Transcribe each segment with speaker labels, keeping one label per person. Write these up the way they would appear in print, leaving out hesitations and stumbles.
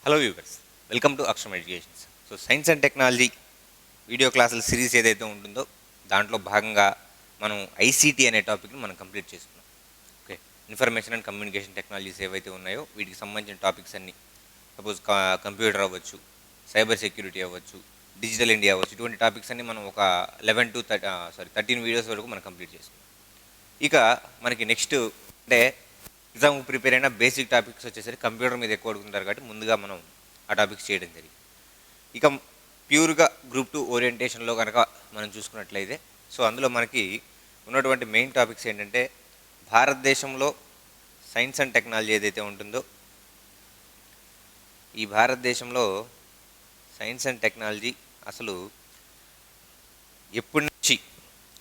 Speaker 1: Hello viewers, welcome to అక్షరం educations. So science and technology video క్లాసుల series ఏదైతే ఉంటుందో దాంట్లో భాగంగా మనం ఐసీటీ అనే టాపిక్ని మనం కంప్లీట్ చేసుకున్నాం. Okay, information and communication technologies ఏవైతే ఉన్నాయో వీటికి సంబంధించిన టాపిక్స్ అన్నీ, సపోజ్ కంప్యూటర్ అవ్వచ్చు, సైబర్ సెక్యూరిటీ అవ్వచ్చు, డిజిటల్ ఇండియా అవ్వచ్చు, ఇటువంటి టాపిక్స్ అన్నీ మనం ఒక 13 వీడియోస్ వరకు మనం కంప్లీట్ చేసుకున్నాం. ఇక మనకి నెక్స్ట్ అంటే ఎగ్జామ్కి ప్రిపేర్ అయిన బేసిక్ టాపిక్స్ వచ్చేసరికి కంప్యూటర్ మీద ఎక్కువ అడుగుతుంటారు కాబట్టి ముందుగా మనం ఆ టాపిక్స్ చేయడం జరిగింది. ఇక ప్యూర్గా గ్రూప్ 2 ఓరియంటేషన్లో కనుక మనం చూసుకున్నట్లయితే సో అందులో మనకి ఉన్నటువంటి మెయిన్ టాపిక్స్ ఏంటంటే భారతదేశంలో సైన్స్ అండ్ టెక్నాలజీ ఏదైతే ఉంటుందో ఈ భారతదేశంలో సైన్స్ అండ్ టెక్నాలజీ అసలు ఎప్పటి నుంచి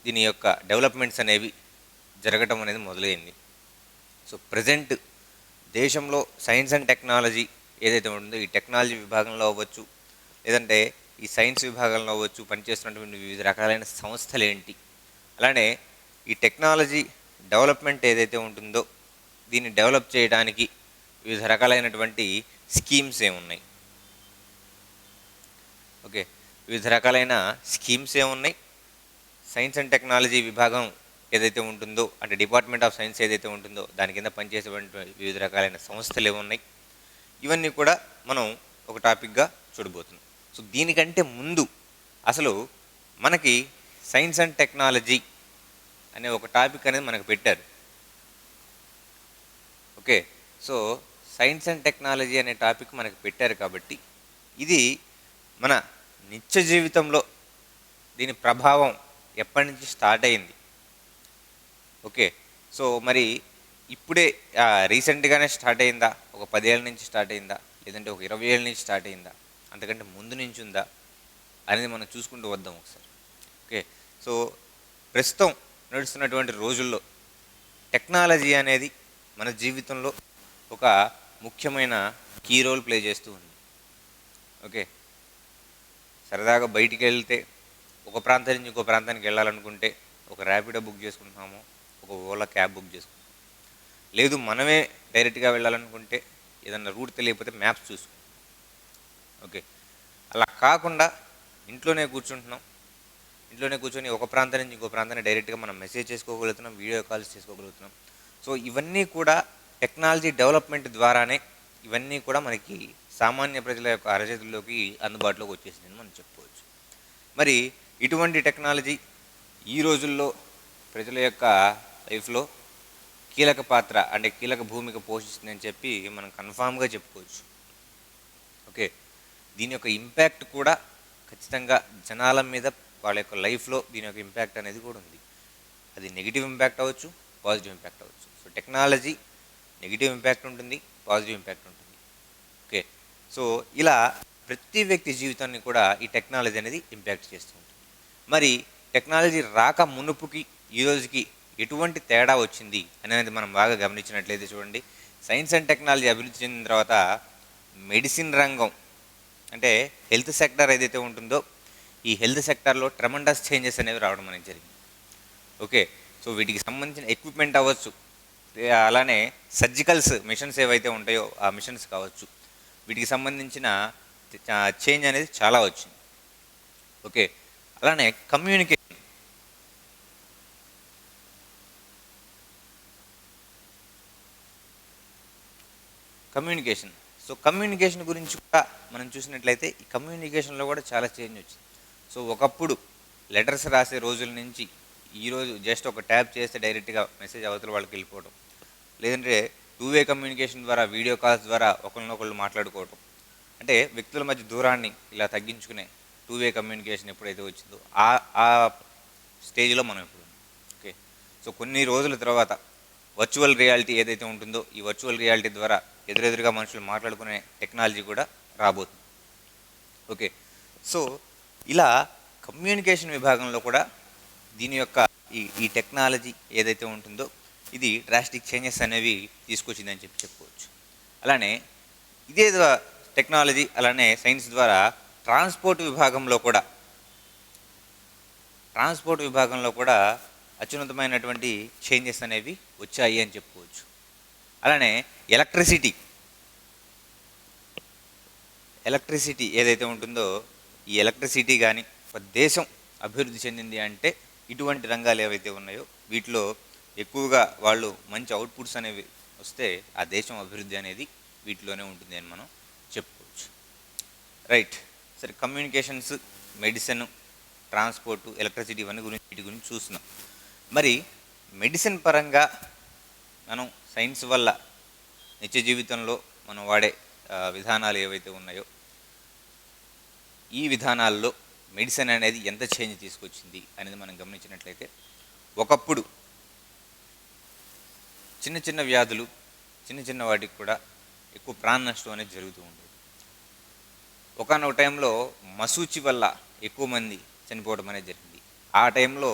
Speaker 1: దీని యొక్క డెవలప్మెంట్స్ అనేవి జరగటం అనేది మొదలైంది. సో ప్రజెంట్ దేశంలో సైన్స్ అండ్ టెక్నాలజీ ఏదైతే ఉంటుందో ఈ టెక్నాలజీ విభాగంలో అవ్వచ్చు, లేదంటే ఈ సైన్స్ విభాగంలో అవ్వచ్చు, పనిచేస్తున్నటువంటి వివిధ రకాలైన సంస్థలు ఏంటి, అలానే ఈ టెక్నాలజీ డెవలప్మెంట్ ఏదైతే ఉంటుందో దీన్ని డెవలప్ చేయడానికి వివిధ రకాలైనటువంటి స్కీమ్స్ ఏమున్నాయి. ఓకే, వివిధ రకాలైన స్కీమ్స్ ఏమున్నాయి, సైన్స్ అండ్ టెక్నాలజీ విభాగం ఏదైతే ఉంటుందో అంటే డిపార్ట్మెంట్ ఆఫ్ సైన్స్ ఏదైతే ఉంటుందో దాని కింద పనిచేసేటువంటి వివిధ రకాలైన సంస్థలు ఏమున్నాయి, ఇవన్నీ కూడా మనం ఒక టాపిక్గా చూడబోతున్నాం. సో దీనికంటే ముందు అసలు మనకి సైన్స్ అండ్ టెక్నాలజీ అనే ఒక టాపిక్ అనేది మనకు పెట్టారు. Okay, so science and technology అనే టాపిక్ మనకు పెట్టారు కాబట్టి ఇది మన నిత్య జీవితంలో దీని ప్రభావం ఎప్పటి నుంచి స్టార్ట్ అయింది. ఓకే, సో మరి ఇప్పుడే రీసెంట్గానే స్టార్ట్ అయిందా, ఒక 10 ఏళ్ళ నుంచి స్టార్ట్ అయిందా, లేదంటే ఒక 20 ఏళ్ళ నుంచి స్టార్ట్ అయిందా, అంతకంటే ముందు నుంచి ఉందా అనేది మనం చూసుకుంటూ వద్దాం ఒకసారి. ఓకే, సో ప్రస్తుతం నడుస్తున్నటువంటి రోజుల్లో టెక్నాలజీ అనేది మన జీవితంలో ఒక ముఖ్యమైన కీ రోల్ ప్లే చేస్తూ ఉంది. ఓకే, సరదాగా బయటికి వెళ్తే ఒక ప్రాంతం నుంచి ఇంకో ప్రాంతానికి వెళ్ళాలనుకుంటే ఒక ర్యాపిడో బుక్ చేసుకుంటున్నాము, ఒక ఓలా క్యాబ్ బుక్ చేసుకుంటాం. లేదు మనమే డైరెక్ట్గా వెళ్ళాలనుకుంటే ఏదన్నా రూట్ తెలియకపోతే మ్యాప్స్ చూసుకుంటాం. ఓకే, అలా కాకుండా ఇంట్లోనే కూర్చుంటున్నాం, ఇంట్లోనే కూర్చొని ఒక ప్రాంతం నుంచి ఇంకో ప్రాంతాన్ని డైరెక్ట్గా మనం మెసేజ్ చేసుకోగలుగుతున్నాం, వీడియో కాల్స్ చేసుకోగలుగుతున్నాం. సో ఇవన్నీ కూడా టెక్నాలజీ డెవలప్మెంట్ ద్వారానే ఇవన్నీ కూడా మనకి సామాన్య ప్రజల యొక్క అరచేతుల్లోకి అందుబాటులోకి వచ్చేసిందని మనం చెప్పుకోవచ్చు. మరి ఇటువంటి టెక్నాలజీ ఈ రోజుల్లో ప్రజల యొక్క లైఫ్లో కీలక పాత్ర అంటే కీలక భూమిక పోషిస్తుందని చెప్పి మనం కన్ఫామ్గా చెప్పుకోవచ్చు. ఓకే, దీని యొక్క ఇంపాక్ట్ కూడా ఖచ్చితంగా జనాల మీద వాళ్ళ యొక్క లైఫ్లో దీని యొక్క ఇంపాక్ట్ అనేది కూడా ఉంది. అది నెగిటివ్ ఇంపాక్ట్ అవ్వచ్చు, పాజిటివ్ ఇంపాక్ట్ అవ్వచ్చు. సో టెక్నాలజీ నెగిటివ్ ఇంపాక్ట్ ఉంటుంది, పాజిటివ్ ఇంపాక్ట్ ఉంటుంది. ఓకే, సో ఇలా ప్రతి వ్యక్తి జీవితాన్ని కూడా ఈ టెక్నాలజీ అనేది ఇంపాక్ట్ చేస్తూ ఉంటుంది. మరి టెక్నాలజీ రాక మునుపుకి ఈ రోజుకి ఎటువంటి తేడా వచ్చింది అనేది మనం బాగా గమనించినట్లయితే చూడండి, సైన్స్ అండ్ టెక్నాలజీ అభివృద్ధి చెందిన తర్వాత మెడిసిన్ రంగం అంటే హెల్త్ సెక్టర్ ఏదైతే ఉంటుందో ఈ హెల్త్ సెక్టర్లో ట్రెమండస్ చేంజెస్ అనేవి రావడం అనేది జరిగింది. ఓకే, సో వీటికి సంబంధించిన ఎక్విప్మెంట్ అవ్వచ్చు, అలానే సర్జికల్స్ మిషన్స్ ఏవైతే ఉంటాయో ఆ మిషన్స్ కావచ్చు, వీటికి సంబంధించిన చేంజ్ అనేది చాలా వచ్చింది. ఓకే, అలానే కమ్యూనికేషన్ సో కమ్యూనికేషన్ గురించి కూడా మనం చూసినట్లయితే ఈ కమ్యూనికేషన్లో కూడా చాలా చేంజ్ వచ్చింది. సో ఒకప్పుడు లెటర్స్ రాసే రోజుల నుంచి ఈరోజు జస్ట్ ఒక ట్యాప్ చేస్తే డైరెక్ట్గా మెసేజ్ అవతల వాళ్ళకి వెళ్ళిపోవడం, లేదంటే 2-వే కమ్యూనికేషన్ ద్వారా వీడియో కాల్స్ ద్వారా ఒకరినొకళ్ళు మాట్లాడుకోవడం, అంటే వ్యక్తుల మధ్య దూరాన్ని ఇలా తగ్గించుకునే 2-వే కమ్యూనికేషన్ ఎప్పుడైతే వచ్చిందో ఆ స్టేజ్లో మనం ఇప్పుడు ఉన్నాం. ఓకే, సో కొన్ని రోజుల తర్వాత వర్చువల్ రియాలిటీ ఏదైతే ఉంటుందో ఈ వర్చువల్ రియాలిటీ ద్వారా ఎదురెదురుగా మనుషులు మాట్లాడుకునే టెక్నాలజీ కూడా రాబోతుంది. ఓకే, సో ఇలా కమ్యూనికేషన్ విభాగంలో కూడా దీని యొక్క ఈ టెక్నాలజీ ఏదైతే ఉంటుందో ఇది డ్రాస్టిక్ చేంజెస్ అనేవి తీసుకొచ్చిందని చెప్పుకోవచ్చు. అలానే ఇదే టెక్నాలజీ అలానే సైన్స్ ద్వారా ట్రాన్స్పోర్ట్ విభాగంలో కూడా అత్యున్నతమైనటువంటి చేంజెస్ అనేవి వచ్చాయి అని చెప్పుకోవచ్చు. అలానే ఎలక్ట్రిసిటీ ఏదైతే ఉంటుందో ఈ ఎలక్ట్రిసిటీ కానీ ఒక దేశం అభివృద్ధి చెందింది అంటే ఇటువంటి రంగాలు ఏవైతే ఉన్నాయో వీటిలో ఎక్కువగా వాళ్ళు మంచి అవుట్పుట్స్ అనేవి వస్తే ఆ దేశం అభివృద్ధి అనేది వీటిలోనే ఉంటుంది అని మనం చెప్పుకోవచ్చు. రైట్. సరే, కమ్యూనికేషన్స్, మెడిసిన్, ట్రాన్స్పోర్టు, ఎలక్ట్రిసిటీ ఇవన్నీ వీటి గురించి చూస్తున్నాం. మరి మెడిసిన్ పరంగా మనం సైన్స్ వల్ల నిత్య జీవితంలో మనం వాడే విధానాలు ఏవైతే ఉన్నాయో ఈ విధానాల్లో మెడిసిన్ అనేది ఎంత చేంజ్ తీసుకొచ్చింది అనేది మనం గమనించినట్లయితే, ఒకప్పుడు చిన్న చిన్న వ్యాధులు, చిన్న చిన్న వాటికి కూడా ఎక్కువ ప్రాణ నష్టం అనేది జరుగుతూ ఉండేది. ఒకనొక టైంలో మసూచి వల్ల ఎక్కువ మంది చనిపోవడం అనేది జరిగింది. ఆ టైంలో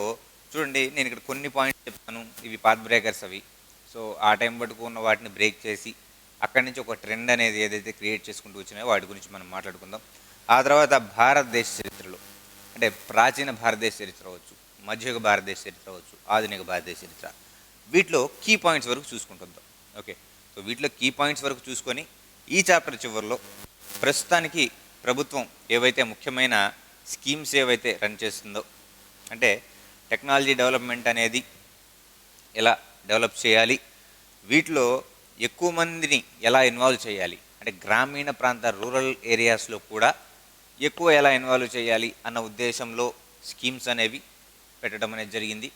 Speaker 1: చూడండి, నేను ఇక్కడ కొన్ని పాయింట్స్ చెప్తాను, ఇవి పాత్ బ్రేకర్స్ అవి. సో ఆ టైం పట్టుకు ఉన్న వాటిని బ్రేక్ చేసి అక్కడి నుంచి ఒక ట్రెండ్ అనేది ఏదైతే క్రియేట్ చేసుకుంటూ వచ్చినాయో వాటి గురించి మనం మాట్లాడుకుందాం. ఆ తర్వాత భారతదేశ చరిత్రలో, అంటే ప్రాచీన భారతదేశ చరిత్ర అవ్వచ్చు, మధ్యయుగ భారతదేశ చరిత్ర అవ్వచ్చు, ఆధునిక భారతదేశ చరిత్ర, వీటిలో కీ పాయింట్స్ వరకు చూసుకుంటుందాం. ఓకే, సో వీటిలో కీ పాయింట్స్ వరకు చూసుకొని ఈ చాప్టర్ చివరిలో ప్రస్తుతానికి ప్రభుత్వం ఏవైతే ముఖ్యమైన స్కీమ్స్ ఏవైతే రన్ చేస్తుందో, అంటే టెక్నాలజీ డెవలప్మెంట్ అనేది ఎలా డెవలప్ చేయాలి, వీటిలో ఎక్కువ మందిని ఎలా ఇన్వాల్వ్ చేయాలి, అంటే గ్రామీణ ప్రాంత రూరల్ ఏరియాస్లో కూడా ఎక్కువ ఎలా ఇన్వాల్వ్ చేయాలి అన్న ఉద్దేశంలో స్కీమ్స్ అనేవి పెట్టడం అనేది జరిగింది.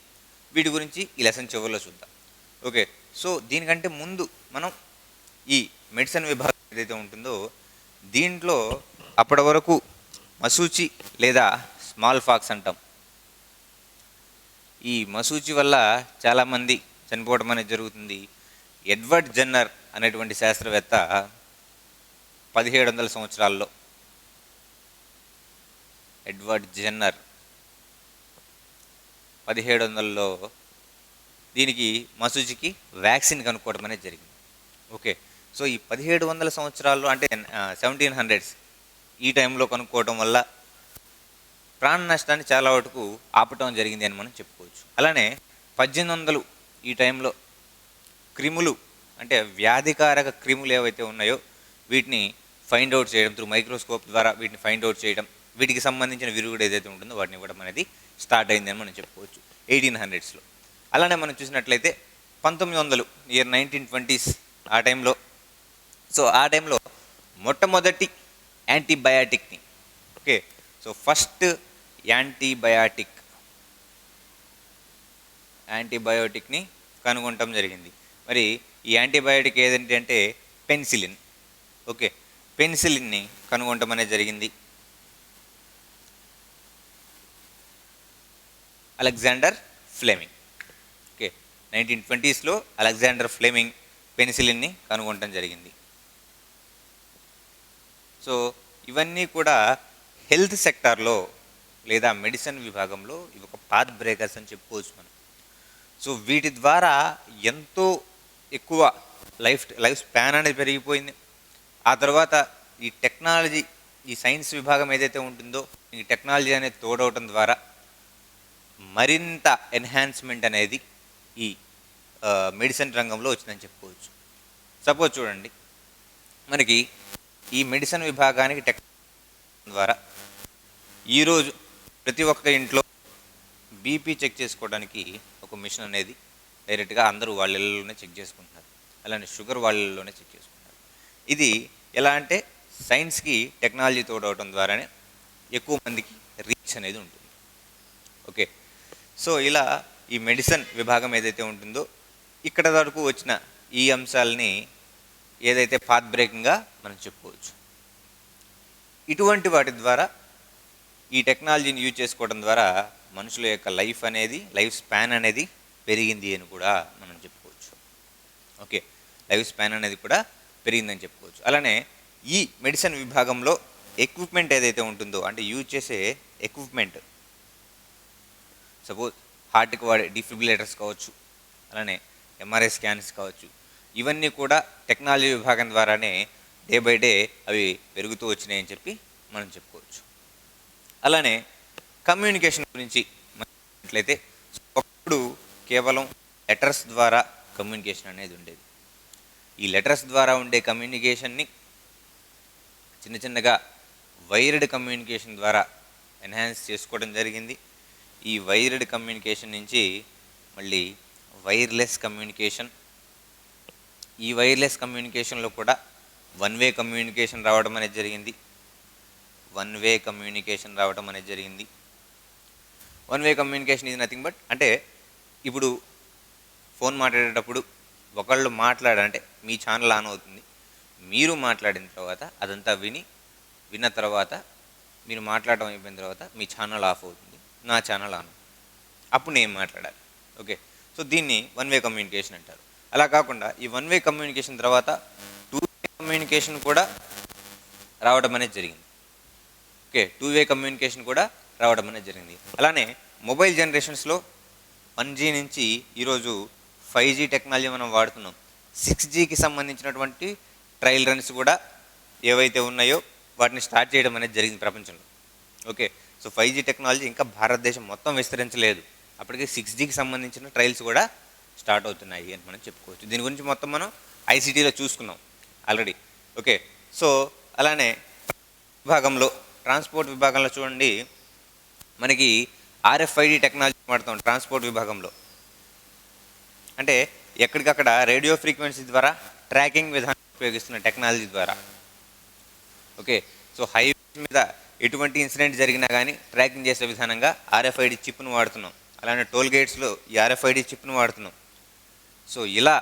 Speaker 1: వీటి గురించి ఈ లెసన్ చివరిలో చూద్దాం. ఓకే, సో దీనికంటే ముందు మనం ఈ మెడిసిన్ విభాగం ఏదైతే ఉంటుందో దీంట్లో అప్పటి వరకు మసూచి లేదా స్మాల్ ఫాక్స్ అంటాం, ఈ మసూచి వల్ల చాలామంది చనిపోవడం అనేది జరుగుతుంది. ఎడ్వర్డ్ జెన్నర్ అనేటువంటి శాస్త్రవేత్త 1700 సంవత్సరాల్లో, ఎడ్వర్డ్ జెన్నర్ 1700లో దీనికి మసూచికి వ్యాక్సిన్ కనుక్కోవడం అనేది జరిగింది. ఓకే, సో ఈ 1700 సంవత్సరాల్లో, అంటే 1700s ఈ టైంలో కనుక్కోవడం వల్ల ప్రాణ నష్టాన్ని చాలా వరకు ఆపటం జరిగింది అని మనం చెప్పుకోవచ్చు. అలానే 1800 ఈ టైంలో క్రిములు, అంటే వ్యాధికారక క్రిములు ఏవైతే ఉన్నాయో వీటిని ఫైండ్ అవుట్ చేయడం, త్రూ మైక్రోస్కోప్ ద్వారా వీటిని ఫైండ్ అవుట్ చేయడం, వీటికి సంబంధించిన విరుగుడు ఏదైతే ఉంటుందో వాటిని ఇవ్వడం అనేది స్టార్ట్ అయిందని మనం చెప్పుకోవచ్చు 1800స్లో. అలానే మనం చూసినట్లయితే 1900 ఇయర్ 1920s ఆ టైంలో, సో ఆ టైంలో మొట్టమొదటి యాంటీబయాటిక్ని, ఓకే, సో ఫస్ట్ యాంటీబయోటిక్ని కనుగొనటం జరిగింది. మరి ఈ యాంటీబయాటిక్ ఏదంటే అంటే పెన్సిలిన్. ఓకే, పెన్సిలిన్ని కనుగొనటం అనేది జరిగింది అలెగ్జాండర్ ఫ్లెమింగ్. ఓకే, 1920స్లో అలెగ్జాండర్ ఫ్లెమింగ్ పెన్సిలిన్ని కనుగొనటం జరిగింది. సో ఇవన్నీ కూడా హెల్త్ సెక్టార్లో లేదా మెడిసిన్ విభాగంలో ఇవి ఒక పాత్ బ్రేకర్స్ అని చెప్పుకోవచ్చు మనం. సో వీటి ద్వారా ఎంతో ఎక్కువ లైఫ్ స్పాన్ అనేది పెరిగిపోయింది. ఆ తర్వాత ఈ టెక్నాలజీ, ఈ సైన్స్ విభాగం ఏదైతే ఉంటుందో ఈ టెక్నాలజీ అనేది తోడవటం ద్వారా మరింత ఎన్హాన్స్మెంట్ అనేది ఈ మెడిసిన్ రంగంలో వచ్చిందని చెప్పుకోవచ్చు. సపోజ్ చూడండి, మనకి ఈ మెడిసిన్ విభాగానికి టెక్నాలజీ ద్వారా ఈరోజు ప్రతి ఒక్క ఇంట్లో బీపీ చెక్ చేసుకోవడానికి ఒక మిషన్ అనేది డైరెక్ట్గా అందరూ వాళ్ళ ఇళ్ళలోనే చెక్ చేసుకుంటున్నారు. అలానే షుగర్ వాళ్ళ ఇళ్ళలోనే చెక్ చేసుకుంటున్నారు. ఇది ఎలా అంటే సైన్స్కి టెక్నాలజీ తోడవటం ద్వారానే ఎక్కువ మందికి రీచ్ అనేది ఉంటుంది. ఓకే, సో ఇలా ఈ మెడిసిన్ విభాగం ఏదైతే ఉంటుందో ఇక్కడ వరకు వచ్చిన ఈ అంశాలని ఏదైతే పాత్ బ్రేకింగ్గా మనం చెప్పుకోవచ్చు. ఇటువంటి వాటి ద్వారా ఈ టెక్నాలజీని యూజ్ చేసుకోవడం ద్వారా మనుషుల యొక్క లైఫ్ స్పాన్ అనేది పెరిగింది అని కూడా మనం చెప్పుకోవచ్చు. ఓకే, లైఫ్ స్పాన్ అనేది కూడా పెరిగిందని చెప్పుకోవచ్చు. అలానే ఈ మెడిసిన్ విభాగంలో ఎక్విప్మెంట్ ఏదైతే ఉంటుందో, అంటే యూజ్ చేసే ఎక్విప్మెంట్, సపోజ్ హార్ట్కి వాడే డిఫిబ్రిలేటర్స్ కావచ్చు, అలానే ఎంఆర్ఐ స్కాన్స్ కావచ్చు, ఇవన్నీ కూడా టెక్నాలజీ విభాగం ద్వారానే డే బై డే అవి పెరుగుతూ వచ్చినాయని చెప్పి మనం చెప్పుకోవచ్చు. అలానే కమ్యూనికేషన్ గురించి మాట్లాడినట్లయితే ఒకప్పుడు కేవలం లెటర్స్ ద్వారా కమ్యూనికేషన్ అనేది ఉండేది. ఈ లెటర్స్ ద్వారా ఉండే కమ్యూనికేషన్ని చిన్న చిన్నగా వైర్డ్ కమ్యూనికేషన్ ద్వారా ఎన్హాన్స్ చేసుకోవడం జరిగింది. ఈ వైర్డ్ కమ్యూనికేషన్ నుంచి మళ్ళీ వైర్లెస్ కమ్యూనికేషన్, ఈ వైర్లెస్ కమ్యూనికేషన్లో కూడా వన్ వే కమ్యూనికేషన్ రావడం అనేది జరిగింది. వన్ వే కమ్యూనికేషన్ రావడం అనేది జరిగింది. One way communication is nothing but, అంటే ఇప్పుడు ఫోన్ మాట్లాడేటప్పుడు ఒకళ్ళు మాట్లాడంటే మీ ఛానల్ ఆన్ అవుతుంది, మీరు మాట్లాడిన తర్వాత అదంతా విన్న తర్వాత మీరు మాట్లాడడం అయిపోయిన తర్వాత మీ ఛానల్ ఆఫ్ అవుతుంది, నా ఛానల్ ఆన్, అప్పుడు నేను మాట్లాడాలి. ఓకే, సో దీన్ని వన్ వే కమ్యూనికేషన్ అంటారు. అలా కాకుండా ఈ వన్ వే కమ్యూనికేషన్ తర్వాత టూ వే కమ్యూనికేషన్ కూడా రావడం అనేది జరిగింది. ఓకే, టూ వే కమ్యూనికేషన్ కూడా రావడం అనేది జరిగింది. అలానే మొబైల్ జనరేషన్స్లో 1G నుంచి ఈరోజు 5G టెక్నాలజీ మనం వాడుతున్నాం. 6Gకి సంబంధించినటువంటి ట్రయల్ రన్స్ కూడా ఏవైతే ఉన్నాయో వాటిని స్టార్ట్ చేయడం అనేది జరిగింది ప్రపంచంలో. ఓకే, సో 5G టెక్నాలజీ ఇంకా భారతదేశం మొత్తం విస్తరించలేదు, అప్పటికే 6Gకి సంబంధించిన ట్రయల్స్ కూడా స్టార్ట్ అవుతున్నాయి అని మనం చెప్పుకోవచ్చు. దీని గురించి మొత్తం మనం ICTలో చూసుకున్నాం ఆల్రెడీ. ఓకే, సో అలానే విభాగంలో, ట్రాన్స్పోర్ట్ విభాగంలో చూడండి, మనకి RFID టెక్నాలజీ వాడతాం ట్రాన్స్పోర్ట్ విభాగంలో. అంటే ఎక్కడికక్కడ రేడియో ఫ్రీక్వెన్సీ ద్వారా ట్రాకింగ్ విధానం ఉపయోగిస్తున్న టెక్నాలజీ ద్వారా. ఓకే, సో హైవేస్ మీద ఎటువంటి ఇన్సిడెంట్ జరిగినా కానీ ట్రాకింగ్ చేసే విధానంగా RFID చిప్ను వాడుతున్నాం. అలానే టోల్ గేట్స్లో ఈ RFID చిప్ను వాడుతున్నాం. సో ఇలా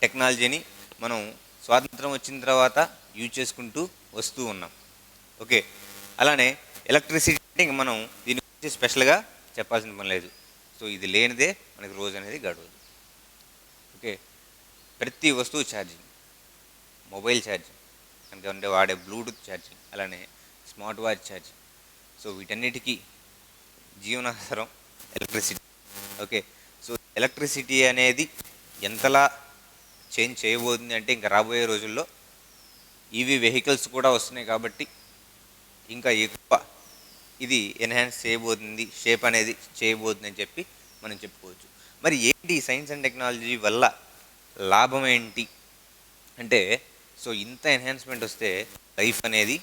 Speaker 1: టెక్నాలజీని మనం స్వాతంత్రం వచ్చిన తర్వాత యూజ్ చేసుకుంటూ వస్తూ ఉన్నాం. ఓకే, అలానే ఎలక్ట్రిసిటీ మనం దీని గురించి స్పెషల్గా చెప్పాల్సిన పని లేదు. సో ఇది లేనిదే మనకి రోజు అనేది గడవదు. ఓకే, ప్రతి వస్తువు ఛార్జింగ్, మొబైల్ ఛార్జింగ్, అంటే వాడే బ్లూటూత్ ఛార్జింగ్, అలానే స్మార్ట్ వాచ్ ఛార్జింగ్. సో వీటన్నిటికీ జీవనాధారం ఎలక్ట్రిసిటీ. ఓకే, సో ఎలక్ట్రిసిటీ అనేది ఎంతలా చేంజ్ చేయబోతుంది అంటే ఇంకా రాబోయే రోజుల్లో ఈవీ వెహికల్స్ కూడా వస్తున్నాయి కాబట్టి ఇంకా ఎక్కువ ఇది ఎన్హాన్స్ చేయబోతుంది, షేప్ అనేది చేయబోతుంది అని చెప్పి మనం చెప్పుకోవచ్చు. మరి ఏంటి సైన్స్ అండ్ టెక్నాలజీ వల్ల లాభం ఏంటి అంటే, సో ఇంత ఎన్హాన్స్మెంట్ వస్తే లైఫ్ అనేది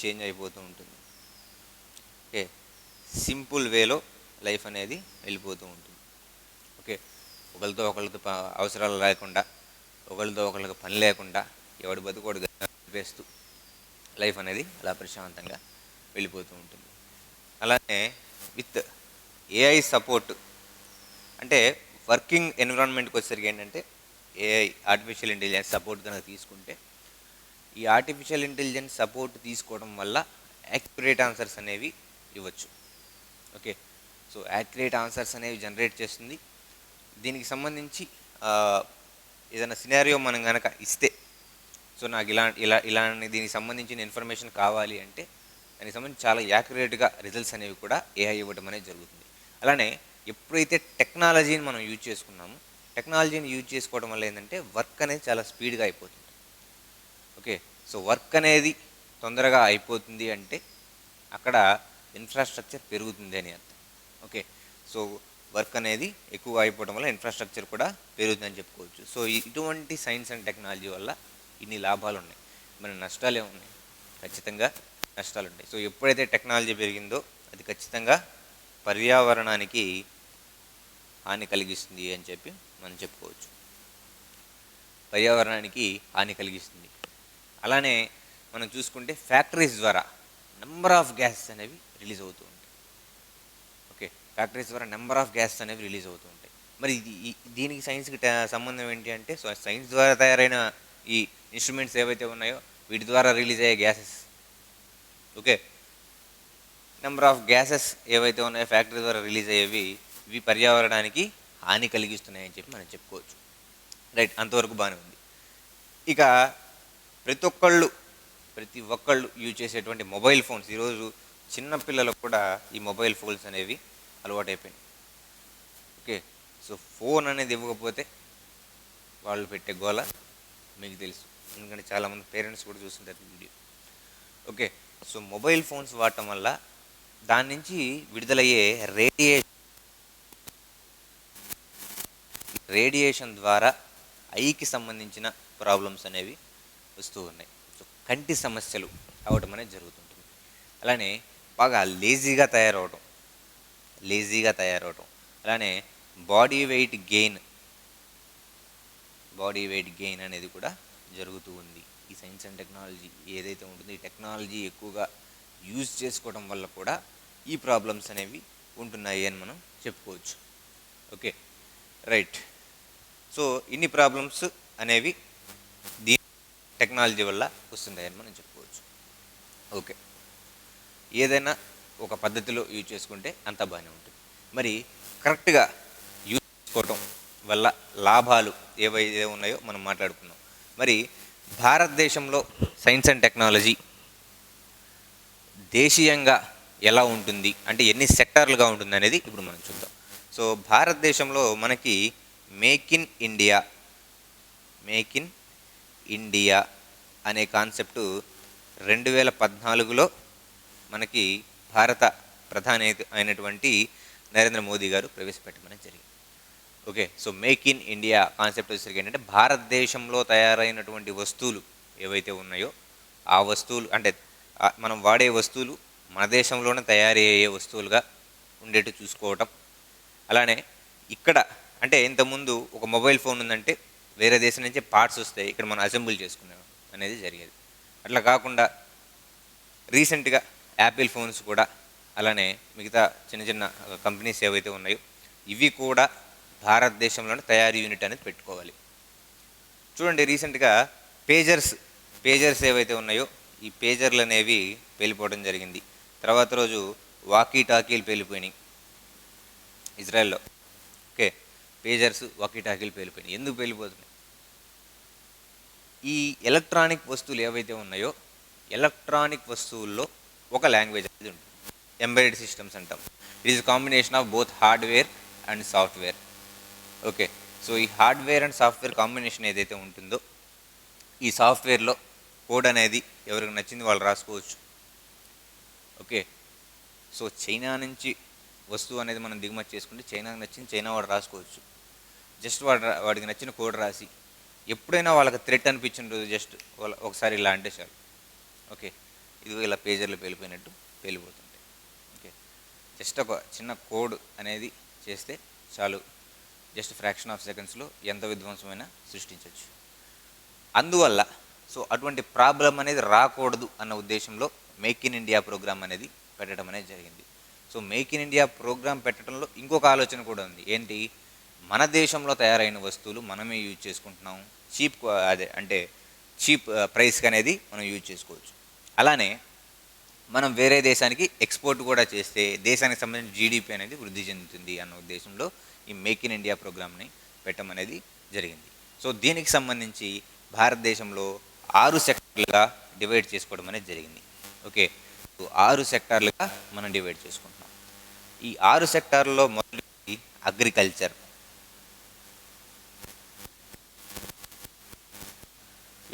Speaker 1: చేంజ్ అయిపోతూ ఉంటుంది. ఓకే, సింపుల్ వేలో లైఫ్ అనేది వెళ్ళిపోతూ ఉంటుంది. ఓకే, ఒకరితో ఒకళ్ళతో అవసరాలు లేకుండా, ఒకరితో ఒకళ్ళకి పని లేకుండా, ఎవడి బతుకోడు గడిపేస్తూ లైఫ్ అనేది అలా ప్రశాంతంగా వెళ్ళిపోతూ ఉంటుంది. అలానే విత్ AI సపోర్ట్, అంటే వర్కింగ్ ఎన్విరాన్మెంట్కి వచ్చేసరికి ఏంటంటే AI ఆర్టిఫిషియల్ ఇంటెలిజెన్స్ సపోర్ట్ కనుక తీసుకుంటే, ఈ ఆర్టిఫిషియల్ ఇంటెలిజెన్స్ సపోర్ట్ తీసుకోవడం వల్ల యాక్యురేట్ ఆన్సర్స్ అనేవి ఇవ్వచ్చు. ఓకే, సో యాక్యురేట్ ఆన్సర్స్ అనేవి జనరేట్ చేస్తుంది. దీనికి సంబంధించి ఏదైనా సినారియో మనం కనుక ఇస్తే, సో నాకు ఇలాంటి దీనికి సంబంధించిన ఇన్ఫర్మేషన్ కావాలి అంటే దానికి సంబంధించి చాలా యాక్యురేట్గా రిజల్ట్స్ అనేవి కూడా AI ఇవ్వడం అనేది జరుగుతుంది. అలానే ఎప్పుడైతే టెక్నాలజీని మనం యూజ్ చేసుకున్నామో, టెక్నాలజీని యూజ్ చేసుకోవడం వల్ల ఏంటంటే వర్క్ అనేది చాలా స్పీడ్గా అయిపోతుంది. ఓకే, సో వర్క్ అనేది తొందరగా అయిపోతుంది అంటే అక్కడ ఇన్ఫ్రాస్ట్రక్చర్ పెరుగుతుంది అని అర్థం. ఓకే, సో వర్క్ అనేది ఎక్కువ అయిపోవడం వల్ల ఇన్ఫ్రాస్ట్రక్చర్ కూడా పెరుగుతుందని చెప్పుకోవచ్చు. సో ఇటువంటి సైన్స్ అండ్ టెక్నాలజీ వల్ల ఇన్ని లాభాలు ఉన్నాయి, మరి నష్టాలే ఉన్నాయి, ఖచ్చితంగా నష్టాలు ఉంటాయి. సో ఎప్పుడైతే టెక్నాలజీ పెరిగిందో అది ఖచ్చితంగా పర్యావరణానికి హాని కలిగిస్తుంది అని చెప్పి మనం చెప్పుకోవచ్చు. పర్యావరణానికి హాని కలిగిస్తుంది. అలానే మనం చూసుకుంటే ఫ్యాక్టరీస్ ద్వారా నెంబర్ ఆఫ్ గ్యాసెస్ అనేవి రిలీజ్ అవుతూ ఉంటాయి. ఓకే, ఫ్యాక్టరీస్ ద్వారా నెంబర్ ఆఫ్ గ్యాసెస్ అనేవి రిలీజ్ అవుతూ ఉంటాయి. మరి దీనికి సైన్స్కి సంబంధం ఏంటి అంటే, సో సైన్స్ ద్వారా తయారైన ఈ ఇన్స్ట్రుమెంట్స్ ఏవైతే ఉన్నాయో వీటి ద్వారా రిలీజ్ అయ్యే gases. Okay, number of gases ఏవైతే ఉన్నాయో ఫ్యాక్టరీ ద్వారా రిలీజ్ అయ్యేవి, ఇవి పర్యావరణానికి హాని కలిగిస్తున్నాయని చెప్పి మనం చెప్పుకోవచ్చు. రైట్, అంతవరకు బాగానే ఉంది. ఇక ప్రతి ఒక్కళ్ళు యూజ్ చేసేటువంటి మొబైల్ ఫోన్స్, ఈరోజు చిన్నపిల్లలకు కూడా ఈ మొబైల్ ఫోన్స్ అనేవి అలవాటైపోయినాయి. ఓకే, సో ఫోన్ అనేది ఇవ్వకపోతే వాళ్ళు పెట్టే గోల మీకు తెలుసు, ఎందుకంటే చాలామంది పేరెంట్స్ కూడా చూస్తుంటారు video. Okay, so mobile phones వాడటం వల్ల దాని నుంచి విడుదలయ్యే రేడియేషన్ ద్వారా ఐకి సంబంధించిన ప్రాబ్లమ్స్ అనేవి వస్తూ ఉన్నాయి. సో కంటి సమస్యలు అవటం అనేది జరుగుతుంటుంది. అలానే బాగా లేజీగా తయారవటం, అలానే బాడీ వెయిట్ గెయిన్ అనేది కూడా జరుగుతూ ఉంది. ఈ సైన్స్ అండ్ టెక్నాలజీ ఏదైతే ఉంటుందో, ఈ టెక్నాలజీ ఎక్కువగా యూజ్ చేసుకోవడం వల్ల కూడా ఈ ప్రాబ్లమ్స్ అనేవి ఉంటున్నాయి అని మనం చెప్పుకోవచ్చు. Okay, right. సో ఇన్ని ప్రాబ్లమ్స్ అనేవి దీని టెక్నాలజీ వల్ల వస్తున్నాయని మనం చెప్పుకోవచ్చు. ఓకే, ఏదైనా ఒక పద్ధతిలో యూజ్ చేసుకుంటే అంతా బాగానే ఉంటుంది. మరి కరెక్ట్గా యూజ్ చేసుకోవటం వల్ల లాభాలు ఏవైతే ఉన్నాయో మనం మాట్లాడుకున్నాం. మరి భారతదేశంలో సైన్స్ అండ్ టెక్నాలజీ దేశీయంగా ఎలా ఉంటుంది, అంటే ఎన్ని సెక్టార్లుగా ఉంటుంది అనేది ఇప్పుడు మనం చూద్దాం. సో భారతదేశంలో మనకి మేక్ ఇన్ ఇండియా అనే కాన్సెప్టు 2014లో మనకి భారత ప్రధాని అయినటువంటి నరేంద్ర మోదీ గారు ప్రవేశపెట్టమని జరిగింది. Okay, so make in India concept వచ్చేసరికి ఏంటంటే భారతదేశంలో తయారైనటువంటి వస్తువులు ఏవైతే ఉన్నాయో ఆ వస్తువులు, అంటే మనం వాడే వస్తువులు మన దేశంలోనే తయారయ్యే వస్తువులుగా ఉండేట్టు చూసుకోవటం. అలానే ఇక్కడ అంటే ఇంతకుముందు ఒక మొబైల్ ఫోన్ ఉందంటే వేరే దేశం నుంచి పార్ట్స్ వస్తాయి, ఇక్కడ మనం అసెంబుల్ చేసుకునే అనేది జరిగేది. అట్లా కాకుండా రీసెంట్గా యాపిల్ ఫోన్స్ కూడా, అలానే మిగతా చిన్న చిన్న కంపెనీస్ ఏవైతే ఉన్నాయో ఇవి కూడా భారతదేశంలోనే తయారీ యూనిట్ అనేది పెట్టుకోవాలి. చూడండి, రీసెంట్గా పేజర్స్ ఏవైతే ఉన్నాయో ఈ పేజర్లు అనేవి పేలిపోవడం జరిగింది. తర్వాత రోజు వాకీ టాకీలు పేలిపోయినాయి ఇజ్రాయెల్లో. ఓకే, పేజర్స్ వాకీ టాకీలు పేలిపోయినాయి. ఎందుకు పేలిపోతున్నాయి? ఈ ఎలక్ట్రానిక్ వస్తువులు ఏవైతే ఉన్నాయో ఎలక్ట్రానిక్ వస్తువుల్లో ఒక లాంగ్వేజ్ అనేది ఉంటుంది, ఎంబెడెడ్ సిస్టమ్స్ అంటాం. It is combination of both hardware and software. Okay, so ఈ హార్డ్వేర్ అండ్ సాఫ్ట్వేర్ కాంబినేషన్ ఏదైతే ఉంటుందో ఈ సాఫ్ట్వేర్లో కోడ్ అనేది ఎవరికి నచ్చింది వాళ్ళు రాసుకోవచ్చు. ఓకే, సో చైనా నుంచి వస్తువు అనేది మనం దిగుమతి చేసుకుంటే చైనాకి నచ్చింది చైనా వాడు రాసుకోవచ్చు. జస్ట్ వాడికి నచ్చిన కోడ్ రాసి ఎప్పుడైనా వాళ్ళకి థ్రెట్ అనిపించిన రోజు జస్ట్ ఒకసారి ఇలా అంటే చాలు. ఓకే, ఇది ఇలా పేజర్లు పేలిపోయినట్టు పేలిపోతుంటాయి. ఓకే, జస్ట్ ఒక చిన్న కోడ్ అనేది చేస్తే చాలు, జస్ట్ ఫ్రాక్షన్ ఆఫ్ సెకండ్స్లో ఎంత విధ్వంసమైనా సృష్టించవచ్చు. అందువల్ల సో అటువంటి ప్రాబ్లం అనేది రాకూడదు అన్న ఉద్దేశంలో మేక్ ఇన్ ఇండియా ప్రోగ్రామ్ అనేది పెట్టడం అనేది జరిగింది. So make in India programme పెట్టడంలో ఇంకొక ఆలోచన కూడా ఉంది. ఏంటి? మన దేశంలో తయారైన వస్తువులు మనమే యూజ్ చేసుకుంటున్నాం, చీప్ ప్రైస్కి అనేది మనం యూజ్ చేసుకోవచ్చు. అలానే మనం వేరే దేశానికి ఎక్స్పోర్ట్ కూడా చేస్తే దేశానికి సంబంధించిన జీడిపి అనేది వృద్ధి చెందుతుంది అన్న ఉద్దేశంలో ఈ మేక్ ఇన్ ఇండియా ప్రోగ్రామ్ని పెట్టమనేది జరిగింది. సో దీనికి సంబంధించి భారతదేశంలో 6 సెక్టార్లుగా డివైడ్ చేసుకోవడం అనేది జరిగింది. ఓకే, సో 6 సెక్టార్లుగా మనం డివైడ్ చేసుకుంటున్నాం. ఈ 6 సెక్టార్లలో మొదటి అగ్రికల్చర్,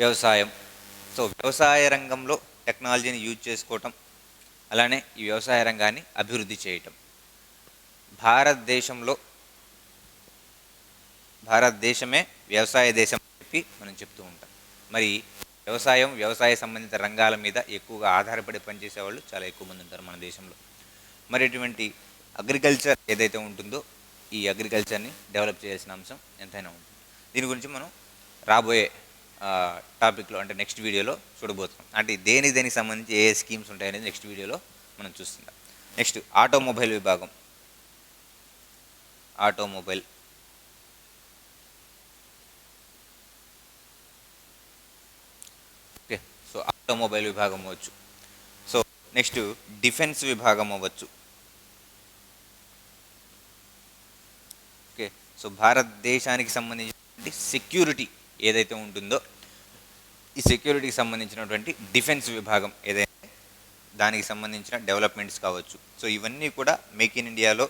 Speaker 1: వ్యవసాయం. సో వ్యవసాయ రంగంలో టెక్నాలజీని యూజ్ చేసుకోవటం, అలానే ఈ వ్యవసాయ రంగాన్ని అభివృద్ధి చేయటం. భారతదేశమే వ్యవసాయ దేశం అని చెప్పి మనం చెప్తూ ఉంటాం. మరి వ్యవసాయ సంబంధిత రంగాల మీద ఎక్కువగా ఆధారపడి పనిచేసే వాళ్ళు చాలా ఎక్కువ మంది ఉంటారు మన దేశంలో. మరి ఇటువంటి అగ్రికల్చర్ ఏదైతే ఉంటుందో ఈ అగ్రికల్చర్ని డెవలప్ చేయాల్సిన అంశం ఎంతైనా ఉంటుంది. దీని గురించి మనం రాబోయే టాపిక్లో, అంటే నెక్స్ట్ వీడియోలో చూడబోతున్నాం. అంటే దేనికి సంబంధించి ఏ స్కీమ్స్ ఉంటాయనేది నెక్స్ట్ వీడియోలో మనం చూస్తుంటాం. నెక్స్ట్ ఆటోమొబైల్ విభాగం. ఓకే, సో ఆటోమొబైల్ విభాగం అవ్వచ్చు. సో నెక్స్ట్ డిఫెన్స్ విభాగం అవ్వచ్చు. ఓకే, సో భారతదేశానికి సంబంధించినటువంటి సెక్యూరిటీ ఏదైతే ఉంటుందో ఈ సెక్యూరిటీకి సంబంధించినటువంటి డిఫెన్స్ విభాగం ఏదైతే దానికి సంబంధించిన డెవలప్మెంట్స్ కావచ్చు. సో ఇవన్నీ కూడా మేక్ ఇన్ ఇండియాలో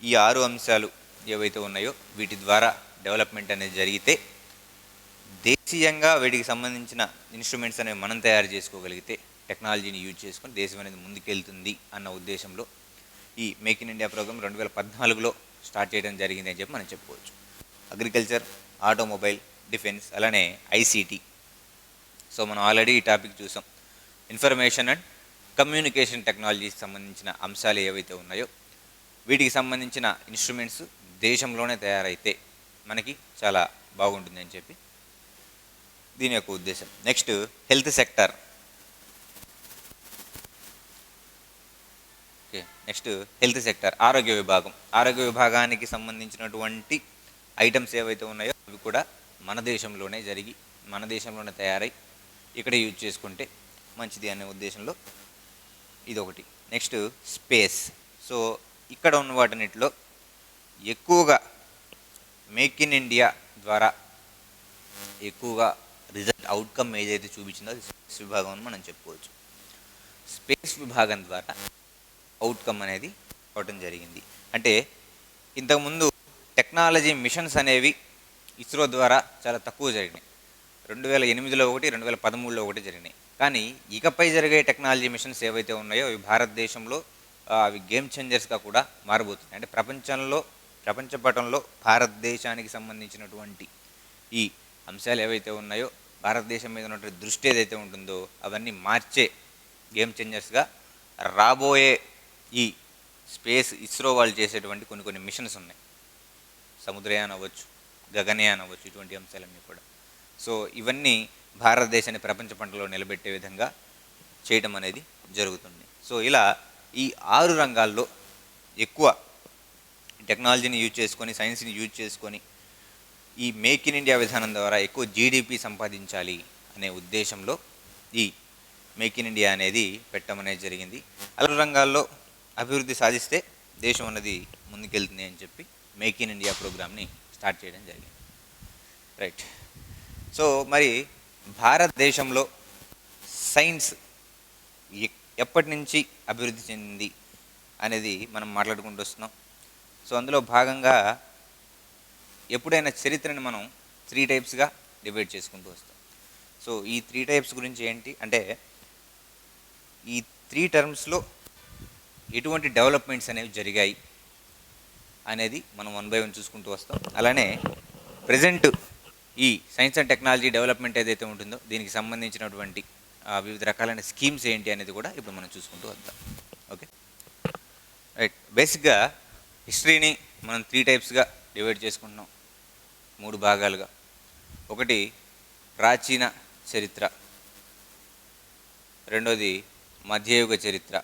Speaker 1: ఈ 6 అంశాలు ఏవైతే ఉన్నాయో వీటి ద్వారా డెవలప్మెంట్ అనేది జరిగితే దేశీయంగా వీటికి సంబంధించిన ఇన్స్ట్రుమెంట్స్ అనేవి మనం తయారు చేసుకోగలిగితే టెక్నాలజీని యూజ్ చేసుకొని దేశం అనేది ముందుకెళ్తుంది అన్న ఉద్దేశంలో ఈ మేక్ ఇన్ ఇండియా ప్రోగ్రామ్ 2014లో స్టార్ట్ చేయడం జరిగింది అని చెప్పి మనం చెప్పుకోవచ్చు. అగ్రికల్చర్, ఆటోమొబైల్, డిఫెన్స్, అలానే ఐసీటీ. సో మనం ఆల్రెడీ ఈ టాపిక్ చూసాం. ఇన్ఫర్మేషన్ అండ్ కమ్యూనికేషన్ టెక్నాలజీకి సంబంధించిన అంశాలు ఏవైతే ఉన్నాయో వీటికి సంబంధించిన ఇన్స్ట్రుమెంట్స్ దేశంలోనే తయారైతే మనకి చాలా బాగుంటుంది అని చెప్పి దీని యొక్క ఉద్దేశం. Next health sector. Okay, next health sector, ఆరోగ్య విభాగం. ఆరోగ్య విభాగానికి సంబంధించినటువంటి ఐటమ్స్ ఏవైతే ఉన్నాయో అవి కూడా మన దేశంలోనే జరిగి మన దేశంలోనే తయారై ఇక్కడ యూజ్ చేసుకుంటే మంచిది అనే ఉద్దేశంలో ఇదొకటి. Next space. సో ఇక్కడ ఉన్న వాటినిట్లో ఎక్కువగా మేక్ ఇన్ ఇండియా ద్వారా ఎక్కువగా రిజల్ట్ అవుట్కమ్ ఏదైతే చూపించిందో అది స్పేస్ విభాగం అని మనం చెప్పుకోవచ్చు. స్పేస్ విభాగం ద్వారా అవుట్కమ్ అనేది అవటం జరిగింది. అంటే ఇంతకుముందు టెక్నాలజీ మిషన్స్ అనేవి ఇస్రో ద్వారా చాలా తక్కువ జరిగినాయి. 2008లో ఒకటి, 2013లో ఒకటి జరిగినాయి. కానీ ఇకపై జరిగే టెక్నాలజీ మిషన్స్ ఏవైతే ఉన్నాయో అవి భారతదేశంలో అవి గేమ్ చేంజర్స్గా కూడా మారబోతున్నాయి. అంటే ప్రపంచ పటంలో భారతదేశానికి సంబంధించినటువంటి ఈ అంశాలు ఏవైతే ఉన్నాయో భారతదేశం మీద ఉన్నటువంటి దృష్టి ఏదైతే ఉంటుందో అవన్నీ మార్చే గేమ్ చేంజర్స్గా రాబోయే ఈ స్పేస్ ఇస్రో వాళ్ళు చేసేటువంటి కొన్ని మిషన్స్ ఉన్నాయి. సముద్రయాన్ అవ్వచ్చు, గగనయాన్ అవ్వచ్చు, ఇటువంటి అంశాలన్నీ కూడా. సో ఇవన్నీ భారతదేశాన్ని ప్రపంచ పంటలో నిలబెట్టే విధంగా చేయడం అనేది జరుగుతుంది. సో ఇలా ఈ 6 రంగాల్లో ఎక్కువ టెక్నాలజీని యూజ్ చేసుకొని, సైన్స్ని యూజ్ చేసుకొని ఈ మేక్ ఇన్ ఇండియా విధానం ద్వారా ఎక్కువ జీడిపి సంపాదించాలి అనే ఉద్దేశంలో ఈ మేక్ ఇన్ ఇండియా అనేది పెట్టడం అనేది జరిగింది. 6 రంగాల్లో అభివృద్ధి సాధిస్తే దేశం అన్నది ముందుకెళ్తుంది అని చెప్పి మేక్ ఇన్ ఇండియా ప్రోగ్రామ్ని స్టార్ట్ చేయడం జరిగింది. రైట్. సో మరి భారతదేశంలో సైన్స్ ఎప్పటి నుంచి అభివృద్ధి చెందింది అనేది మనం మాట్లాడుకుంటూ వస్తున్నాం. సో అందులో భాగంగా ఎప్పుడైనా చరిత్రని మనం 3 టైప్స్గా డివైడ్ చేసుకుంటూ వస్తాం. సో ఈ 3 టైప్స్ గురించి ఏంటి అంటే ఈ 3 టర్మ్స్లో ఎటువంటి డెవలప్మెంట్స్ అనేవి జరిగాయి అనేది మనం 1 by 1 చూసుకుంటూ వస్తాం. అలానే ప్రజెంట్ ఈ సైన్స్ అండ్ టెక్నాలజీ డెవలప్మెంట్ ఏదైతే ఉంటుందో దీనికి సంబంధించినటువంటి వివిధ రకాలైన స్కీమ్స్ ఏంటి అనేది కూడా ఇప్పుడు మనం చూసుకుంటూ వద్దాం. Okay, right. బేసిక్గా హిస్టరీని మనం 3 టైప్స్గా డివైడ్ చేసుకుంటున్నాం, 3 భాగాలుగా. ఒకటి ప్రాచీన చరిత్ర, రెండోది మధ్యయుగ చరిత్ర,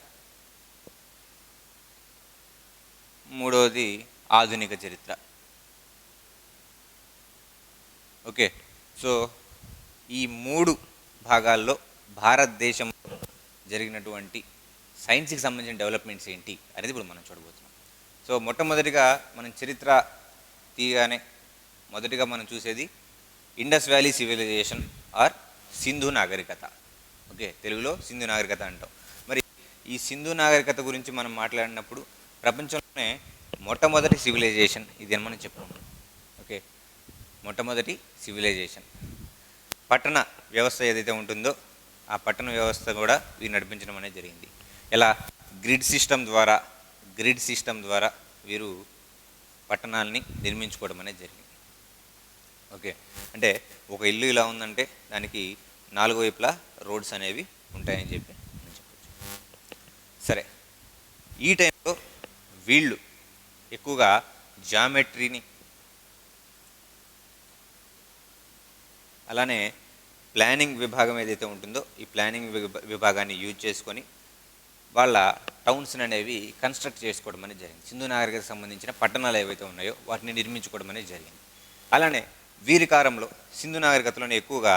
Speaker 1: మూడవది ఆధునిక చరిత్ర. ఓకే, సో ఈ 3 భాగాల్లో భారతదేశం జరిగినటువంటి సైన్స్కి సంబంధించిన డెవలప్మెంట్స్ ఏంటి అనేది ఇప్పుడు మనం చూడబోతున్నాం. సో మొట్టమొదటిగా మనం చరిత్ర తీయగానే మొదటిగా మనం చూసేది Indus valley civilisation or Sindhu నాగరికత. ఓకే, తెలుగులో సింధు నాగరికత అంటాం. మరి ఈ సింధు నాగరికత గురించి మనం మాట్లాడినప్పుడు ప్రపంచంలోనే మొట్టమొదటి సివిలైజేషన్ ఇది అని మనం చెప్పుకుంటాం. ఓకే, మొట్టమొదటి సివిలైజేషన్. పట్టణ వ్యవస్థ ఏదైతే ఉంటుందో ఆ పట్టణ వ్యవస్థ కూడా వీరు నడిపించడం అనేది జరిగింది. ఎలా గ్రిడ్ సిస్టమ్ ద్వారా వీరు పట్టణాలని నిర్మించుకోవడం అనేది జరిగింది. ఓకే, అంటే ఒక ఇల్లు ఇలా ఉందంటే దానికి 4 వైపులా రోడ్స్ అనేవి ఉంటాయని చెప్పి మనం చెప్పచ్చు. సరే, ఈ టైంలో వీళ్ళు ఎక్కువగా జామెట్రీని అలానే ప్లానింగ్ విభాగం ఏదైతే ఉంటుందో ఈ ప్లానింగ్ విభాగాన్ని యూజ్ చేసుకొని వాళ్ళ టౌన్స్ని అనేవి కన్స్ట్రక్ట్ చేసుకోవడం అనేది జరిగింది. సింధు నాగరికతకు సంబంధించిన పట్టణాలు ఏవైతే ఉన్నాయో వాటిని నిర్మించుకోవడం అనేది జరిగింది. అలానే వీరి కాలంలో సింధు నాగరికతలోనే ఎక్కువగా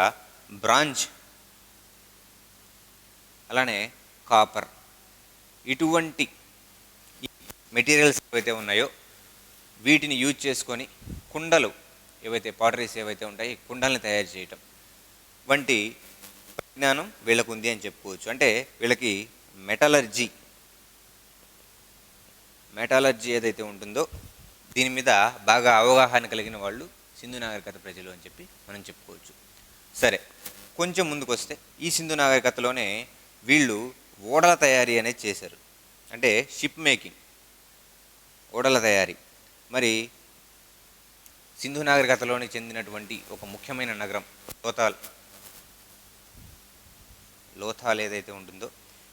Speaker 1: బ్రాంజ్ అలానే కాపర్ ఇటువంటి మెటీరియల్స్ ఏవైతే ఉన్నాయో వీటిని యూజ్ చేసుకొని కుండలు ఏవైతే పాటరీస్ ఏవైతే ఉంటాయో కుండల్ని తయారు చేయటం వంటి పరిజ్ఞానం వీళ్ళకు ఉంది అని చెప్పుకోవచ్చు. అంటే వీళ్ళకి మెటలర్జీ ఏదైతే ఉంటుందో దీని మీద బాగా అవగాహన కలిగిన వాళ్ళు సింధు నాగరికత ప్రజలు అని చెప్పి మనం చెప్పుకోవచ్చు. సరే, కొంచెం ముందుకు వస్తే ఈ సింధు నాగరికతలోనే వీళ్ళు ఓడల తయారీ అనేది చేశారు. అంటే షిప్ మేకింగ్, ఓడల తయారీ. మరి సింధు నాగరికతలోని చెందినటువంటి ఒక ముఖ్యమైన నగరం లోథాల్ ఏదైతే ఉంటుందో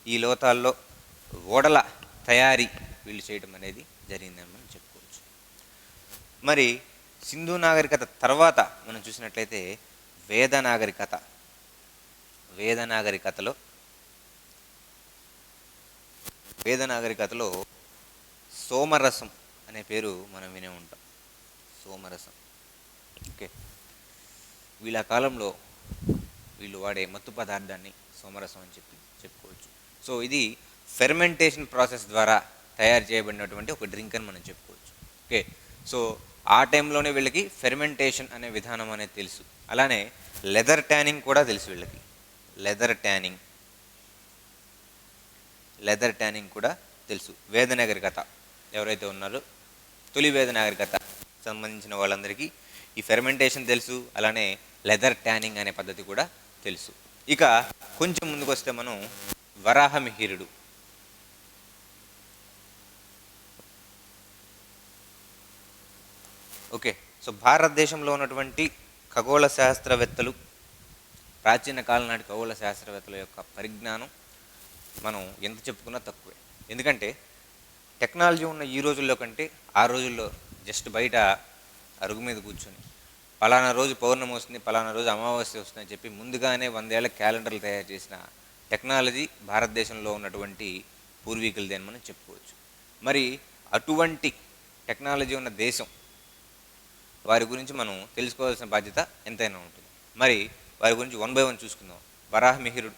Speaker 1: ఈ లోథాల్లో ఓడల తయారీ వీళ్ళు చేయడం అనేది జరిగిందని మనం చెప్పుకోవచ్చు. మరి సింధు నాగరికత తర్వాత మనం చూసినట్లయితే వేద నాగరికత. వేద నాగరికతలో సోమరసం అనే పేరు మనం వినే ఉంటాం. సోమరసం. ఓకే, వీళ్ళ కాలంలో వీళ్ళు వాడే మత్తు పదార్థాన్ని సోమరసం అని చెప్పుకోవచ్చు. సో ఇది ఫెర్మెంటేషన్ ప్రాసెస్ ద్వారా తయారు చేయబడినటువంటి ఒక డ్రింక్ అని మనం చెప్పుకోవచ్చు. ఓకే, సో ఆ టైంలోనే వీళ్ళకి ఫెర్మెంటేషన్ అనే విధానం అనేది తెలుసు. అలానే లెదర్ ట్యానింగ్ కూడా తెలుసు వీళ్ళకి. లెదర్ ట్యానింగ్ కూడా తెలుసు. వేద నాగరికత ఎవరైతే ఉన్నారో తొలి వేద నాగరికత సంబంధించిన వాళ్ళందరికీ ఈ ఫెర్మెంటేషన్ తెలుసు. అలానే లెదర్ ట్యానింగ్ అనే పద్ధతి కూడా తెలుసు. ఇక కొంచెం ముందుకు వస్తే మనం వరాహమిహిరుడు. ఓకే, సో భారతదేశంలో ఉన్నటువంటి ఖగోళ శాస్త్రవేత్తలు, ప్రాచీన కాలం నాటి ఖగోళ శాస్త్రవేత్తల యొక్క పరిజ్ఞానం మనం ఎంత చెప్పుకున్నా తక్కువే. ఎందుకంటే టెక్నాలజీ ఉన్న ఈ రోజుల్లో కంటే ఆ రోజుల్లో జస్ట్ బయట అరుగు మీద కూర్చొని పలానా రోజు పౌర్ణమి వస్తుంది, పలానా రోజు అమావాస్య వస్తుందని చెప్పి ముందుగానే 100 ఏళ్ల క్యాలెండర్లు తయారు చేసిన టెక్నాలజీ భారతదేశంలో ఉన్నటువంటి పూర్వీకులది అని మనం చెప్పుకోవచ్చు. మరి అటువంటి టెక్నాలజీ ఉన్న దేశం వారి గురించి మనం తెలుసుకోవాల్సిన బాధ్యత ఎంతైనా ఉంటుంది. మరి వారి గురించి 1 by 1 చూసుకుందాం. వరాహమిహిరుడు.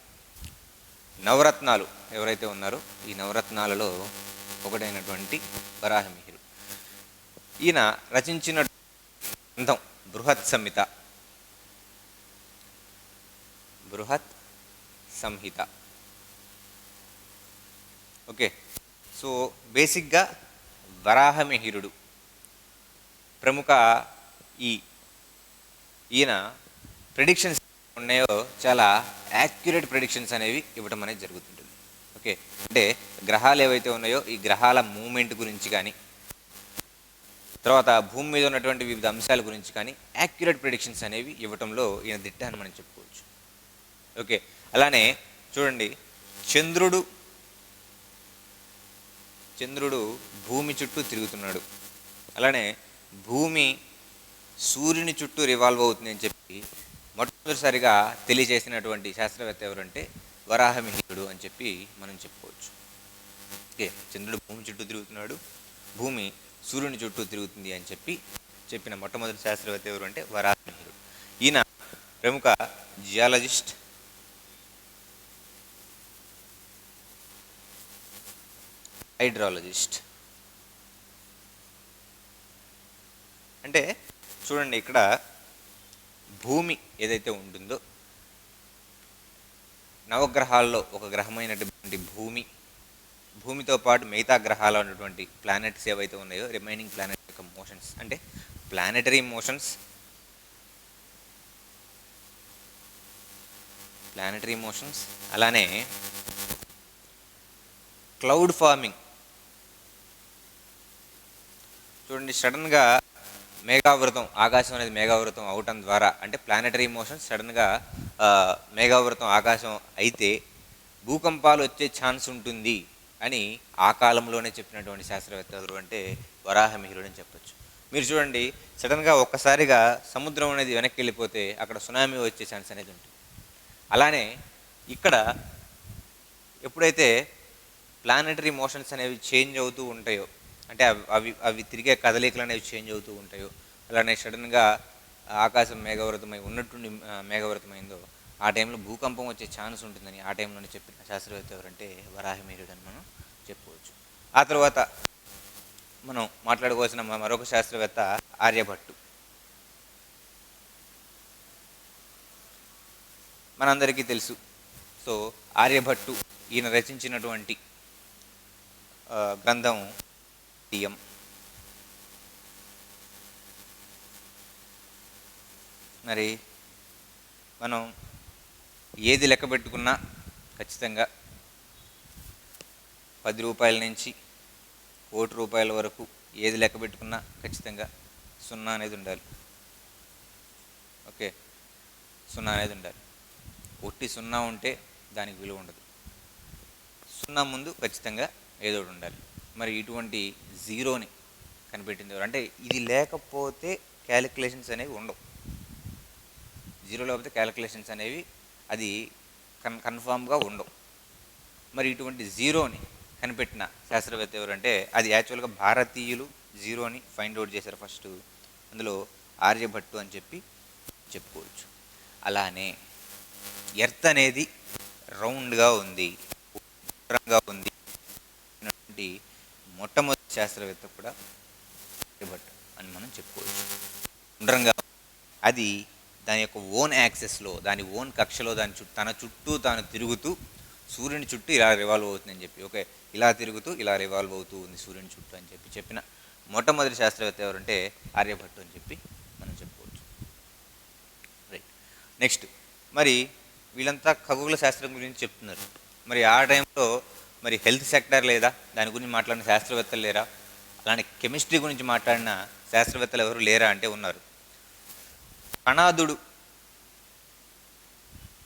Speaker 1: నవరత్నాలు ఎవరైతే ఉన్నారో ఈ నవరత్నాలలో ఒకటైనటువంటి వరాహమిహిరుడు. ఈయన రచించిన గ్రంథం బృహత్ సంహిత. ఓకే, సో బేసిక్గా వరాహమిహిరుడు ప్రముఖ ఈయన ప్రెడిక్షన్స్ ఉన్నాయో చాలా యాక్యురేట్ ప్రెడిక్షన్స్ అనేవి ఇవ్వడం అనేది జరుగుతుంటుంది. ఓకే, అంటే గ్రహాలు ఏవైతే ఉన్నాయో ఈ గ్రహాల మూమెంట్ గురించి కానీ, తర్వాత భూమి మీద ఉన్నటువంటి వివిధ అంశాల గురించి కానీ యాక్యురేట్ ప్రెడిక్షన్స్ అనేవి ఇవ్వటంలో ఈయన దిట్ట అని మనం చెప్పుకోవచ్చు. ఓకే, అలానే చూడండి, చంద్రుడు భూమి చుట్టూ తిరుగుతున్నాడు, అలానే భూమి సూర్యుని చుట్టూ రివాల్వ్ అవుతుంది అని చెప్పి మొట్టమొదటిసారిగా తెలియజేసినటువంటి శాస్త్రవేత్త ఎవరంటే వరాహమిహిరుడు అని చెప్పి మనం చెప్పుకోవచ్చు. ఓకే, చంద్రుడు భూమి చుట్టూ తిరుగుతున్నాడు, భూమి సూర్యుని చుట్టూ తిరుగుతుంది అని చెప్పిన మొట్టమొదటి శాస్త్రవేత్త ఎవరు అంటే వరాహమిహిరుడు. ఈయన ప్రముఖ జియాలజిస్ట్, హైడ్రాలజిస్ట్. అంటే చూడండి, ఇక్కడ భూమి ఏదైతే ఉంటుందో నవగ్రహాల్లో ఒక గ్రహమైనటువంటి భూమితో పాటు మిగతా గ్రహాల్లో ఉన్నటువంటి ప్లానెట్స్ ఏవైతే ఉన్నాయో రిమైనింగ్ ప్లానెట్ యొక్క మోషన్స్, అంటే ప్లానెటరీ మోషన్స్, అలానే క్లౌడ్ ఫార్మింగ్. చూడండి, సడన్గా ఆకాశం అనేది మేఘావృతం అవటం ద్వారా, అంటే ప్లానెటరీ మోషన్స్ సడన్గా మేఘావృతం ఆకాశం అయితే భూకంపాలు వచ్చే ఛాన్స్ ఉంటుంది అని ఆ కాలంలోనే చెప్పినటువంటి శాస్త్రవేత్త ఎవరు అంటే వరాహమిహిరుడు అని చెప్పచ్చు. మీరు చూడండి, సడన్గా ఒక్కసారిగా సముద్రం అనేది వెనక్కి వెళ్ళిపోతే అక్కడ సునామీ వచ్చే ఛాన్స్ అనేది ఉంటుంది. అలానే ఇక్కడ ఎప్పుడైతే ప్లానెటరీ మోషన్స్ అనేవి చేంజ్ అవుతూ ఉంటాయో, అంటే అవి తిరిగే కదలికలు అనేవి చేంజ్ అవుతూ ఉంటాయో, అలానే సడన్గా ఆకాశం ఉన్నట్టుండి మేఘావృతమైందో ఆ టైంలో భూకంపం వచ్చే ఛాన్స్ ఉంటుందని ఆ టైంలోనే చెప్పిన శాస్త్రవేత్త ఎవరంటే వరాహమిహిరుడు అని మనం చెప్పుకోవచ్చు. ఆ తర్వాత మనం మాట్లాడుకోవాల్సిన మరొక శాస్త్రవేత్త ఆర్యభట్టు. మనందరికీ తెలుసు. సో ఆర్యభట్టు ఈయన రచించినటువంటి గ్రంథం టీయం. మరి మనం ఏది లెక్క పెట్టుకున్నా ఖచ్చితంగా 10 రూపాయల నుంచి 1 కోటి రూపాయల వరకు ఏది లెక్క పెట్టుకున్నా ఖచ్చితంగా 0 అనేది ఉండాలి. ఓకే, 0 అనేది ఉండాలి. ఒట్టి 0 ఉంటే దానికి విలువ ఉండదు. సున్నా ముందు ఖచ్చితంగా ఏదో ఒకటి ఉండాలి. మరి ఇటువంటి జీరోని కనిపెట్టింది ఎవరు అంటే ఇది లేకపోతే క్యాలిక్యులేషన్స్ అనేవి ఉండవు. జీరో లేకపోతే క్యాలిక్యులేషన్స్ అనేవి అది కన్ఫామ్గా ఉండవు. మరి ఇటువంటి జీరోని కనిపెట్టిన శాస్త్రవేత్త ఎవరంటే అది యాక్చువల్గా భారతీయులు జీరోని ఫైండ్ అవుట్ చేశారు ఫస్ట్. అందులో ఆర్యభట్టు అని చెప్పి చెప్పుకోవచ్చు. అలానే ఎర్త్ అనేది రౌండ్గా ఉంది, గుండ్రంగా ఉంది అటువంటి మొట్టమొదటి శాస్త్రవేత్త కూడా ఆర్యభట్టు అని మనం చెప్పుకోవచ్చు. గుండ్రంగా అది దాని యొక్క ఓన్ యాక్సెస్లో, దాని ఓన్ కక్షలో తన చుట్టూ తాను తిరుగుతూ సూర్యుని చుట్టూ ఇలా రివాల్వ్ అవుతుందని చెప్పి, ఓకే ఇలా తిరుగుతూ ఇలా రివాల్వ్ అవుతూ ఉంది సూర్యుని చుట్టూ అని చెప్పిన మొట్టమొదటి శాస్త్రవేత్త ఎవరంటే ఆర్యభట్టు అని చెప్పి మనం చెప్పుకోవచ్చు. రైట్. నెక్స్ట్ మరి వీళ్ళంతా ఖగోళ శాస్త్రం గురించి చెప్తున్నారు. మరి ఆ టైంలో మరి హెల్త్ సెక్టర్ లేదా, దాని గురించి మాట్లాడిన శాస్త్రవేత్తలు లేరా? అలానే కెమిస్ట్రీ గురించి మాట్లాడిన శాస్త్రవేత్తలు ఎవరు లేరా అంటే ఉన్నారు.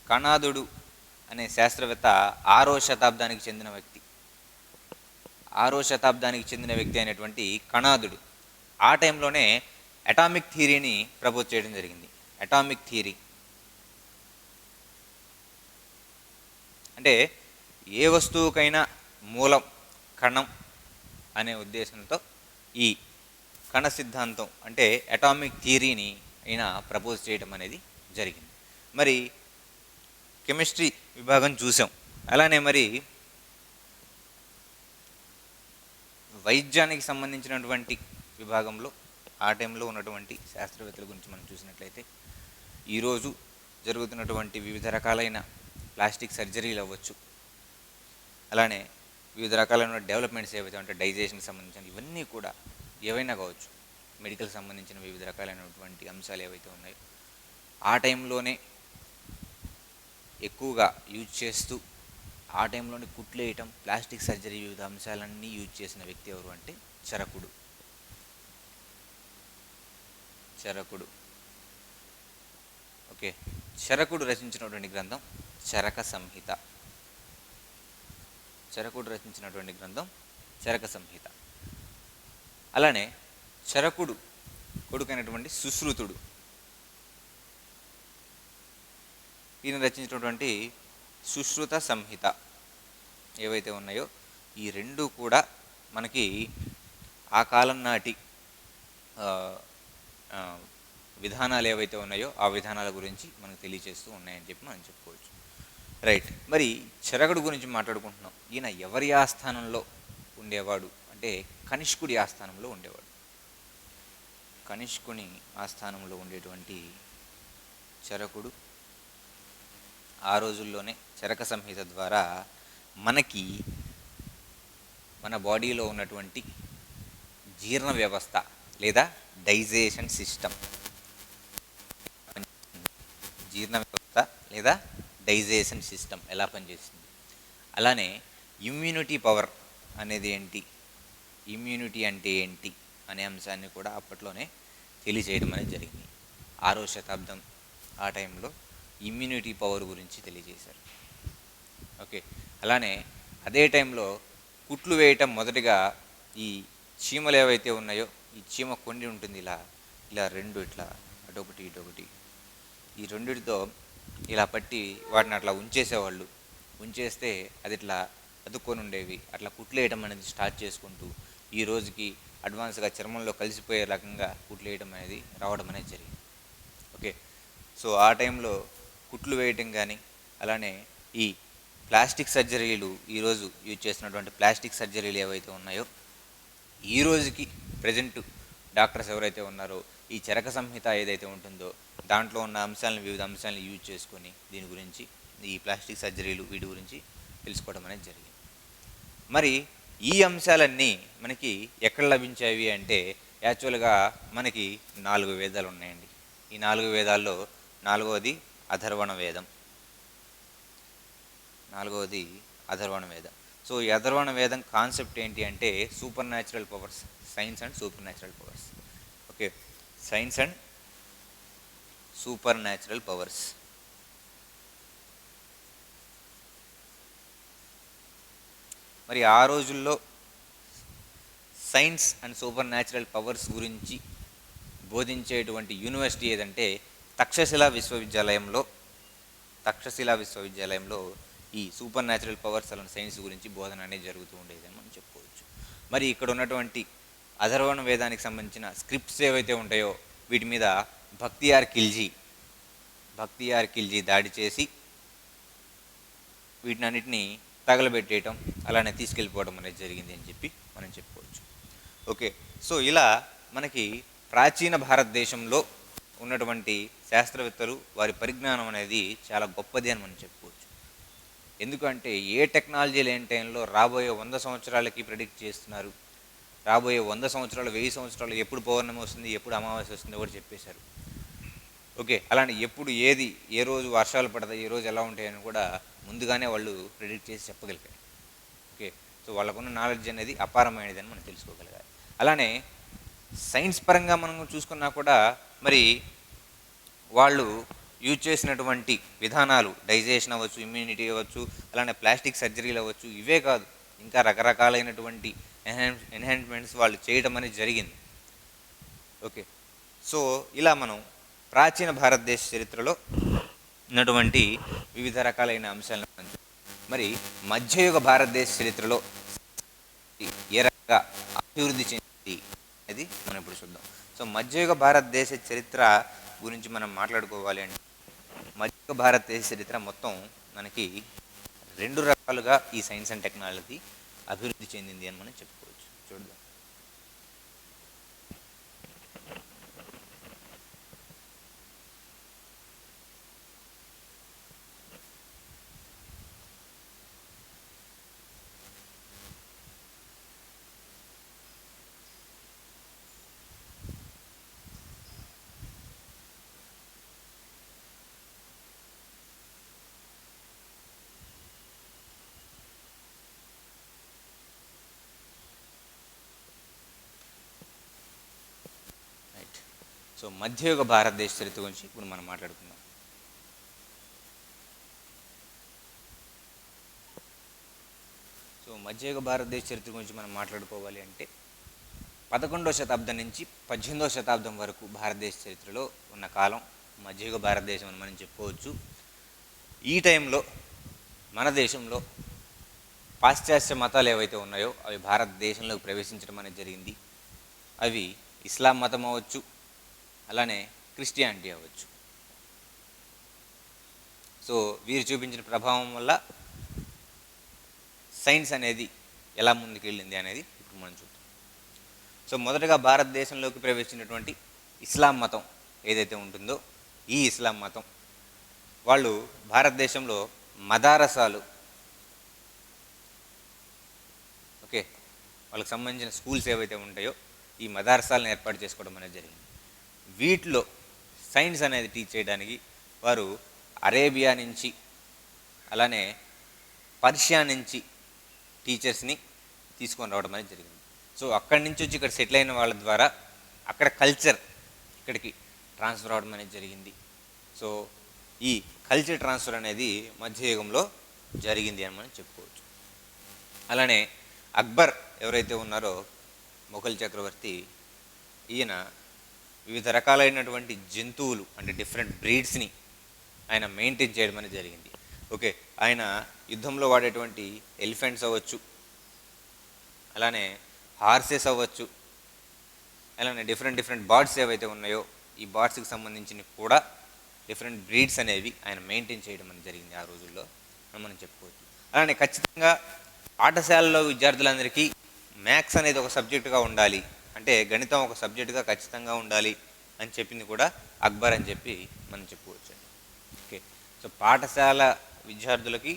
Speaker 1: కణాదుడు అనే శాస్త్రవేత్త 6వ శతాబ్దానికి చెందిన వ్యక్తి. 6వ శతాబ్దానికి చెందిన వ్యక్తి అయినటువంటి కణాదుడు ఆ టైంలోనే అటామిక్ థియరీని ప్రపోజ్ చేయడం జరిగింది. అటామిక్ థియరీ అంటే ఏ వస్తువుకైనా మూలం కణం అనే ఉద్దేశంతో ఈ కణ సిద్ధాంతం అంటే అటామిక్ థియరీని ఈయన ప్రపోజ్ చేయడం అనేది జరిగింది. మరి కెమిస్ట్రీ విభాగం చూసాం. అలానే మరి వైద్యానికి సంబంధించినటువంటి విభాగంలో ఆ టైంలో ఉన్నటువంటి శాస్త్రవేత్తల గురించి మనం చూసినట్లయితే ఈరోజు జరుగుతున్నటువంటి వివిధ రకాలైన ప్లాస్టిక్ సర్జరీలు అవ్వచ్చు, అలానే వివిధ రకాలైన డెవలప్మెంట్స్ ఏవైతే అంటే డైజెషన్కి సంబంధించిన ఇవన్నీ కూడా ఏవైనా కావచ్చు, మెడికల్ సంబంధించిన వివిధ రకాలైనటువంటి అంశాలు ఏవైతే ఉన్నాయో ఆ టైంలోనే ఎక్కువగా యూజ్ చేస్తూ ఆ టైంలోనే కుట్లేయటం, ప్లాస్టిక్ సర్జరీ వివిధ అంశాలన్నీ యూజ్ చేసిన వ్యక్తి ఎవరు అంటే చరకుడు. ఓకే, చరకుడు రచించినటువంటి గ్రంథం చరక సంహిత. అలానే చరకుడు కొడుకైనటువంటి సుశ్రుతుడు ఈయన రచించినటువంటి సుశ్రుత సంహిత ఏవైతే ఉన్నాయో ఈ రెండు కూడా మనకి ఆ కాలం నాటి విధానాలు ఏవైతే ఉన్నాయో ఆ విధానాల గురించి మనకు తెలియజేస్తూ ఉన్నాయని చెప్పి మనం చెప్పుకోవచ్చు. రైట్. మరి చరకుడు గురించి మాట్లాడుకుంటున్నాం. ఈయన ఎవరి ఆస్థానంలో ఉండేవాడు అంటే కనిష్కుడి ఆస్థానంలో ఉండేవాడు. కనిష్కుని ఆస్థానంలో ఉండేటువంటి చరకుడు ఆ రోజుల్లోనే చరక సంహిత ద్వారా మనకి మన బాడీలో ఉన్నటువంటి జీర్ణ వ్యవస్థ లేదా డైజెషన్ సిస్టమ్, ఎలా పనిచేస్తుంది, అలానే ఇమ్యూనిటీ పవర్ అనేది ఏంటి, ఇమ్యూనిటీ అంటే ఏంటి అనే అంశాన్ని కూడా అప్పట్లోనే తెలియజేయడం అనేది జరిగింది. 6వ శతాబ్దం ఆ టైంలో ఇమ్యూనిటీ పవర్ గురించి తెలియజేశారు. ఓకే, అలానే అదే టైంలో కుట్లు వేయటం మొదటిగా ఈ చీమలు ఏవైతే ఉన్నాయో ఈ చీమ కొండి ఉంటుంది, ఇలా రెండు ఇట్లా అటొకటి ఇటొకటి ఈ రెండిటితో ఇలా పట్టి వాటిని అట్లా ఉంచేసేవాళ్ళు. ఉంచేస్తే అది ఇట్లా అతుక్కొని ఉండేవి. అట్లా కుట్లు వేయడం అనేది స్టార్ట్ చేసుకుంటూ ఈ రోజుకి అడ్వాన్స్గా చర్మంలో కలిసిపోయే రకంగా కుట్లు వేయడం అనేది రావడం అనేది జరిగింది. ఓకే, సో ఆ టైంలో కుట్లు వేయటం కానీ అలానే ఈ ప్లాస్టిక్ సర్జరీలు ఈరోజు యూజ్ చేస్తున్నటువంటి ప్లాస్టిక్ సర్జరీలు ఏవైతే ఉన్నాయో ఈ రోజుకి ప్రజెంట్ డాక్టర్స్ ఎవరైతే ఉన్నారో ఈ చరక సంహిత ఏదైతే ఉంటుందో దాంట్లో ఉన్న అంశాలను వివిధ అంశాలను యూజ్ చేసుకొని దీని గురించి ఈ ప్లాస్టిక్ సర్జరీలు వీటి గురించి తెలుసుకోవడం అనేది జరిగింది. మరి ఈ అంశాలన్నీ మనకి ఎక్కడ లభించాయి అంటే యాక్చువల్గా మనకి 4 వేదాలు ఉన్నాయండి. ఈ 4 వేదాల్లో 4వది అథర్వణ వేదం. సో ఈ అథర్వణ వేదం కాన్సెప్ట్ ఏంటి అంటే super natural powers, science and super natural powers. Okay, science and super natural powers. మరి ఆ రోజుల్లో science and super natural powers గురించి బోధించేటువంటి యూనివర్సిటీ ఏదంటే తక్షశిలా విశ్వవిద్యాలయంలో ఈ super natural powers and science గురించి బోధన అనేది జరుగుతూ ఉండేదని మనం చెప్పుకోవచ్చు. మరి ఇక్కడ ఉన్నటువంటి అథర్వణ వేదానికి సంబంధించిన స్క్రిప్ట్స్ ఏవైతే ఉంటాయో వీటి మీద భక్తియార్ ఖిల్జీ దాడి చేసి వీటినన్నిటిని తగలబెట్టేయటం, అలానే తీసుకెళ్ళిపోవడం అనేది జరిగింది అని చెప్పి మనం చెప్పుకోవచ్చు. ఓకే, సో ఇలా మనకి ప్రాచీన భారతదేశంలో ఉన్నటువంటి శాస్త్రవేత్తలు వారి పరిజ్ఞానం అనేది చాలా గొప్పది అని మనం చెప్పుకోవచ్చు. ఎందుకంటే ఏ టెక్నాలజీ లేని టైంలో రాబోయే 100 సంవత్సరాలకి ప్రెడిక్ట్ చేస్తున్నారు. రాబోయే 100 సంవత్సరాలు 1000 సంవత్సరాలు ఎప్పుడు పౌర్ణమి వస్తుంది, ఎప్పుడు అమావాస్య వస్తుంది కూడా చెప్పేశారు. ఓకే, అలానే ఎప్పుడు ఏ రోజు వర్షాలు పడతాయి, ఏ రోజు ఎలా ఉంటాయని కూడా ముందుగానే వాళ్ళు ప్రెడిక్ట్ చేసి చెప్పగలిగారు. ఓకే, సో వాళ్ళకున్న నాలెడ్జ్ అనేది అపారమైనది అని మనం తెలుసుకోగలగాలి. అలానే సైన్స్ పరంగా మనం చూసుకున్నా కూడా మరి వాళ్ళు యూజ్ చేసినటువంటి విధానాలు డైజెషన్ అవ్వచ్చు, ఇమ్యూనిటీ అవ్వచ్చు, అలానే ప్లాస్టిక్ సర్జరీలు అవ్వచ్చు, ఇవే కాదు ఇంకా రకరకాలైనటువంటి ఎన్హాన్స్మెంట్స్ వాళ్ళు చేయడం అనేది జరిగింది. ఓకే, సో ఇలా మనం ప్రాచీన భారతదేశ చరిత్రలో ఉన్నటువంటి వివిధ రకాలైన అంశాలను మరి మధ్యయుగ భారతదేశ చరిత్రలో ఏ రకంగా అభివృద్ధి చెందింది అనేది మనం ఇప్పుడు చూద్దాం. సో మధ్యయుగ భారతదేశ చరిత్ర గురించి మనం మాట్లాడుకోవాలి అంటే మధ్యయుగ భారతదేశ చరిత్ర మొత్తం మనకి 2 రకాలుగా ఈ సైన్స్ అండ్ టెక్నాలజీ అభివృద్ధి చెందింది అని మనం చెప్పుకోవచ్చు. చూద్దాం. సో మధ్యయుగ భారతదేశ చరిత్ర గురించి ఇప్పుడు మనం మాట్లాడుకుందాం. సో మధ్యయుగ భారతదేశ చరిత్ర గురించి మనం మాట్లాడుకోవాలి అంటే 11వ శతాబ్దం నుంచి 18వ శతాబ్దం వరకు భారతదేశ చరిత్రలో ఉన్న కాలం మధ్యయుగ భారతదేశం అని మనం చెప్పుకోవచ్చు. ఈ టైంలో మన దేశంలో పాశ్చాత్య మతాలు ఏవైతే ఉన్నాయో అవి భారతదేశంలోకి ప్రవేశించడం అనేది జరిగింది. అవి ఇస్లాం మతం అవ్వచ్చు, అలానే క్రిస్టియానిటీ అవ్వచ్చు. సో వీరు చూపించిన ప్రభావం వల్ల సైన్స్ అనేది ఎలా ముందుకెళ్ళింది అనేది ఇప్పుడు మనం చూద్దాం. సో మొదటగా భారతదేశంలోకి ప్రవేశించినటువంటి ఇస్లాం మతం ఏదైతే ఉంటుందో ఈ ఇస్లాం మతం వాళ్ళు భారతదేశంలో మదారసాలు, ఓకే, వాళ్ళకి సంబంధించిన స్కూల్స్ ఏవైతే ఉంటాయో ఈ మదారసాలను ఏర్పాటు చేసుకోవడం అనేది జరిగింది. వీటిలో సైన్స్ అనేది టీచ్ చేయడానికి వారు అరేబియా నుంచి అలానే పర్షియా నుంచి టీచర్స్ని తీసుకొని రావడం అనేది జరిగింది. సో అక్కడి నుంచి వచ్చి ఇక్కడ సెటిల్ అయిన వాళ్ళ ద్వారా అక్కడ కల్చర్ ఇక్కడికి ట్రాన్స్ఫర్ అవడం అనేది జరిగింది. సో ఈ కల్చర్ ట్రాన్స్ఫర్ అనేది మధ్యయుగంలో జరిగింది అని మనం చెప్పుకోవచ్చు. అలానే అక్బర్ ఎవరైతే ఉన్నారో మొఘల్ చక్రవర్తి, ఈయన వివిధ రకాలైనటువంటి జంతువులు అంటే డిఫరెంట్ బ్రీడ్స్ని ఆయన మెయింటైన్ చేయడం అనేది జరిగింది. ఓకే, ఆయన యుద్ధంలో వాడేటువంటి ఎలిఫెంట్స్ అవ్వచ్చు, అలానే హార్సెస్ అవ్వచ్చు, అలానే డిఫరెంట్ బర్డ్స్ ఏవైతే ఉన్నాయో ఈ బర్డ్స్కి సంబంధించిన కూడా డిఫరెంట్ బ్రీడ్స్ అనేవి ఆయన మెయింటైన్ చేయడం అనేది జరిగింది ఆ రోజుల్లో మనం చెప్పుకోవచ్చు. అలానే ఖచ్చితంగా పాఠశాలలో విద్యార్థులందరికీ మ్యాథ్స్ అనేది ఒక సబ్జెక్టుగా ఉండాలి, అంటే గణితం ఒక సబ్జెక్టుగా ఖచ్చితంగా ఉండాలి అని చెప్పింది కూడా అక్బర్ అని చెప్పి మనం చెప్పుకోవచ్చు. ఓకే, సో పాఠశాల విద్యార్థులకి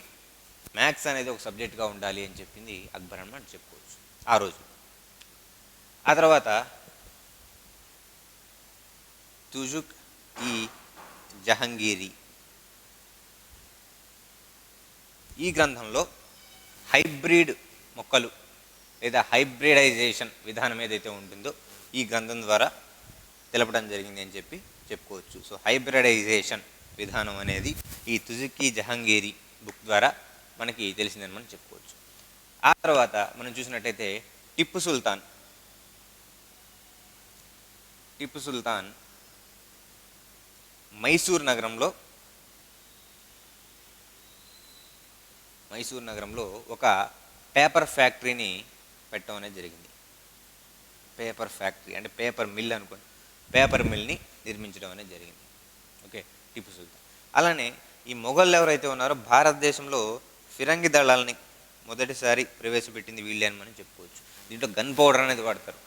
Speaker 1: మ్యాథ్స్ అనేది ఒక సబ్జెక్టుగా ఉండాలి అని చెప్పింది అక్బర్ అని మనం చెప్పుకోవచ్చు ఆ రోజు. ఆ తర్వాత తుజుక్ ఈ జహంగీరి ఈ గ్రంథంలో హైబ్రిడ్ మొక్కలు లేదా హైబ్రిడైజేషన్ విధానం ఏదైతే ఉంటుందో ఈ గ్రంథం ద్వారా తెలపడం జరిగింది అని చెప్పి చెప్పుకోవచ్చు. సో హైబ్రిడైజేషన్ విధానం అనేది ఈ తుజుక్ ఈ జహంగీరి బుక్ ద్వారా మనకి తెలిసిందని మనం చెప్పుకోవచ్చు. ఆ తర్వాత మనం చూసినట్టయితే టిప్పు సుల్తాన్ మైసూర్ నగరంలో ఒక పేపర్ ఫ్యాక్టరీని పెట్టడం అనేది జరిగింది. పేపర్ ఫ్యాక్టరీ అంటే పేపర్ మిల్ అనుకోండి, పేపర్ మిల్ని నిర్మించడం అనేది జరిగింది. ఓకే, టిప్పు సుల్తాన్. అలానే ఈ మొఘళ్ళు ఎవరైతే ఉన్నారో భారతదేశంలో ఫిరంగి దళాలని మొదటిసారి ప్రవేశపెట్టింది వీళ్ళే అని మనం చెప్పుకోవచ్చు. దీంట్లో గన్ పౌడర్ అనేది వాడతారు.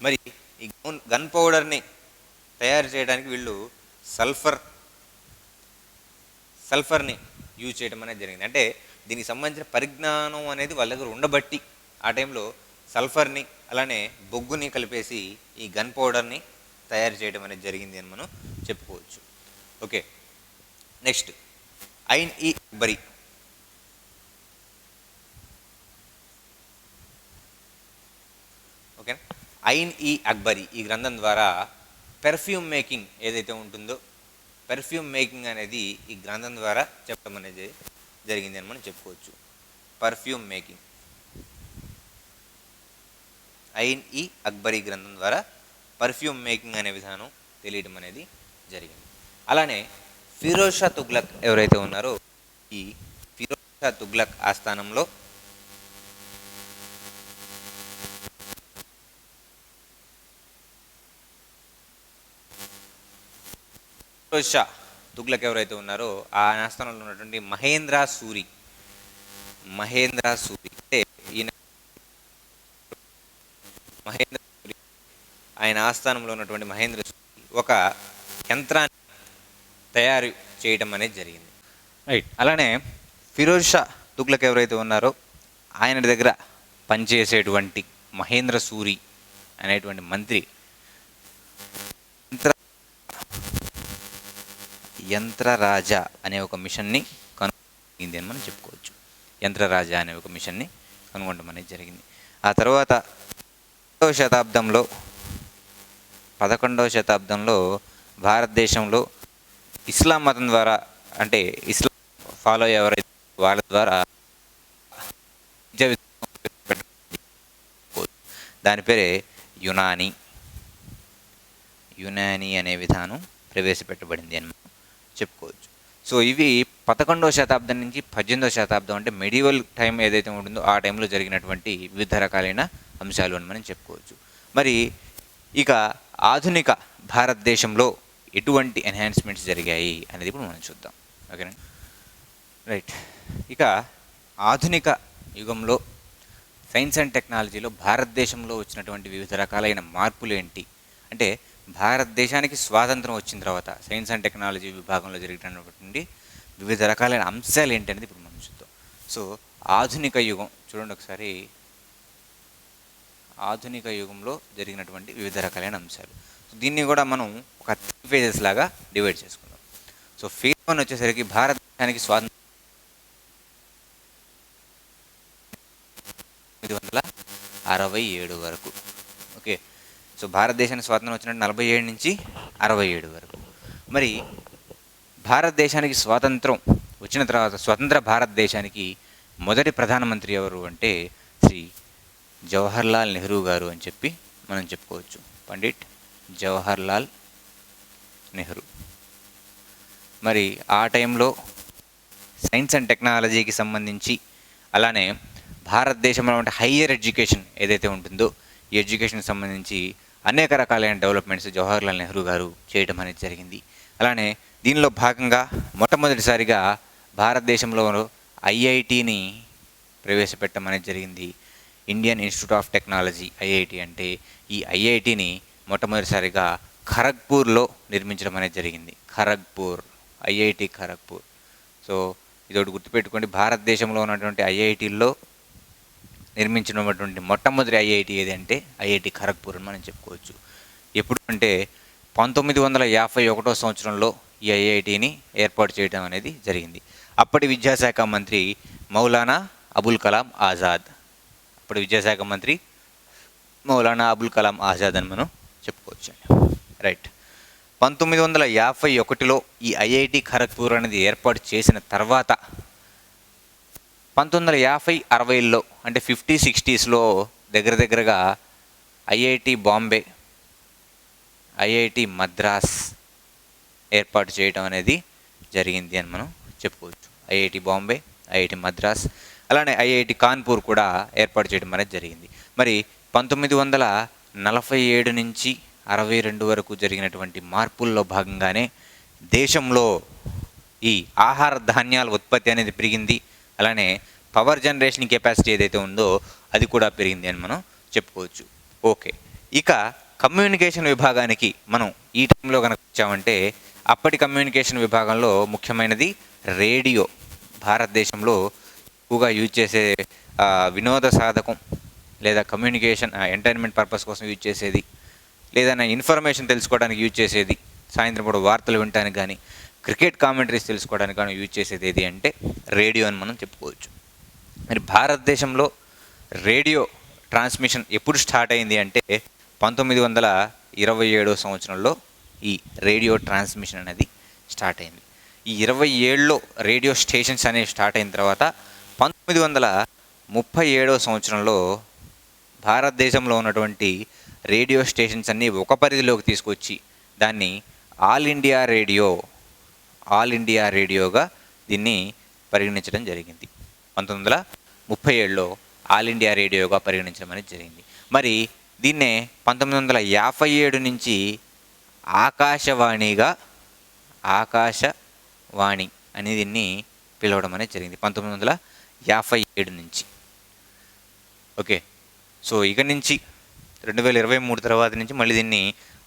Speaker 1: మరి ఈ గన్ పౌడర్ని తయారు చేయడానికి వీళ్ళు సల్ఫర్ని యూజ్ చేయడం అనేది జరిగింది. అంటే దీనికి సంబంధించిన పరిజ్ఞానం అనేది వాళ్ళ దగ్గర ఉండబట్టి ఆ టైంలో సల్ఫర్ని అలానే బొగ్గుని కలిపేసి ఈ గన్ పౌడర్ని తయారు చేయడం అనేది జరిగింది అని మనం చెప్పుకోవచ్చు. Okay, next Ain i Akbari. Okay, Ain i Akbari ఈ గ్రంథం ద్వారా పెర్ఫ్యూమ్ మేకింగ్ ఏదైతే ఉంటుందో పెర్ఫ్యూమ్ మేకింగ్ అనేది ఈ గ్రంథం ద్వారా చెప్పడం అనేది జరిగింది అని మనం చెప్పుకోవచ్చు. పర్ఫ్యూమ్ మేకింగ్ ఐన్-ఇ-అక్బరీ గ్రంథం ద్వారా పర్ఫ్యూమ్ మేకింగ్ అనే విధానం తెలియడం అనేది జరిగింది. అలానే ఫిరోజ్ షా తుగ్లక్ ఎవరైతే ఉన్నారో ఈ ఫిరోజ్ షా తుగ్లక్ ఆస్థానంలో ఫిరోజ్ షా తుగ్లక్ ఎవరైతే ఉన్నారో ఆ ఆస్థానంలో ఉన్నటువంటి మహేంద్ర సూరి అంటే ఈయన మహేంద్ర సూరి ఆయన ఆస్థానంలో ఉన్నటువంటి మహేంద్ర సూరి ఒక యంత్రాన్ని తయారు చేయడం అనేది జరిగింది. రైట్. అలానే ఫిరోజ్ షా తుగ్లక్ ఎవరైతే ఉన్నారో ఆయన దగ్గర పనిచేసేటువంటి మహేంద్ర సూరి అనేటువంటి మంత్రి యంత్రరాజా అనే ఒక మిషన్ని కనుగొంది అని మనం చెప్పుకోవచ్చు. యంత్రరాజా అనే ఒక మిషన్ని కనుగొనడం అనేది జరిగింది. ఆ తర్వాత 11వ శతాబ్దంలో భారతదేశంలో ఇస్లాం మతం ద్వారా అంటే ఇస్లాం ఫాలో ఎవరైతే వాళ్ళ ద్వారా దాని పేరే యునాని అనే విధానం ప్రవేశపెట్టబడింది అని చెప్పుకోవచ్చు. సో ఇవి 11వ శతాబ్దం నుంచి 18వ శతాబ్దం అంటే మెడివల్ టైం ఏదైతే ఉంటుందో ఆ టైంలో జరిగినటువంటి వివిధ రకాలైన అంశాలు అని మనం చెప్పుకోవచ్చు. మరి ఇక ఆధునిక భారతదేశంలో ఎటువంటి ఎన్హాన్స్మెంట్స్ జరిగాయి అనేది ఇప్పుడు మనం చూద్దాం. ఓకేనా, రైట్. ఇక ఆధునిక యుగంలో సైన్స్ అండ్ టెక్నాలజీలో భారతదేశంలో వచ్చినటువంటి వివిధ రకాలైన మార్పులు ఏంటి అంటే భారతదేశానికి స్వాతంత్రం వచ్చిన తర్వాత సైన్స్ అండ్ టెక్నాలజీ విభాగంలో జరిగినటువంటి వివిధ రకాలైన అంశాలు ఏంటి అనేది ఇప్పుడు మనం చూద్దాం. సో ఆధునిక యుగం చూడండి ఒకసారి. ఆధునిక యుగంలో జరిగినటువంటి వివిధ రకాలైన అంశాలు. సో దీన్ని కూడా మనం ఒక 3 ఫేజెస్ లాగా డివైడ్ చేసుకుందాం. సో ఫేజ్ 1 వచ్చేసరికి భారతదేశానికి స్వాతంత్రం 1967 వరకు. ఓకే, సో భారతదేశానికి స్వాతంత్రం వచ్చినట్టు 47 నుంచి 67 వరకు. మరి భారతదేశానికి స్వాతంత్రం వచ్చిన తర్వాత స్వతంత్ర భారతదేశానికి మొదటి ప్రధానమంత్రి ఎవరు అంటే శ్రీ జవహర్లాల్ నెహ్రూ గారు అని చెప్పి మనం చెప్పుకోవచ్చు. పండిట్ జవహర్లాల్ నెహ్రూ. మరి ఆ టైంలో సైన్స్ అండ్ టెక్నాలజీకి సంబంధించి అలానే భారతదేశంలో ఉండే హయ్యర్ ఎడ్యుకేషన్ ఏదైతే ఉంటుందో ఈ ఎడ్యుకేషన్కి సంబంధించి అనేక రకాలైన డెవలప్మెంట్స్ జవహర్లాల్ నెహ్రూ గారు చేయడం అనేది జరిగింది. అలానే దీనిలో భాగంగా మొట్టమొదటిసారిగా భారతదేశంలో ఐఐటిని ప్రవేశపెట్టడం అనేది జరిగింది. Indian institute of technology IIT అంటే ఈ ఐఐటిని మొట్టమొదటిసారిగా ఖరగ్పూర్లో నిర్మించడం అనేది జరిగింది. ఐఐటి ఖరగ్పూర్. సో ఇదొకటి గుర్తుపెట్టుకోండి, భారతదేశంలో ఉన్నటువంటి ఐఐటీల్లో నిర్మించినటువంటి మొట్టమొదటి ఐఐటి ఏది అంటే ఐఐటి ఖరగ్పూర్ అని మనం చెప్పుకోవచ్చు. ఎప్పుడు అంటే 1951 సంవత్సరంలో ఈ ఐఐటిని ఏర్పాటు చేయడం అనేది జరిగింది. అప్పటి విద్యాశాఖ మంత్రి మౌలానా అబుల్ కలాం ఆజాద్. అని మనం చెప్పుకోవచ్చు. రైట్. 1951లో ఈ ఐఐటి ఖరగ్పూర్ అనేది ఏర్పాటు చేసిన తర్వాత 1950-60ల్లో అంటే 50-60స్లో దగ్గర దగ్గరగా ఐఐటి బాంబే, ఐఐటి మద్రాస్ ఏర్పాటు చేయడం అనేది జరిగింది అని మనం చెప్పుకోవచ్చు. ఐఐటి బాంబే, ఐఐటి మద్రాస్, అలానే ఐఐటి కాన్పూర్ కూడా ఏర్పాటు చేయడం అనేది జరిగింది. మరి 1947 నుంచి 62 వరకు జరిగినటువంటి మార్పుల్లో భాగంగానే దేశంలో ఈ ఆహార ధాన్యాల ఉత్పత్తి అనేది పెరిగింది. అలానే పవర్ జనరేషన్ కెపాసిటీ ఏదైతే ఉందో అది కూడా పెరిగింది అని మనం చెప్పుకోవచ్చు. ఓకే, ఇక కమ్యూనికేషన్ విభాగానికి మనం ఈ టైంలో కనుక వచ్చామంటే అప్పటి కమ్యూనికేషన్ విభాగంలో ముఖ్యమైనది రేడియో. భారతదేశంలో ఎక్కువగా యూజ్ చేసే వినోద సాధకం లేదా కమ్యూనికేషన్ ఎంటర్టైన్మెంట్ పర్పస్ కోసం యూజ్ చేసేది, లేదా ఇన్ఫర్మేషన్ తెలుసుకోవడానికి యూజ్ చేసేది, సాయంత్రం పూట వార్తలు వినడానికి కానీ క్రికెట్ కామెంటరీస్ తెలుసుకోవడానికి కానీ యూజ్ చేసేది ఏది అంటే రేడియో అని మనం చెప్పుకోవచ్చు. మరి భారతదేశంలో రేడియో ట్రాన్స్మిషన్ ఎప్పుడు స్టార్ట్ అయింది అంటే 1927 సంవత్సరంలో ఈ రేడియో ట్రాన్స్మిషన్ అనేది స్టార్ట్ అయింది. ఈ 27లో రేడియో స్టేషన్స్ అనేవి స్టార్ట్ అయిన తర్వాత 1937 సంవత్సరంలో భారతదేశంలో ఉన్నటువంటి రేడియో స్టేషన్స్ అన్నీ ఒక పరిధిలోకి తీసుకొచ్చి దాన్ని ఆల్ ఇండియా రేడియోగా దీన్ని పరిగణించడం జరిగింది. 1937లో ఆల్ ఇండియా రేడియోగా పరిగణించడం అనేది జరిగింది. మరి దీన్నే 1957 నుంచి ఆకాశవాణి అని దీన్ని పిలవడం అనేది జరిగింది. 1957 నుంచి. ఓకే, సో ఇక నుంచి 2023 తర్వాత నుంచి మళ్ళీ దీన్ని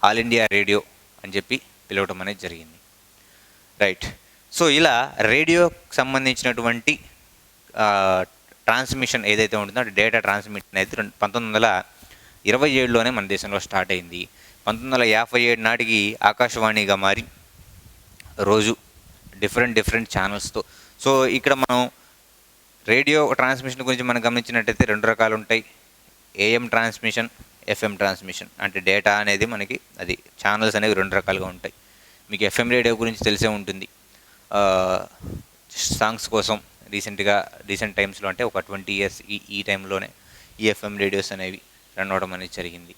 Speaker 1: ఆల్ ఇండియా రేడియో అని చెప్పి పిలవడం అనేది జరిగింది. రైట్. సో ఇలా రేడియోకి సంబంధించినటువంటి ట్రాన్స్మిషన్ ఏదైతే ఉంటుందో అంటే డేటా ట్రాన్స్మిషన్ అనేది 1927లోనే మన దేశంలో స్టార్ట్ అయింది. 1957 నాటికి ఆకాశవాణిగా మారి రోజు డిఫరెంట్ ఛానల్స్తో. సో ఇక్కడ మనం రేడియో ట్రాన్స్మిషన్ గురించి మనం గమనించినట్టయితే 2 రకాలు ఉంటాయి. AM transmission, FM transmission. అంటే డేటా అనేది మనకి అది ఛానల్స్ అనేవి 2 రకాలుగా ఉంటాయి. మీకు ఎఫ్ఎం రేడియో గురించి తెలిసే ఉంటుంది. సాంగ్స్ కోసం రీసెంట్ టైమ్స్లో అంటే ఒక 20 years ఈ టైంలోనే ఈ ఎఫ్ఎం రేడియోస్ అనేవి రన్ అవడం అనేది జరిగింది.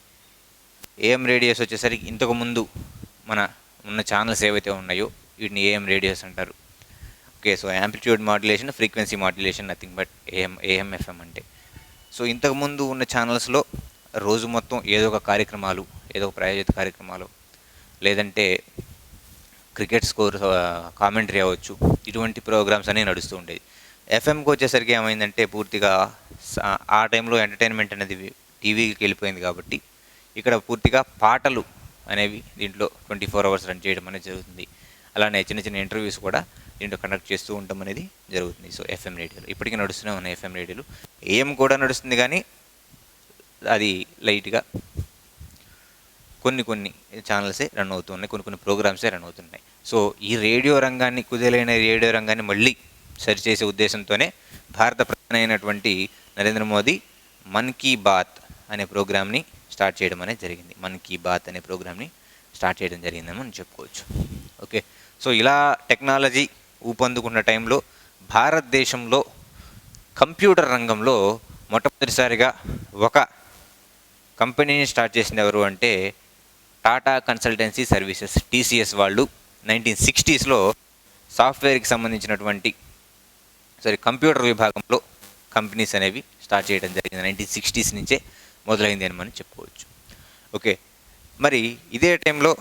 Speaker 1: ఏఎం రేడియోస్ వచ్చేసరికి ఇంతకుముందు మన ఉన్న ఛానల్స్ ఏవైతే ఉన్నాయో వీటిని ఏఎం రేడియోస్ అంటారు. Okay, so amplitude modulation, frequency modulation, nothing but AM FM అంటే. సో ఇంతకుముందు ఉన్న ఛానల్స్లో రోజు మొత్తం ఏదో ఒక కార్యక్రమాలు, ఏదో ఒక ప్రాయోజిత కార్యక్రమాలు, లేదంటే క్రికెట్ స్కోర్ కామెంటరీ అవ్వచ్చు, ఇటువంటి ప్రోగ్రామ్స్ అనేవి నడుస్తూ ఉండేది. ఎఫ్ఎంకి వచ్చేసరికి ఏమైందంటే పూర్తిగా ఆ టైంలో ఎంటర్టైన్మెంట్ అనేది టీవీకి వెళ్ళిపోయింది కాబట్టి ఇక్కడ పూర్తిగా పాటలు అనేవి దీంట్లో 24 hours రన్ చేయడం అనేది జరుగుతుంది. అలానే చిన్న ఇంటర్వ్యూస్ కూడా దీంట్లో కండక్ట్ చేస్తూ ఉండడం అనేది జరుగుతుంది. సో ఎఫ్ఎం రేడియోలు ఇప్పటికీ నడుస్తూనే ఉన్నాయి. ఎఫ్ఎం రేడియోలు ఏఎం కూడా నడుస్తుంది, కానీ అది లైట్గా కొన్ని ఛానల్సే రన్ అవుతున్నాయి, కొన్ని ప్రోగ్రామ్సే రన్ అవుతున్నాయి. సో ఈ రేడియో రంగాన్ని, కుదేలైన రేడియో రంగాన్ని మళ్ళీ సరిచేసే ఉద్దేశంతోనే భారత ప్రధాని అయినటువంటి నరేంద్ర మోదీ మన్ కీ బాత్ అనే ప్రోగ్రామ్ని స్టార్ట్ చేయడం అనేది జరిగింది. మన్ కీ బాత్ అనే ప్రోగ్రామ్ని స్టార్ట్ చేయడం జరిగిందని మనం చెప్పుకోవచ్చు. ఓకే, సో ఇలా టెక్నాలజీ ఊపందుకున్న టైంలో భారతదేశంలో కంప్యూటర్ రంగంలో మొట్టమొదటిసారిగా ఒక కంపెనీని స్టార్ట్ చేసింది ఎవరు అంటే టాటా కన్సల్టెన్సీ సర్వీసెస్, టీసీఎస్ వాళ్ళు 1960sలో సాఫ్ట్వేర్కి సంబంధించినటువంటి కంప్యూటర్ విభాగంలో కంపెనీస్ అనేవి స్టార్ట్ చేయడం జరిగింది. 1960s నుంచే మొదలైంది అని మనం చెప్పుకోవచ్చు. ఓకే, మరి ఇదే టైంలో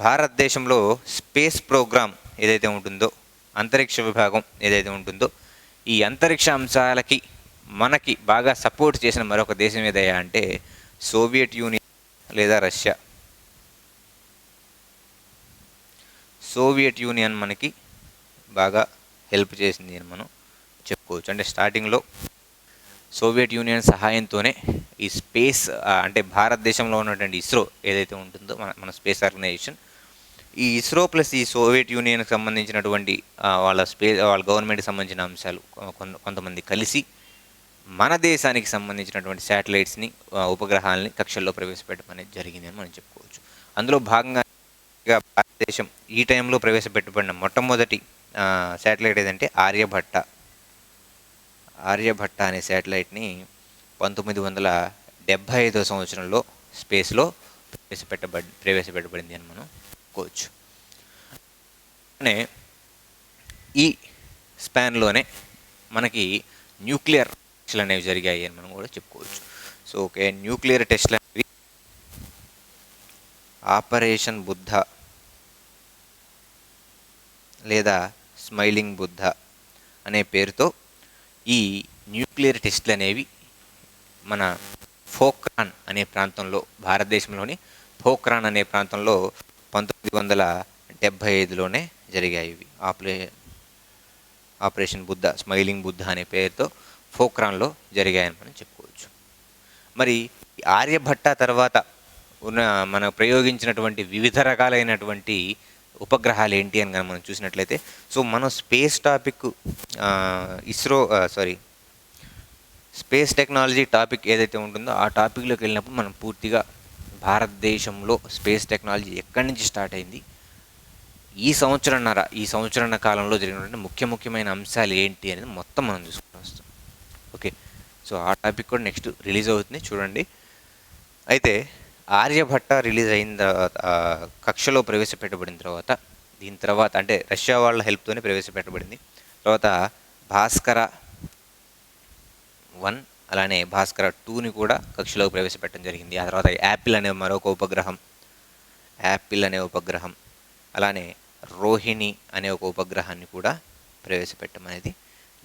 Speaker 1: భారతదేశంలో స్పేస్ ప్రోగ్రామ్ ఏదైతే ఉంటుందో, అంతరిక్ష విభాగం ఏదైతే ఉంటుందో, ఈ అంతరిక్ష అంశాలకి మనకి బాగా సపోర్ట్ చేసిన మరొక దేశం ఏదయ్యా అంటే సోవియట్ యూనియన్ లేదా రష్యా. సోవియట్ యూనియన్ మనకి బాగా హెల్ప్ చేసింది అని మనం చెప్పుకోవచ్చు. అంటే స్టార్టింగ్లో సోవియట్ యూనియన్ సహాయంతోనే ఈ స్పేస్ అంటే భారతదేశంలో ఉన్నటువంటి ఇస్రో ఏదైతే ఉంటుందో మన స్పేస్ ఆర్గనైజేషన్, ఈ ఇస్రో ప్లస్ ఈ సోవియట్ యూనియన్కి సంబంధించినటువంటి వాళ్ళ గవర్నమెంట్కి సంబంధించిన అంశాలు కొంతమంది కలిసి మన దేశానికి సంబంధించినటువంటి శాటిలైట్స్ని, ఉపగ్రహాలని కక్షల్లో ప్రవేశపెట్టడం అనేది జరిగింది అని మనం చెప్పుకోవచ్చు. అందులో భాగంగా భారతదేశం ఈ టైంలో ప్రవేశపెట్టబడిన మొట్టమొదటి శాటిలైట్ ఏదంటే ఆర్యభట్ట అనే శాటిలైట్ని 1975వ సంవత్సరంలో స్పేస్లో ప్రవేశపెట్టబడింది అని మనం చెప్పుకోవచ్చు. అంటే ఈ స్పాన్లోనే మనకి న్యూక్లియర్ టెస్ట్లు అనేవి జరిగాయి అని మనం కూడా చెప్పుకోవచ్చు. సో ఓకే, న్యూక్లియర్ టెస్ట్లు అనేవి ఆపరేషన్ బుద్ధ లేదా స్మైలింగ్ బుద్ధ అనే పేరుతో ఈ న్యూక్లియర్ టెస్ట్లు అనేవి మన పోఖ్రాన్ అనే ప్రాంతంలో, భారతదేశంలోని పోఖ్రాన్ అనే ప్రాంతంలో 1975లోనే జరిగాయి. ఇవి ఆపరేషన్ బుద్ధ, స్మైలింగ్ బుద్ధ అనే పేరుతో పోఖ్రాన్లో జరిగాయని మనం చెప్పుకోవచ్చు. మరి ఆర్యభట్ట తర్వాత మనం ప్రయోగించినటువంటి వివిధ రకాలైనటువంటి ఉపగ్రహాలు ఏంటి అని కనుక మనం చూసినట్లయితే, సో మనం space topic space technology topic ఏదైతే ఉంటుందో ఆ టాపిక్లోకి వెళ్ళినప్పుడు మనం పూర్తిగా భారతదేశంలో స్పేస్ టెక్నాలజీ ఎక్కడి నుంచి స్టార్ట్ అయింది, ఈ సంవత్సరన్నర కాలంలో జరిగినటువంటి ముఖ్యమైన అంశాలు ఏంటి అనేది మొత్తం మనం చూసుకుని వస్తాం. ఓకే, సో ఆ టాపిక్ కూడా నెక్స్ట్ రిలీజ్ అవుతుంది, చూడండి. అయితే ఆర్యభట్ట రిలీజ్ అయిన తర్వాత, కక్షలో ప్రవేశపెట్టబడిన తర్వాత, దీని తర్వాత అంటే రష్యా వాళ్ళ హెల్ప్తోనే ప్రవేశపెట్టబడింది. తర్వాత భాస్కర 1 అలానే భాస్కర 2ని కూడా కక్షలోకి ప్రవేశపెట్టడం జరిగింది. ఆ తర్వాత యాపిల్ అనే మరొక ఉపగ్రహం, అలానే రోహిణి అనే ఒక ఉపగ్రహాన్ని కూడా ప్రవేశపెట్టడం అనేది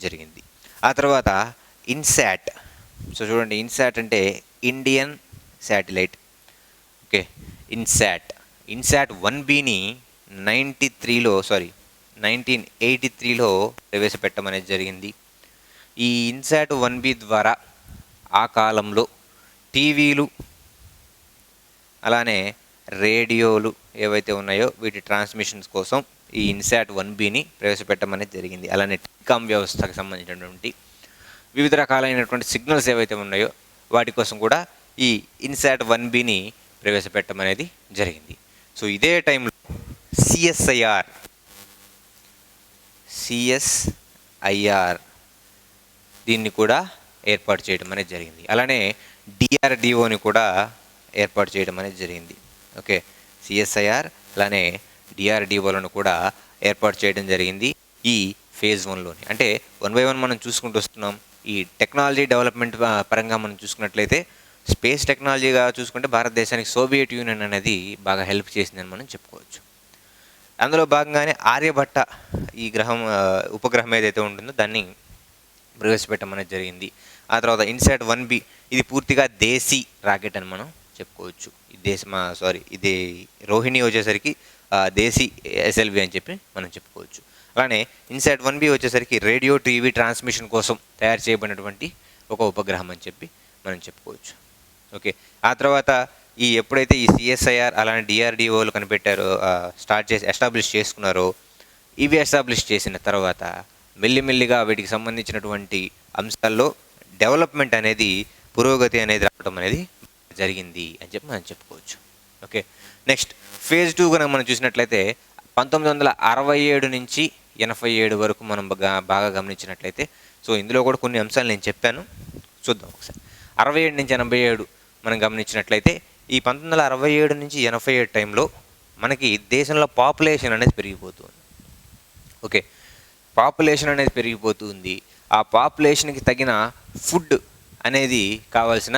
Speaker 1: జరిగింది. ఆ తర్వాత ఇన్సాట్. సో చూడండి, ఇన్సాట్ అంటే ఇండియన్ శాటిలైట్. ఓకే, ఇన్సాట్ 1Bని 1983లో ప్రవేశపెట్టడం అనేది జరిగింది. ఈ ఇన్సాట్ 1B ద్వారా ఆ కాలంలో టీవీలు అలానే రేడియోలు ఏవైతే ఉన్నాయో వీటి ట్రాన్స్మిషన్స్ కోసం ఈ ఇన్సాట్ 1Bని ప్రవేశపెట్టడం అనేది జరిగింది. అలానే టెలికాం వ్యవస్థకు సంబంధించినటువంటి వివిధ రకాలైనటువంటి సిగ్నల్స్ ఏవైతే ఉన్నాయో వాటి కోసం కూడా ఈ ఇన్సాట్ 1Bని ప్రవేశపెట్టడం అనేది జరిగింది. సో ఇదే టైంలో సిఎస్ఐఆర్ దీన్ని కూడా ఏర్పాటు చేయడం అనేది జరిగింది. అలానే డిఆర్డిఓని కూడా ఏర్పాటు చేయడం అనేది జరిగింది. ఓకే, సిఎస్ఐఆర్ అలానే డిఆర్డిఓలను కూడా ఏర్పాటు చేయడం జరిగింది ఈ ఫేజ్ 1లోని. అంటే 1 by 1 మనం చూసుకుంటూ వస్తున్నాం. ఈ టెక్నాలజీ డెవలప్మెంట్ పరంగా మనం చూసుకున్నట్లయితే, స్పేస్ టెక్నాలజీగా చూసుకుంటే భారతదేశానికి సోవియట్ యూనియన్ అనేది బాగా హెల్ప్ చేసిందని మనం చెప్పుకోవచ్చు. అందులో భాగంగానే ఆర్యభట్ట ఈ ఉపగ్రహం ఏదైతే ఉంటుందో దాన్ని ప్రవేశపెట్టడం అనేది జరిగింది. ఆ తర్వాత ఇన్సాట్ 1B ఇది పూర్తిగా దేశీ రాకెట్ అని మనం చెప్పుకోవచ్చు. ఇది రోహిణి వచ్చేసరికి దేశీ SLV అని చెప్పి మనం చెప్పుకోవచ్చు. అలానే ఇన్సాట్ 1B వచ్చేసరికి రేడియో టీవీ ట్రాన్స్మిషన్ కోసం తయారు చేయబడినటువంటి ఒక ఉపగ్రహం అని చెప్పి మనం చెప్పుకోవచ్చు. ఓకే, ఆ తర్వాత ఎప్పుడైతే ఈ సిఎస్ఐఆర్ అలానే డిఆర్డిఓలు కనిపెట్టారో, ఎస్టాబ్లిష్ చేసుకున్నారో, ఇవి ఎస్టాబ్లిష్ చేసిన తర్వాత మెల్లిమెల్లిగా వీటికి సంబంధించినటువంటి అంశాల్లో డెవలప్మెంట్ అనేది, పురోగతి అనేది రావడం అనేది జరిగింది అని చెప్పి మనం చెప్పుకోవచ్చు. ఓకే, నెక్స్ట్ ఫేజ్ 2 కనుక మనం చూసినట్లయితే 1967 నుంచి 87 వరకు మనం బాగా గమనించినట్లయితే, సో ఇందులో కూడా కొన్ని అంశాలు నేను చెప్పాను, చూద్దాం ఒకసారి. 67 నుంచి 87 మనం గమనించినట్లయితే, ఈ 1967 నుంచి 87 టైంలో మనకి దేశంలో పాపులేషన్ అనేది పెరిగిపోతుంది. ఓకే, పాపులేషన్ అనేది పెరిగిపోతుంది. ఆ పాపులేషన్కి తగిన ఫుడ్ అనేది కావాల్సిన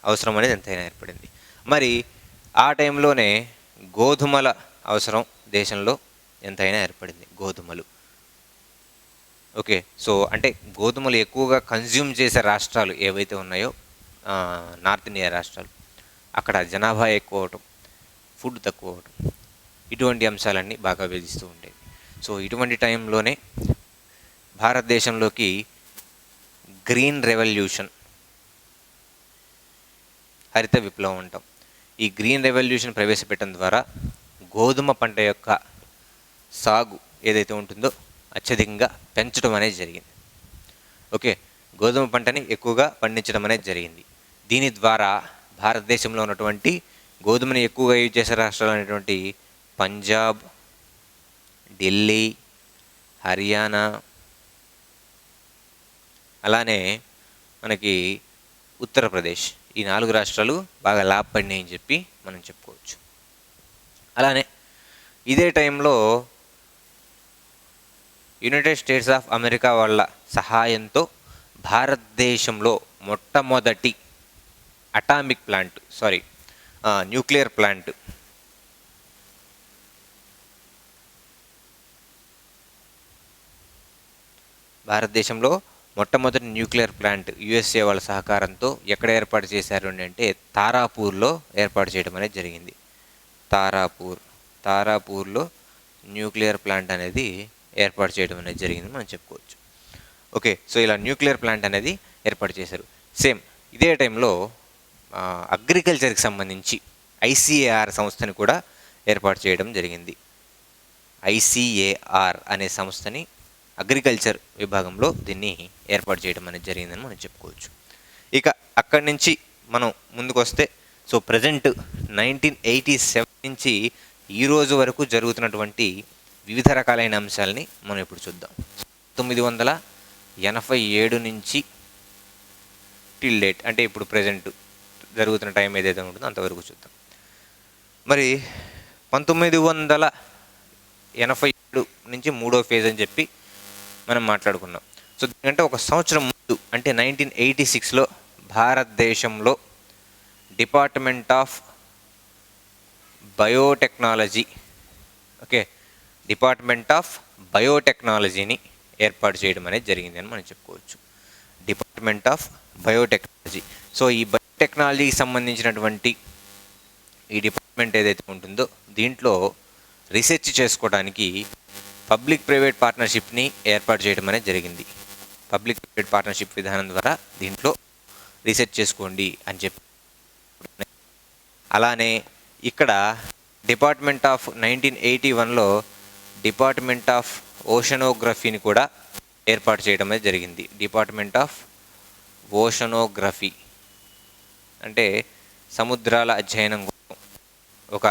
Speaker 1: అవసరం అనేది ఎంతైనా ఏర్పడింది. మరి ఆ టైంలోనే గోధుమల అవసరం దేశంలో ఎంతైనా ఏర్పడింది, గోధుమలు. ఓకే, సో అంటే గోధుమలు ఎక్కువగా కన్జ్యూమ్ చేసే రాష్ట్రాలు ఏవైతే ఉన్నాయో, నార్త్ ఇండియా రాష్ట్రాలు, అక్కడ జనాభా ఎక్కువ అవటం, ఫుడ్ తక్కువ అవటం, ఇటువంటి అంశాలన్నీ బాగా వేధిస్తూ ఉండేవి. సో ఇటువంటి టైంలోనే భారతదేశంలోకి గ్రీన్ రెవల్యూషన్, హరిత విప్లవం అంటాం, ఈ గ్రీన్ రెవల్యూషన్ ప్రవేశపెట్టడం ద్వారా గోధుమ పంట యొక్క సాగు ఏదైతే ఉంటుందో అత్యధికంగా పెంచడం అనేది జరిగింది. ఓకే, గోధుమ పంటని ఎక్కువగా పండించడం అనేది జరిగింది. దీని ద్వారా భారతదేశంలో ఉన్నటువంటి గోధుమని ఎక్కువగా యూజ్ చేసే రాష్ట్రాలు అనేటువంటి పంజాబ్, ఢిల్లీ, హర్యానా, అలానే మనకి ఉత్తరప్రదేశ్. ఈ 4 రాష్ట్రాలు బాగా లాభపడినాయి అని చెప్పి మనం చెప్పుకోవచ్చు. అలానే ఇదే టైంలో యునైటెడ్ స్టేట్స్ ఆఫ్ అమెరికా వాళ్ళ సహాయంతో భారతదేశంలో మొట్టమొదటి న్యూక్లియర్ ప్లాంట్ భారతదేశంలో మొట్టమొదటి న్యూక్లియర్ ప్లాంట్ యుఎస్ఏ వాళ్ళ సహకారంతో ఎక్కడ ఏర్పాటు చేశారు అంటే తారాపూర్లో ఏర్పాటు చేయడం అనేది జరిగింది. తారాపూర్లో న్యూక్లియర్ ప్లాంట్ అనేది ఏర్పాటు చేయడం అనేది జరిగింది మనం చెప్పుకోవచ్చు. ఓకే, సో ఇలా న్యూక్లియర్ ప్లాంట్ అనేది ఏర్పాటు చేశారు. సేమ్ ఇదే టైంలో అగ్రికల్చర్కి సంబంధించి ఐసిఏఆర్ సంస్థని కూడా ఏర్పాటు చేయడం జరిగింది. ఐసిఏఆర్ అనే సంస్థని అగ్రికల్చర్ విభాగంలో దీన్ని ఏర్పాటు చేయడం అనేది జరిగిందని మనం చెప్పుకోవచ్చు. ఇక అక్కడి నుంచి మనం ముందుకు వస్తే సో ప్రజెంట్ 1987 నుంచి ఈరోజు వరకు జరుగుతున్నటువంటి వివిధ రకాలైన అంశాలని మనం ఇప్పుడు చూద్దాం. 1987 నుంచి టిల్ డేట్ అంటే ఇప్పుడు ప్రజెంట్ జరుగుతున్న టైం ఏదైతే ఉంటుందో అంతవరకు చూద్దాం. మరి 1987 నుంచి మూడో ఫేజ్ అని చెప్పి మనం మాట్లాడుకున్నాం. సో దీనికంటే ఒక సంవత్సరం ముందు అంటే 1986లో భారతదేశంలో డిపార్ట్మెంట్ ఆఫ్ బయోటెక్నాలజీని ఏర్పాటు చేయడం అనేది జరిగింది అని మనం చెప్పుకోవచ్చు. Department of biotechnology. సో ఈ బయోటెక్నాలజీకి సంబంధించినటువంటి ఈ డిపార్ట్మెంట్ ఏదైతే ఉంటుందో దీంట్లో రీసెర్చ్ చేసుకోవడానికి పబ్లిక్ ప్రైవేట్ పార్ట్నర్షిప్ని ఏర్పాటు చేయడం అనేది జరిగింది. పబ్లిక్ ప్రైవేట్ పార్ట్నర్షిప్ విధానం ద్వారా దీంట్లో రీసెర్చ్ చేసుకోండి అని చెప్పి. అలానే ఇక్కడ డిపార్ట్మెంట్ ఆఫ్ 1981లో డిపార్ట్మెంట్ ఆఫ్ ఓషనోగ్రఫీని కూడా ఏర్పాటు చేయడం అనేది జరిగింది. డిపార్ట్మెంట్ ఆఫ్ ఓషనోగ్రఫీ అంటే సముద్రాల అధ్యయనం ఒక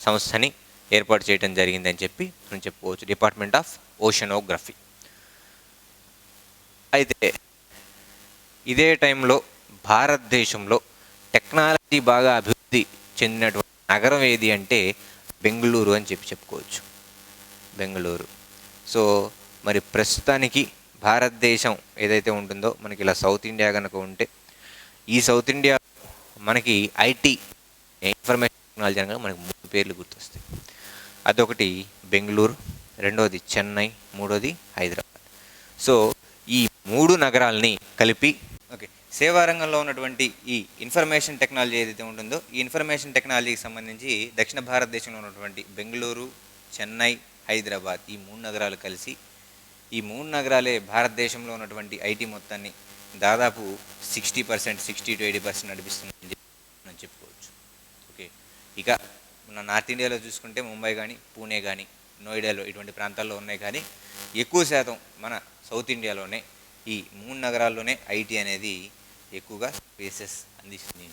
Speaker 1: సంస్థని ఏర్పాటు చేయడం జరిగిందని చెప్పి మనం చెప్పుకోవచ్చు. Department of oceanography. అయితే ఇదే టైంలో భారతదేశంలో టెక్నాలజీ బాగా అభివృద్ధి చెందినటువంటి నగరం ఏది అంటే బెంగళూరు అని చెప్పి చెప్పుకోవచ్చు. బెంగళూరు. సో మరి ప్రస్తుతానికి భారతదేశం ఏదైతే ఉంటుందో మనకి ఇలా సౌత్ ఇండియా కనుక ఉంటే ఈ సౌత్ ఇండియా మనకి ఐటీ ఇన్ఫర్మేషన్ టెక్నాలజీ అనగా మనకి 3 పేర్లు గుర్తొస్తాయి. అదొకటి బెంగళూరు, రెండోది చెన్నై, మూడోది హైదరాబాద్. సో ఈ 3 నగరాలని కలిపి సేవా రంగంలో ఉన్నటువంటి ఈ ఇన్ఫర్మేషన్ టెక్నాలజీ ఏదైతే ఉంటుందో ఈ ఇన్ఫర్మేషన్ టెక్నాలజీకి సంబంధించి దక్షిణ భారతదేశంలో ఉన్నటువంటి బెంగళూరు, చెన్నై, హైదరాబాద్ ఈ 3 నగరాలు కలిసి ఈ 3 నగరాలే భారతదేశంలో ఉన్నటువంటి ఐటీ మొత్తాన్ని దాదాపు 60% to 80% నడిపిస్తుందని చెప్పి మనం చెప్పుకోవచ్చు. ఓకే, ఇక మన నార్త్ ఇండియాలో చూసుకుంటే ముంబై కానీ, పూణే కానీ, నోయిడాలో ఇటువంటి ప్రాంతాల్లో ఉన్నాయి. కానీ ఎక్కువ శాతం మన సౌత్ ఇండియాలోనే ఈ 3 నగరాల్లోనే ఐటీ అనేది ఎక్కువగా స్పేసెస్ అందిస్తుంది.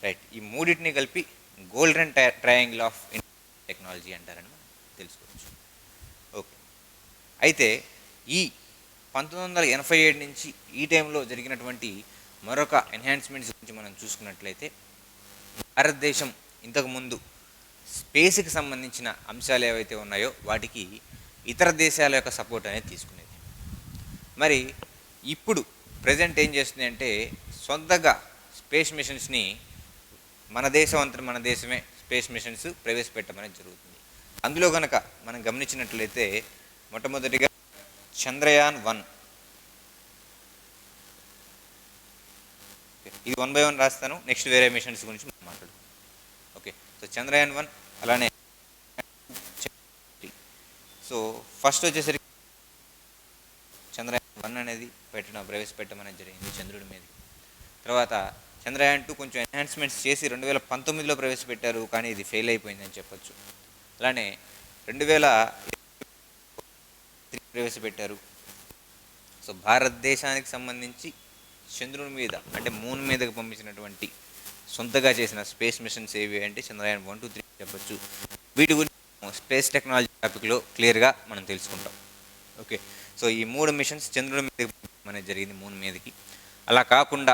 Speaker 1: రైట్, ఈ మూడింటిని కలిపి గోల్డెన్ ట్రయాంగిల్ ఆఫ్ టెక్నాలజీ అంటారని మనం తెలుసుకోవచ్చు. ఓకే, అయితే ఈ 1987 నుంచి ఈ టైంలో జరిగినటువంటి మరొక ఎన్హాన్స్మెంట్స్ గురించి మనం చూసుకున్నట్లయితే భారతదేశం ఇంతకుముందు స్పేస్కి సంబంధించిన అంశాలు ఏవైతే ఉన్నాయో వాటికి ఇతర దేశాల యొక్క సపోర్ట్ అనేది తీసుకునేది. మరి ఇప్పుడు ప్రజెంట్ ఏం చేస్తుంది అంటే సొంతగా స్పేస్ మిషన్స్ని మన దేశమే స్పేస్ మిషన్స్ ప్రవేశపెట్టమని జరుగుతుంది. అందులో కనుక మనం గమనించినట్లయితే మొట్టమొదటిగా చంద్రయాన్ 1. ఇది 1 by 1 రాస్తాను, నెక్స్ట్ వేరే మిషన్స్ గురించి మనం మాట్లాడుకుందాం. ఓకే, సో చంద్రయాన్ 1 అలానే. సో ఫస్ట్ వచ్చేసరికి చంద్రయాన్ 1 అనేది ప్రవేశపెట్టడం అనేది జరిగింది చంద్రుడి మీద. తర్వాత చంద్రయాన్ 2 కొంచెం ఎన్హాన్స్మెంట్స్ చేసి 2019లో ప్రవేశపెట్టారు, కానీ ఇది ఫెయిల్ అయిపోయిందని చెప్పొచ్చు. అలానే 2003 ప్రవేశపెట్టారు. సో భారతదేశానికి సంబంధించి చంద్రుని మీద అంటే మూన్ మీదకి పంపించినటువంటి సొంతగా చేసిన స్పేస్ మిషన్స్ ఏవి అంటే చంద్రయాన్ 1, 2, 3 చెప్పచ్చు. వీటి గురించి స్పేస్ టెక్నాలజీ టాపిక్లో క్లియర్గా మనం తెలుసుకుంటాం. ఓకే, సో ఈ 3 మిషన్స్ చంద్రుడి మీదకి అనేది జరిగింది మూన్ మీదకి. అలా కాకుండా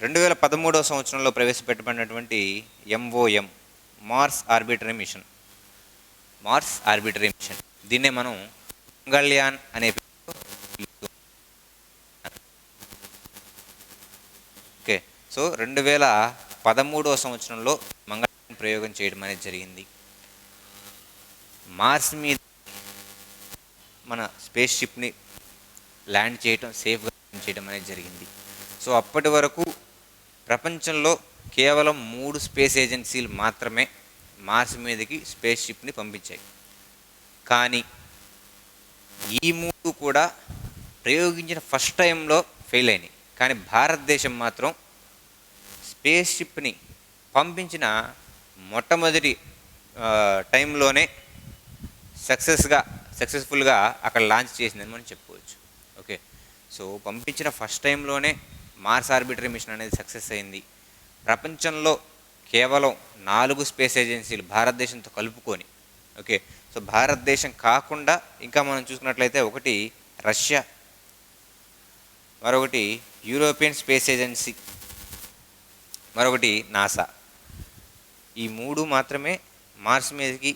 Speaker 1: 2013 సంవత్సరంలో ప్రవేశపెట్టబడినటువంటి MOM, మార్స్ ఆర్బిటరీ మిషన్, దీన్నే మనం మంగళయాన్ అనే పేరుతో పిలుస్తాం. ఓకే, సో 2013 సంవత్సరంలో మంగళయాన్ ప్రయోగం చేయడం అనేది జరిగింది. మార్స్ మీద మన స్పేస్ షిప్ని ల్యాండ్ చేయటం, సేఫ్గా ల్యాండ్ చేయడం అనేది జరిగింది. సో అప్పటి వరకు ప్రపంచంలో కేవలం 3 స్పేస్ ఏజెన్సీలు మాత్రమే మార్స్ మీదకి స్పేస్ షిప్ని పంపించాయి. కానీ ఈ 3 కూడా ప్రయోగించిన ఫస్ట్ టైంలో ఫెయిల్ అయినాయి. కానీ భారతదేశం మాత్రం స్పేస్ షిప్ని పంపించిన మొట్టమొదటి టైంలోనే సక్సెస్ఫుల్గా అక్కడ లాంచ్ చేసిందని మనం చెప్పుకోవచ్చు. ఓకే, సో పంపించిన ఫస్ట్ టైంలోనే మార్స్ ఆర్బిటరీ మిషన్ అనేది సక్సెస్ అయింది. ప్రపంచంలో కేవలం 4 స్పేస్ ఏజెన్సీలు భారతదేశంతో కలుపుకొని, ఓకే, సో భారతదేశం కాకుండా ఇంకా మనం చూసుకున్నట్లయితే ఒకటి రష్యా, మరొకటి యూరోపియన్ స్పేస్ ఏజెన్సీ, మరొకటి నాసా. ఈ 3 మాత్రమే మార్స్ మీదకి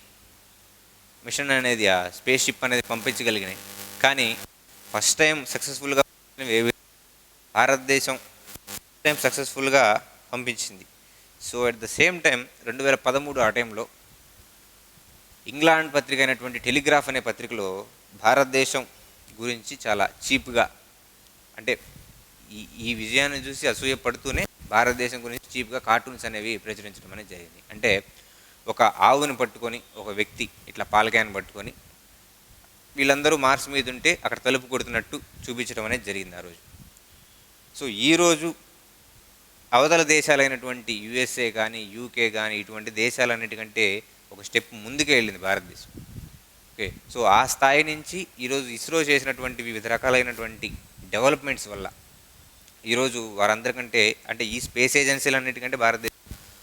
Speaker 1: మిషన్ అనేది, ఆ స్పేస్ షిప్ అనేది పంపించగలిగినాయి. కానీ ఫస్ట్ టైం సక్సెస్ఫుల్గా భారతదేశం సక్సెస్ఫుల్గా పంపించింది. So at the same time 2013 ఆ టైంలో ఇంగ్లాండ్ పత్రిక అయినటువంటి టెలిగ్రాఫ్ అనే పత్రికలో భారతదేశం గురించి చాలా చీప్గా, అంటే ఈ విజయాన్ని చూసి అసూయపడుతూనే భారతదేశం గురించి చీప్గా కార్టూన్స్ అనేవి ప్రచురించడం అనేది జరిగింది. అంటే ఒక ఆవుని పట్టుకొని ఒక వ్యక్తి ఇట్లా పాలకాయను పట్టుకొని వీళ్ళందరూ మార్స్ మీద ఉంటే అక్కడ తలుపు కొడుతున్నట్టు చూపించడం అనేది జరిగింది ఆ రోజు. సో ఈరోజు అవతల దేశాలైనటువంటి USA కానీ UK కానీ ఇటువంటి దేశాలన్నిటికంటే ఒక స్టెప్ ముందుకే వెళ్ళింది భారతదేశం. ఓకే, సో ఆ స్థాయి నుంచి ఈరోజు ఇస్రో చేసినటువంటి వివిధ రకాలైనటువంటి డెవలప్మెంట్స్ వల్ల ఈరోజు వారందరికంటే, అంటే ఈ స్పేస్ ఏజెన్సీలన్నిటికంటే భారతదేశం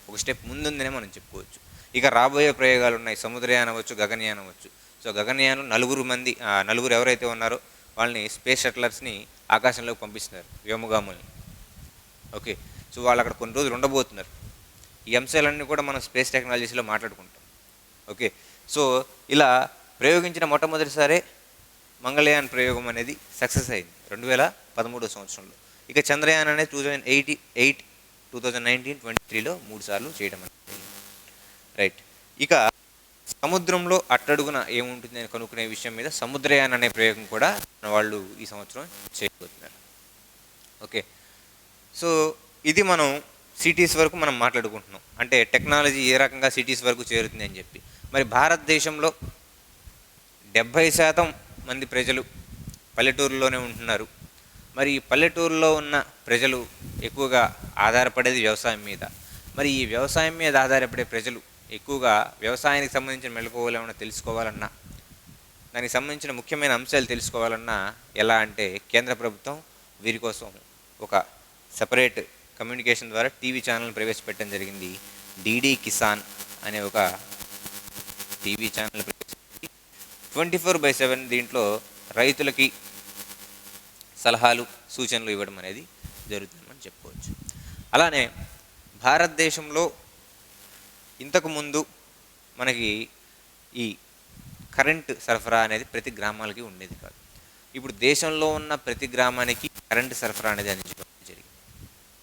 Speaker 1: ఒక స్టెప్ ముందుందనే మనం చెప్పుకోవచ్చు. ఇక రాబోయే ప్రయోగాలు ఉన్నాయి, సముద్రయాన్ అవ్వచ్చు, గగనయాన్ అవ్వచ్చు. సో గగనయాన్లో నలుగురు ఎవరైతే ఉన్నారో వాళ్ళని స్పేస్ షట్లర్స్ని ఆకాశంలోకి పంపిస్తున్నారు, వ్యోమగాముల్ని. ఓకే, సో వాళ్ళు అక్కడ కొన్ని రోజులు ఉండబోతున్నారు. ఈ అంశాలన్నీ కూడా మనం స్పేస్ టెక్నాలజీస్లో మాట్లాడుకుంటాం. ఓకే, సో ఇలా ప్రయోగించిన మొట్టమొదటిసారే మంగళయాన్ ప్రయోగం అనేది సక్సెస్ అయింది 2013 సంవత్సరంలో. ఇక చంద్రయాన్ అనేది 2008, 2019, 2023లో 3 సార్లు చేయడం అనేది. రైట్, ఇక సముద్రంలో అట్టడుగున ఏముంటుంది అని కనుక్కునే విషయం మీద సముద్రయాన్ అనే ప్రయోగం కూడా వాళ్ళు ఈ సంవత్సరం చేయబోతున్నారు. ఓకే, సో ఇది మనం సిటీస్ వరకు మనం మాట్లాడుకుంటున్నాం, అంటే టెక్నాలజీ ఏ రకంగా సిటీస్ వరకు చేరుతుంది అని చెప్పి. మరి భారతదేశంలో 70% మంది ప్రజలు పల్లెటూరులోనే ఉంటున్నారు. మరి ఈ పల్లెటూరులో ఉన్న ప్రజలు ఎక్కువగా ఆధారపడేది వ్యవసాయం మీద. మరి ఈ వ్యవసాయం మీద ఆధారపడే ప్రజలు ఎక్కువగా వ్యవసాయానికి సంబంధించిన మెళకువలు ఏమైనా తెలుసుకోవాలన్నా, దానికి సంబంధించిన ముఖ్యమైన అంశాలు తెలుసుకోవాలన్నా ఎలా అంటే కేంద్ర ప్రభుత్వం వీరి కోసం ఒక సెపరేట్ కమ్యూనికేషన్ ద్వారా టీవీ ఛానల్ ప్రవేశపెట్టడం జరిగింది. DD కిసాన్ అనే ఒక టీవీ ఛానల్ ప్రవేశపెట్టి 24/7 దీంట్లో రైతులకి సలహాలు, సూచనలు ఇవ్వడం అనేది జరుగుతుందని చెప్పుకోవచ్చు. అలానే భారతదేశంలో ఇంతకుముందు మనకి ఈ కరెంటు సరఫరా అనేది ప్రతి గ్రామాలకి ఉండేది కాదు. ఇప్పుడు దేశంలో ఉన్న ప్రతి గ్రామానికి కరెంటు సరఫరా అనేది అందించడం జరిగింది.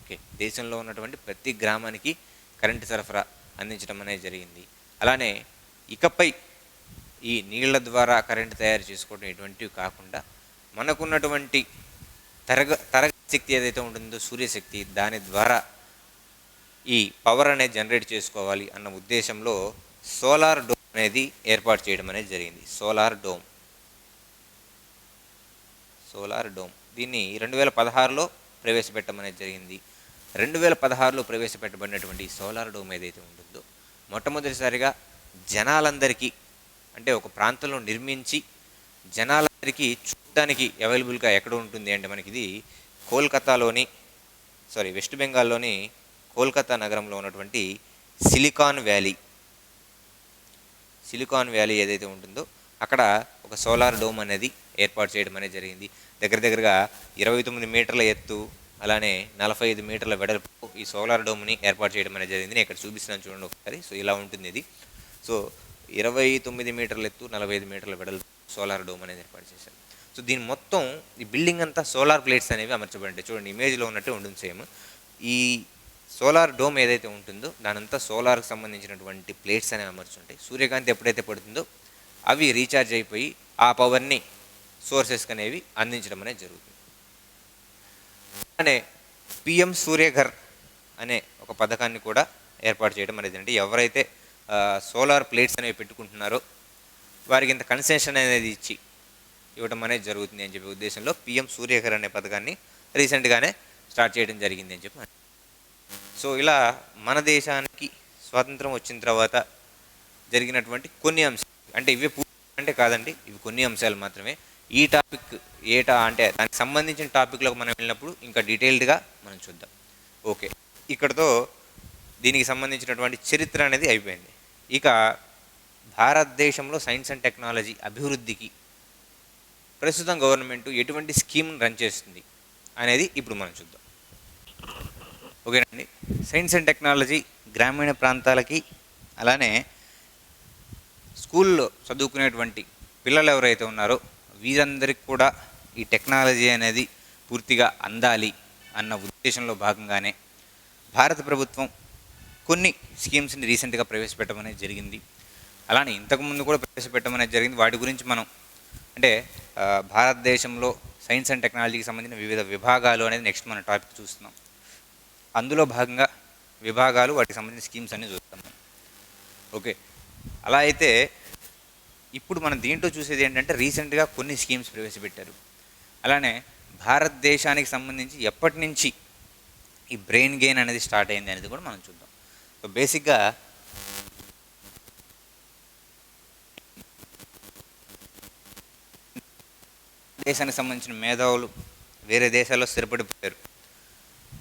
Speaker 1: ఓకే, దేశంలో ఉన్నటువంటి ప్రతి గ్రామానికి కరెంటు సరఫరా అందించడం అనేది జరిగింది. అలానే ఇకపై ఈ నీళ్ల ద్వారా కరెంటు తయారు చేసుకోవడం ఇటువంటివి కాకుండా మనకున్నటువంటి తరగతి శక్తి ఏదైతే ఉంటుందో సూర్యశక్తి, దాని ద్వారా ఈ పవర్ అనేది జనరేట్ చేసుకోవాలి అన్న ఉద్దేశంలో సోలార్ డోమ్ అనేది ఏర్పాటు చేయడం అనేది జరిగింది. సోలార్ డోమ్ దీన్ని 2016లో ప్రవేశపెట్టడం అనేది జరిగింది. 2016లో ప్రవేశపెట్టబడినటువంటి సోలార్ డోమ్ ఏదైతే ఉంటుందో మొట్టమొదటిసారిగా జనాలందరికీ, అంటే ఒక ప్రాంతంలో నిర్మించి జనాలందరికీ చూడడానికి అవైలబుల్గా ఎక్కడ ఉంటుంది అంటే మనకి ఇది వెస్ట్ బెంగాల్లోని కోల్కతా నగరంలో ఉన్నటువంటి సిలికాన్ వ్యాలీ ఏదైతే ఉంటుందో అక్కడ ఒక సోలార్ డోమ్ అనేది ఏర్పాటు చేయడం అనేది జరిగింది. దగ్గరగా 29 మీటర్ల ఎత్తు, అలానే 45 మీటర్ల వెడల్పు ఈ సోలార్ డోమ్ని ఏర్పాటు చేయడం అనేది జరిగింది. నేను ఇక్కడ చూపిస్తున్నాను చూడండి ఒకసారి. సో ఇలా ఉంటుంది ఇది. సో 29 మీటర్ల ఎత్తు, 45 మీటర్ల వెడల్పు సోలార్ డోమ్ అనేది ఏర్పాటు చేశారు. సో దీని మొత్తం ఈ బిల్డింగ్ అంతా సోలార్ ప్లేట్స్ అనేవి అమర్చబడి చూడండి, ఇమేజ్లో ఉన్నట్టే ఉంటుంది సేమ్. ఈ సోలార్ డోమ్ ఏదైతే ఉంటుందో దానంతా సోలార్కి సంబంధించినటువంటి ప్లేట్స్ అనేవి అమర్చుంటాయి. సూర్యకాంతి ఎప్పుడైతే పడుతుందో అవి రీఛార్జ్ అయిపోయి ఆ పవర్ని సోర్సెస్కి అనేవి అందించడం అనేది జరుగుతుంది. అలానే పిఎం సూర్యఘర్ అనే ఒక పథకాన్ని కూడా ఏర్పాటు చేయడం అనేది, అంటే ఎవరైతే సోలార్ ప్లేట్స్ అనేవి పెట్టుకుంటున్నారో వారికి ఇంత కన్సెషన్ అనేది ఇవ్వడం అనేది జరుగుతుంది అని చెప్పే ఉద్దేశంలో పిఎం సూర్యఘర్ అనే పథకాన్ని రీసెంట్గానే స్టార్ట్ చేయడం జరిగింది అని చెప్పి. సో ఇలా మన దేశానికి స్వాతంత్రం వచ్చిన తర్వాత జరిగినటువంటి కొన్ని అంశాలు, అంటే ఇవే అంటే కాదండి, ఇవి కొన్ని అంశాలు మాత్రమే. ఈ టాపిక్ అంటే దానికి సంబంధించిన టాపిక్లోకి మనం వెళ్ళినప్పుడు ఇంకా డీటెయిల్డ్గా మనం చూద్దాం. ఓకే, ఇక్కడతో దీనికి సంబంధించినటువంటి చరిత్ర అనేది అయిపోయింది. ఇక భారతదేశంలో సైన్స్ అండ్ టెక్నాలజీ అభివృద్ధికి ప్రస్తుతం గవర్నమెంట్ ఎటువంటి స్కీమ్ని రన్ చేస్తుంది అనేది ఇప్పుడు మనం చూద్దాం. ఓకేనండి, సైన్స్ అండ్ టెక్నాలజీ గ్రామీణ ప్రాంతాలకి అలానే స్కూల్లో చదువుకునేటువంటి పిల్లలు ఎవరైతే ఉన్నారో వీరందరికీ కూడా ఈ టెక్నాలజీ అనేది పూర్తిగా అందాలి అన్న ఉద్దేశంలో భాగంగానే భారత ప్రభుత్వం కొన్ని స్కీమ్స్ని రీసెంట్గా ప్రవేశపెట్టడం అనేది జరిగింది. అలానే ఇంతకుముందు కూడా ప్రవేశపెట్టడం అనేది జరిగింది. వాటి గురించి మనం అంటే భారతదేశంలో సైన్స్ అండ్ టెక్నాలజీకి సంబంధించిన వివిధ విభాగాలు అనేది నెక్స్ట్ మన టాపిక్ చూస్తున్నాం. అందులో భాగంగా విభాగాలు, వాటికి సంబంధించిన స్కీమ్స్ అన్ని చూస్తాం. ఓకే, అలా అయితే ఇప్పుడు మనం దీంట్లో చూసేది ఏంటంటే రీసెంట్గా కొన్ని స్కీమ్స్ ప్రవేశపెట్టారు. అలానే భారతదేశానికి సంబంధించి ఎప్పటి నుంచి ఈ బ్రెయిన్ గెయిన్ అనేది స్టార్ట్ అయింది అనేది కూడా మనం చూద్దాం. సో బేసిక్గా దేశానికి సంబంధించిన మేధావులు వేరే దేశాల్లో స్థిరపడిపోయారు.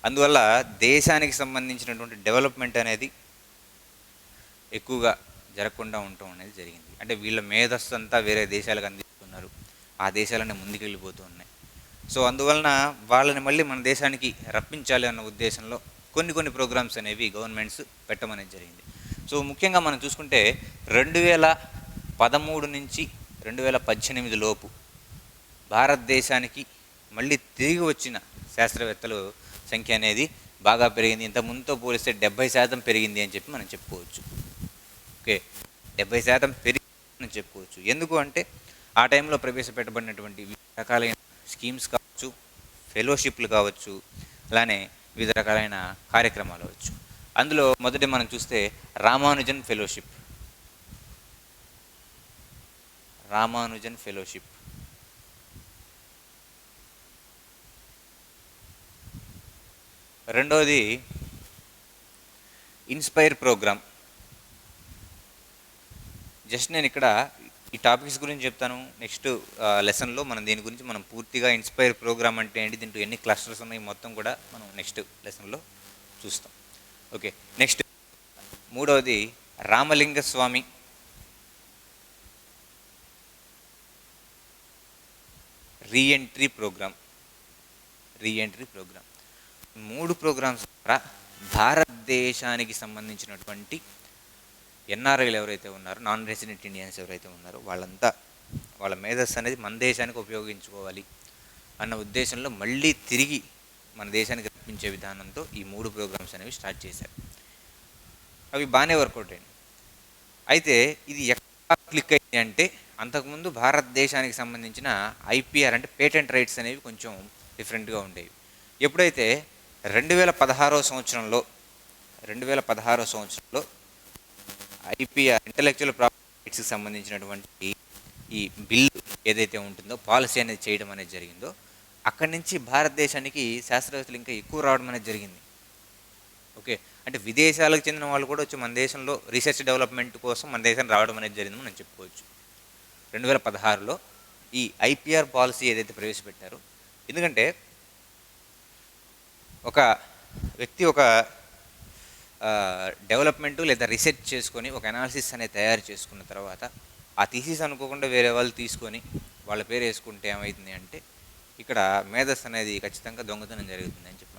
Speaker 1: అందువల్ల దేశానికి సంబంధించినటువంటి డెవలప్మెంట్ అనేది ఎక్కువగా జరగకుండా ఉండటం అనేది జరిగింది. అంటే వీళ్ళ మేధస్సు అంతా వేరే దేశాలకు అందిస్తున్నారు, ఆ దేశాలనే ముందుకు వెళ్ళిపోతూ ఉన్నాయి. సో అందువలన వాళ్ళని మళ్ళీ మన దేశానికి రప్పించాలి అన్న ఉద్దేశంలో కొన్ని ప్రోగ్రామ్స్ అనేవి గవర్నమెంట్స్ పెట్టమనేది జరిగింది. సో ముఖ్యంగా మనం చూసుకుంటే 2013 నుంచి 2018 లోపు భారతదేశానికి మళ్ళీ తిరిగి వచ్చిన శాస్త్రవేత్తలు సంఖ్య అనేది బాగా పెరిగింది. ఇంత ముందుతో పోలిస్తే 70% పెరిగింది అని చెప్పి మనం చెప్పుకోవచ్చు. ఓకే, 70% పెరిగిందని చెప్పుకోవచ్చు. ఎందుకు అంటే ఆ టైంలో ప్రవేశపెట్టబడినటువంటి వివిధ రకాలైన స్కీమ్స్ కావచ్చు, ఫెలోషిప్లు కావచ్చు, అలానే వివిధ రకాలైన కార్యక్రమాలు కావచ్చు. అందులో మొదటి మనం చూస్తే రామానుజన్ ఫెలోషిప్. రెండవది ఇన్స్పైర్ ప్రోగ్రామ్. జస్ట్ నేను ఇక్కడ ఈ టాపిక్స్ గురించి చెప్తాను. నెక్స్ట్ లెసన్లో మనం దీని గురించి మనం పూర్తిగా ఇన్స్పైర్ ప్రోగ్రామ్ అంటే ఏంటి, దీంట్లో ఎన్ని క్లస్టర్స్ ఉన్నాయి మొత్తం కూడా మనం నెక్స్ట్ లెసన్లో చూస్తాం. ఓకే, నెక్స్ట్ మూడవది రామలింగ స్వామి రీఎంట్రీ ప్రోగ్రామ్. 3 ప్రోగ్రామ్స్ ద్వారా భారతదేశానికి సంబంధించినటువంటి ఎన్ఆర్ఐలు ఎవరైతే ఉన్నారో, నాన్ రెసిడెంట్ ఇండియన్స్ ఎవరైతే ఉన్నారో వాళ్ళంతా వాళ్ళ మేధస్సు అనేది మన దేశానికి ఉపయోగించుకోవాలి అన్న ఉద్దేశంలో మళ్ళీ తిరిగి మన దేశానికి రప్పించే విధానంతో ఈ 3 ప్రోగ్రామ్స్ అనేవి స్టార్ట్ చేశారు. అవి బాగానే వర్కౌట్ అయ్యాయి. అయితే ఇది ఎక్కడ క్లిక్ అయింది అంటే అంతకుముందు భారతదేశానికి సంబంధించిన ఐపీఆర్ అంటే పేటెంట్ రైట్స్ అనేవి కొంచెం డిఫరెంట్గా ఉండేవి. ఎప్పుడైతే 2016 సంవత్సరంలో ఐపీఆర్ ఇంటలెక్చువల్ ప్రాపర్టీ రైట్స్కి సంబంధించినటువంటి ఈ బిల్లు ఏదైతే ఉంటుందో పాలసీ అనేది చేయడం అనేది జరిగిందో అక్కడి నుంచి భారతదేశానికి శాస్త్రవేత్తలు ఇంకా ఎక్కువ రావడం అనేది జరిగింది. ఓకే, అంటే విదేశాలకు చెందిన వాళ్ళు కూడా వచ్చి మన దేశంలో రీసెర్చ్ డెవలప్మెంట్ కోసం మన దేశానికి రావడం అనేది జరిగింది మనం చెప్పుకోవచ్చు. 2016లో ఈ ఐపీఆర్ పాలసీ ఏదైతే ప్రవేశపెట్టారో, ఎందుకంటే ఒక వ్యక్తి ఒక డెవలప్మెంటు లేదా రీసెర్చ్ చేసుకొని ఒక అనాలిసిస్ అనేది తయారు చేసుకున్న తర్వాత ఆ థీసిస్ అనుకోకుండా వేరే వాళ్ళు తీసుకొని వాళ్ళ పేరు వేసుకుంటే ఏమవుతుంది అంటే ఇక్కడ మేధస్సు అనేది ఖచ్చితంగా దొంగతనం జరుగుతుంది అని చెప్పి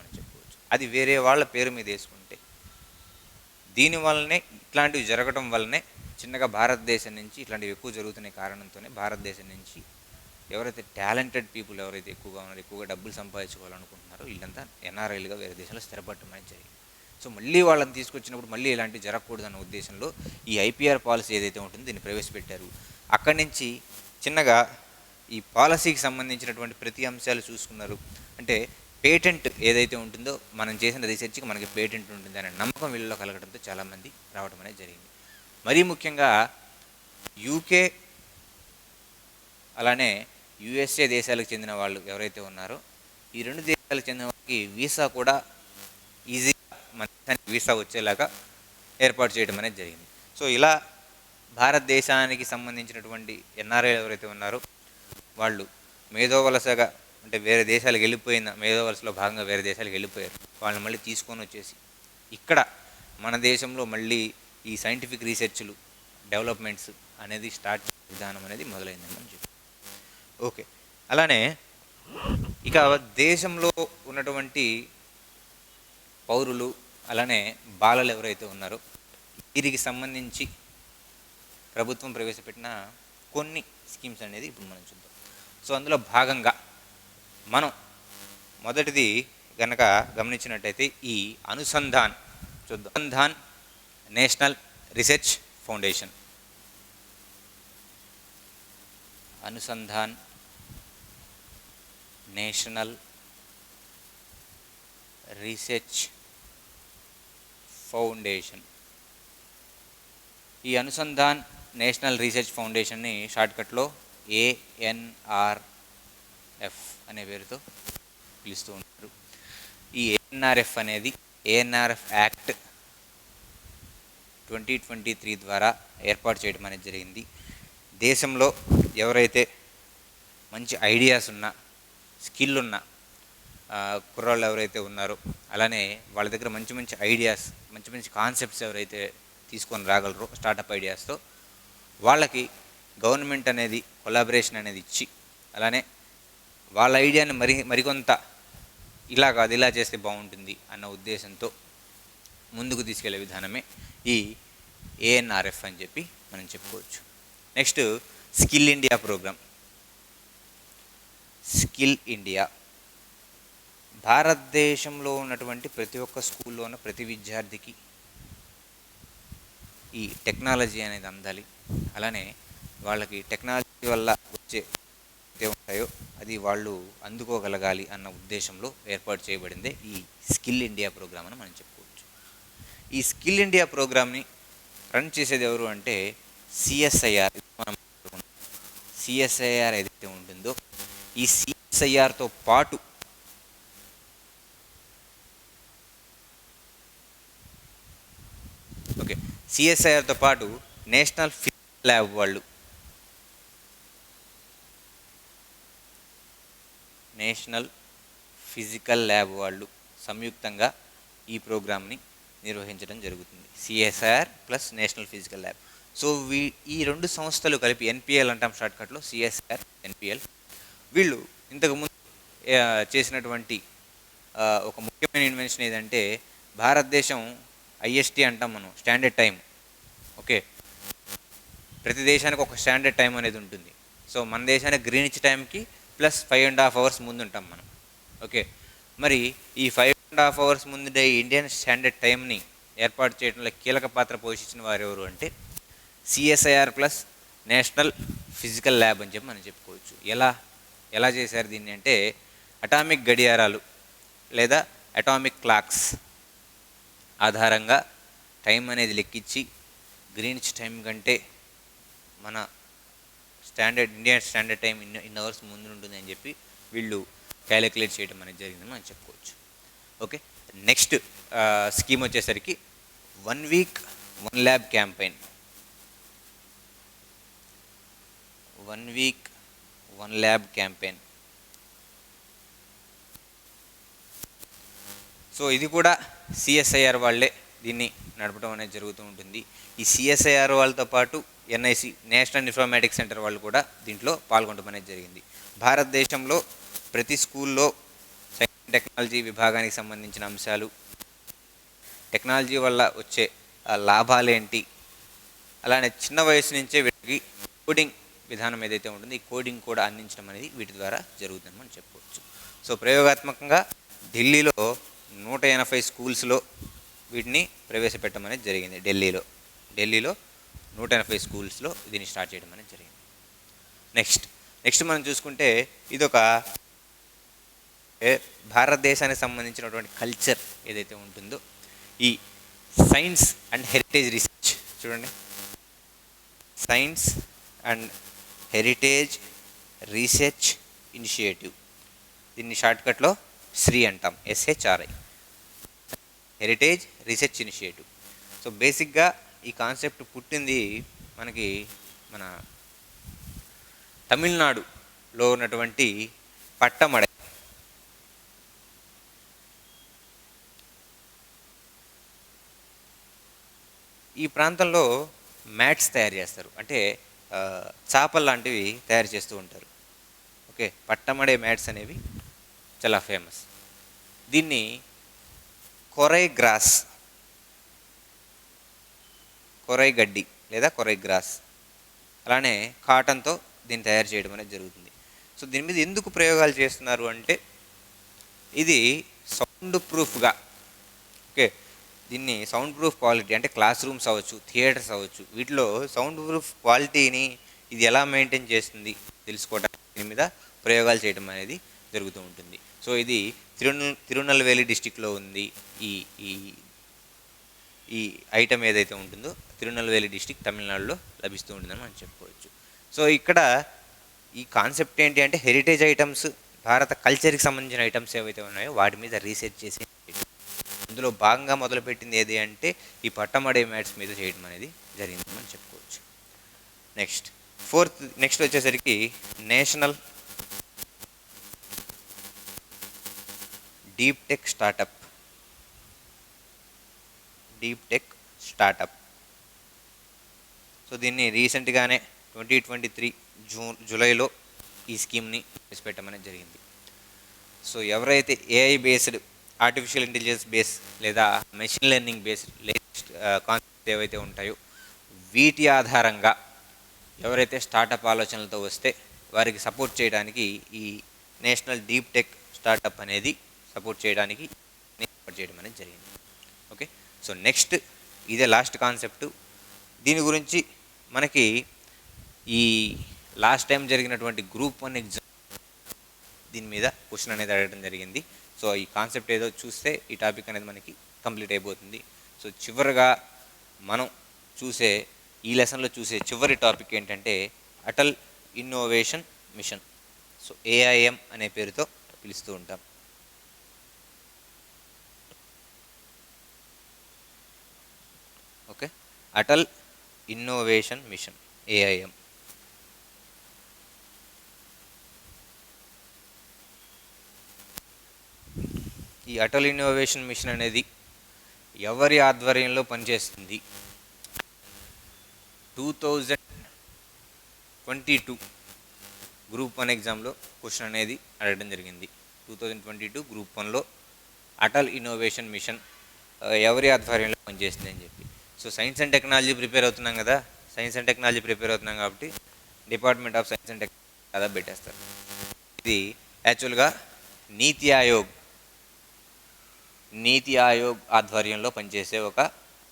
Speaker 1: అది వేరే వాళ్ళ పేరు మీద వేసుకుంటే, దీనివల్లనే ఇట్లాంటివి జరగడం వల్లనే చిన్నగా భారతదేశం నుంచి ఇట్లాంటివి ఎక్కువ జరుగుతున్న కారణంతోనే భారతదేశం నుంచి ఎవరైతే టాలెంటెడ్ పీపుల్ ఎవరైతే ఎక్కువగా ఉన్నారో, ఎక్కువగా డబ్బులు సంపాదించుకోవాలనుకుంటున్నారో వీళ్ళంతా ఎన్ఆర్ఐలుగా వేరే దేశంలో స్థిరపడటం అనేది జరిగింది. సో మళ్ళీ వాళ్ళని తీసుకొచ్చినప్పుడు మళ్ళీ ఇలాంటివి జరగకూడదన్న ఉద్దేశంలో ఈ ఐపీఆర్ పాలసీ ఏదైతే ఉంటుందో దీన్ని ప్రవేశపెట్టారు. అక్కడి నుంచి చిన్నగా ఈ పాలసీకి సంబంధించినటువంటి ప్రతి అంశాలు చూసుకున్నారు. అంటే పేటెంట్ ఏదైతే ఉంటుందో, మనం చేసిన రీసెర్చ్కి మనకి పేటెంట్ ఉంటుంది అనే నమ్మకం వీళ్ళలో కలగడంతో చాలామంది రావడం అనేది జరిగింది. మరీ ముఖ్యంగా యూకే అలానే యుఎస్ఏ దేశాలకు చెందిన వాళ్ళు ఎవరైతే ఉన్నారో, ఈ రెండు దేశాలకు చెందిన వాళ్ళకి వీసా కూడా ఈజీగా మన దేశానికి వీసా వచ్చేలాగా ఏర్పాటు చేయడం అనేది జరిగింది. సో ఇలా భారతదేశానికి సంబంధించినటువంటి ఎన్ఆర్ఐ ఎవరైతే ఉన్నారో వాళ్ళు మేధోవలసగా, అంటే వేరే దేశాలకు వెళ్ళిపోయిన మేధోవలసలో భాగంగా వేరే దేశాలకు వెళ్ళిపోయారు. వాళ్ళని మళ్ళీ తీసుకొని వచ్చేసి ఇక్కడ మన దేశంలో మళ్ళీ ఈ సైంటిఫిక్ రీసెర్చ్లు, డెవలప్మెంట్స్ అనేది స్టార్ట్ విధానం అనేది మొదలైందని మనం చెప్పి. ఓకే, అలానే ఇక దేశంలో ఉన్నటువంటి పౌరులు అలానే బాలలు ఎవరైతే ఉన్నారో వీరికి సంబంధించి ప్రభుత్వం ప్రవేశపెట్టిన కొన్ని స్కీమ్స్ అనేది ఇప్పుడు మనం చూద్దాం. సో అందులో భాగంగా మనం మొదటిది కనుక గమనించినట్టయితే ఈ అనుసంధాన్ చూద్దాం. Anusandhan national research foundation, Anusandhan national research foundation. ఈ అనుసంధాన్ నేషనల్ రీసెర్చ్ ఫౌండేషన్ని షార్ట్కట్లో ఏఎన్ఆర్ఎఫ్ అనే పేరుతో పిలుస్తూ ఉంటారు. ఈ ఏఎన్ఆర్ఎఫ్ అనేది ఏఎన్ఆర్ఎఫ్ యాక్ట్ 2023 ద్వారా ఏర్పాటు చేయడం అనేది జరిగింది. దేశంలో ఎవరైతే మంచి ఐడియాస్ ఉన్న, స్కిల్ ఉన్న కుర్రాళ్ళు ఎవరైతే ఉన్నారో, అలానే వాళ్ళ దగ్గర మంచి మంచి ఐడియాస్, మంచి మంచి కాన్సెప్ట్స్ ఎవరైతే తీసుకొని రాగలరో స్టార్టప్ ఐడియాస్తో, వాళ్ళకి గవర్నమెంట్ అనేది కొలాబరేషన్ అనేది ఇచ్చి, అలానే వాళ్ళ ఐడియాని మరికొంత ఇలా కాదు ఇలా చేస్తే బాగుంటుంది అన్న ఉద్దేశంతో ముందుకు తీసుకెళ్లే విధానమే ఈ ఏఎన్ఆర్ఎఫ్ అని చెప్పి మనం చెప్పుకోవచ్చు. Next skill India programme. Skill India భారతదేశంలో ఉన్నటువంటి ప్రతి ఒక్క స్కూల్లో ఉన్న ప్రతి విద్యార్థికి ఈ టెక్నాలజీ అనేది అందాలి, అలానే వాళ్ళకి టెక్నాలజీ వల్ల వచ్చే ఉంటాయో అది వాళ్ళు అందుకోగలగాలి అన్న ఉద్దేశంలో ఏర్పాటు చేయబడిందే ఈ స్కిల్ ఇండియా ప్రోగ్రామ్ అని మనం చెప్పుకోవచ్చు. ఈ స్కిల్ ఇండియా ప్రోగ్రామ్ని రన్ చేసేది ఎవరు అంటే సిఎస్ఐఆర్. సిఎస్ఐఆర్ ఏదైతే ఉంటుందో ఈ సిఎస్ఐఆర్తో పాటు సిఎస్ఐఆర్తో పాటు నేషనల్ ఫిజికల్ ల్యాబ్ వాళ్ళు, నేషనల్ ఫిజికల్ ల్యాబ్ వాళ్ళు సంయుక్తంగా ఈ ప్రోగ్రామ్ని నిర్వహించడం జరుగుతుంది. CSIR plus national physical lab. So ఈ రెండు సంస్థలు కలిపి ఎన్పిఎల్ అంటాం షార్ట్కట్లో, సిఎస్ఐఆర్ ఎన్పిఎల్. వీళ్ళు ఇంతకుముందు చేసినటువంటి ఒక ముఖ్యమైన ఇన్వెన్షన్ ఏదంటే భారతదేశం ఐఎస్టీ అంటాం మనం, స్టాండర్డ్ టైం. ఓకే, ప్రతి దేశానికి ఒక స్టాండర్డ్ టైం అనేది ఉంటుంది. సో మన దేశానికి గ్రీనిచ్ టైంకి ప్లస్ 5.5 అవర్స్ ముందు ఉంటాం మనం. ఓకే, మరి ఈ 5.5 అవర్స్ ముందుండే ఇండియన్ స్టాండర్డ్ టైంని ఏర్పాటు చేయడంలో కీలక పాత్ర పోషించిన వారు ఎవరు అంటే CSIR plus national physical lab అని చెప్పి మనం చెప్పుకోవచ్చు. ఎలా చేశారు దీన్ని అంటే అటామిక్ గడియారాలు లేదా అటామిక్ క్లాక్స్ ఆధారంగా టైం అనేది లెక్కించి గ్రీనిచ్ టైం కంటే మన Indian standard time in hours ముందు ఉంటుంది అని చెప్పి వీళ్ళు క్యాలిక్యులేట్ చేయడం అనేది జరిగిందని మనం చెప్పుకోవచ్చు. ఓకే, నెక్స్ట్ స్కీమ్ వచ్చేసరికి 1 week 1 lab campaign. 1 week 1 lab campaign. So ఇది కూడా సిఎస్ఐఆర్ వాళ్ళే దీన్ని నడపడం అనేది జరుగుతూ ఉంటుంది. ఈ సిఎస్ఐఆర్ వాళ్ళతో పాటు ఎన్ఐసి నేషనల్ ఇన్ఫర్మేటిక్స్ సెంటర్ వాళ్ళు కూడా దీంట్లో పాల్గొనడం అనేది జరిగింది. భారతదేశంలో ప్రతి స్కూల్లో టెక్నాలజీ విభాగానికి సంబంధించిన అంశాలు, టెక్నాలజీ వల్ల వచ్చే లాభాలేంటి, అలానే చిన్న వయసు నుంచే వీటికి కోడింగ్ విధానం ఏదైతే ఉంటుందో ఈ కోడింగ్ కూడా అందించడం అనేది వీటి ద్వారా జరుగుతుందని మనం చెప్పుకోవచ్చు. సో ప్రయోగాత్మకంగా ఢిల్లీలో 180 స్కూల్స్లో వీటిని ప్రవేశపెట్టడం అనేది జరిగింది. ఢిల్లీలో 180 స్కూల్స్లో దీన్ని స్టార్ట్ చేయడం అనేది జరిగింది. నెక్స్ట్ మనం చూసుకుంటే ఇదొక భారతదేశానికి సంబంధించినటువంటి కల్చర్ ఏదైతే ఉంటుందో ఈ సైన్స్ అండ్ హెరిటేజ్ రీసెర్చ్ చూడండి, science and heritage research initiative, దీన్ని షార్ట్కట్లో శ్రీ అంటాం, SHRI, heritage research initiative. So బేసిక్గా ఈ కాన్సెప్ట్ పుట్టింది మనకి మన తమిళనాడులో ఉన్నటువంటి పట్టమడై. ఈ ప్రాంతంలో మ్యాట్స్ తయారు చేస్తారు, అంటే చాపలు లాంటివి తయారు చేస్తూ ఉంటారు. ఓకే, పట్టమడే మ్యాట్స్ అనేవి చాలా ఫేమస్. దీన్ని కొరై గడ్డి లేదా కొరై గ్రాస్, అలానే కాటన్తో దీన్ని తయారు చేయడం అనేది జరుగుతుంది. సో దీని మీద ఎందుకు ప్రయోగాలు చేస్తున్నారు అంటే ఇది సౌండ్ ప్రూఫ్గా, ఓకే, దీన్ని సౌండ్ ప్రూఫ్ క్వాలిటీ అంటే క్లాస్ రూమ్స్ అవ్వచ్చు, థియేటర్స్ అవ్వచ్చు, వీటిలో సౌండ్ ప్రూఫ్ క్వాలిటీని ఇది ఎలా మెయింటైన్ చేస్తుంది తెలుసుకోవడానికి దీని మీద ప్రయోగాలు చేయడం అనేది జరుగుతూ ఉంటుంది. సో ఇది తిరునల్వేలి డిస్టిక్లో ఉంది. ఈ ఈ ఈ ఐటమ్ ఏదైతే ఉంటుందో తిరునల్వేలి డిస్టిక్ తమిళనాడులో లభిస్తూ ఉంటుందని మనం చెప్పుకోవచ్చు. సో ఇక్కడ ఈ కాన్సెప్ట్ ఏంటి అంటే హెరిటేజ్ ఐటమ్స్, భారత కల్చర్కి సంబంధించిన ఐటమ్స్ ఏవైతే ఉన్నాయో వాటి మీద రీసెర్చ్ చేసి అందులో భాగంగా మొదలుపెట్టింది ఏది అంటే ఈ పట్టమడే మ్యాట్స్ మీద చేయడం అనేది జరిగిందని మనం చెప్పుకోవచ్చు. నెక్స్ట్ వచ్చేసరికి national deep tech startup. So దీన్ని రీసెంట్గానే 2023 జూలైలో ఈ స్కీమ్ని ప్రవేశపెట్టమనేది జరిగింది. సో ఎవరైతే AI based, artificial intelligence base లేదా machine learning based latest concepts ఏవైతే ఉంటాయో వీటి ఆధారంగా ఎవరైతే స్టార్టప్ ఆలోచనలతో వస్తే వారికి సపోర్ట్ చేయడానికి ఈ నేషనల్ డీప్ టెక్ స్టార్టప్ అనేది సపోర్ట్ చేయడం అనేది జరిగింది. ఓకే, సో నెక్స్ట్ ఇదే లాస్ట్ కాన్సెప్ట్. దీని గురించి మనకి ఈ లాస్ట్ టైం జరిగినటువంటి గ్రూప్ 1 ఎగ్జామ్ దీని మీద క్వశ్చన్ అనేది అడగడం జరిగింది. సో ఈ కాన్సెప్ట్ ఏదో చూస్తే ఈ టాపిక్ అనేది మనకి కంప్లీట్ అయిపోతుంది. సో చివరిగా మనం ఈ లెసన్లో చూసే చివరి టాపిక్ ఏంటంటే Atal innovation mission. So AIM అనే పేరుతో పిలుస్తూ ఉంటాం. Okay, Atal innovation mission, AIM. ఈ అటల్ ఇన్నోవేషన్ మిషన్ అనేది ఎవరి ఆధ్వర్యంలో పనిచేస్తుంది? 2022 గ్రూప్ 1 ఎగ్జామ్లో క్వశ్చన్ అనేది అడగడం జరిగింది. 2022 గ్రూప్ 1లో అటల్ ఇన్నోవేషన్ మిషన్ ఎవరి ఆధ్వర్యంలో పనిచేస్తుంది అని చెప్పి. So science and technology prepare అవుతున్నాం కదా, కాబట్టి department of science and technology కదా పెట్టేస్తారు. ఇది యాక్చువల్గా నీతి ఆయోగ్ ఆధ్వర్యంలో పనిచేసే ఒక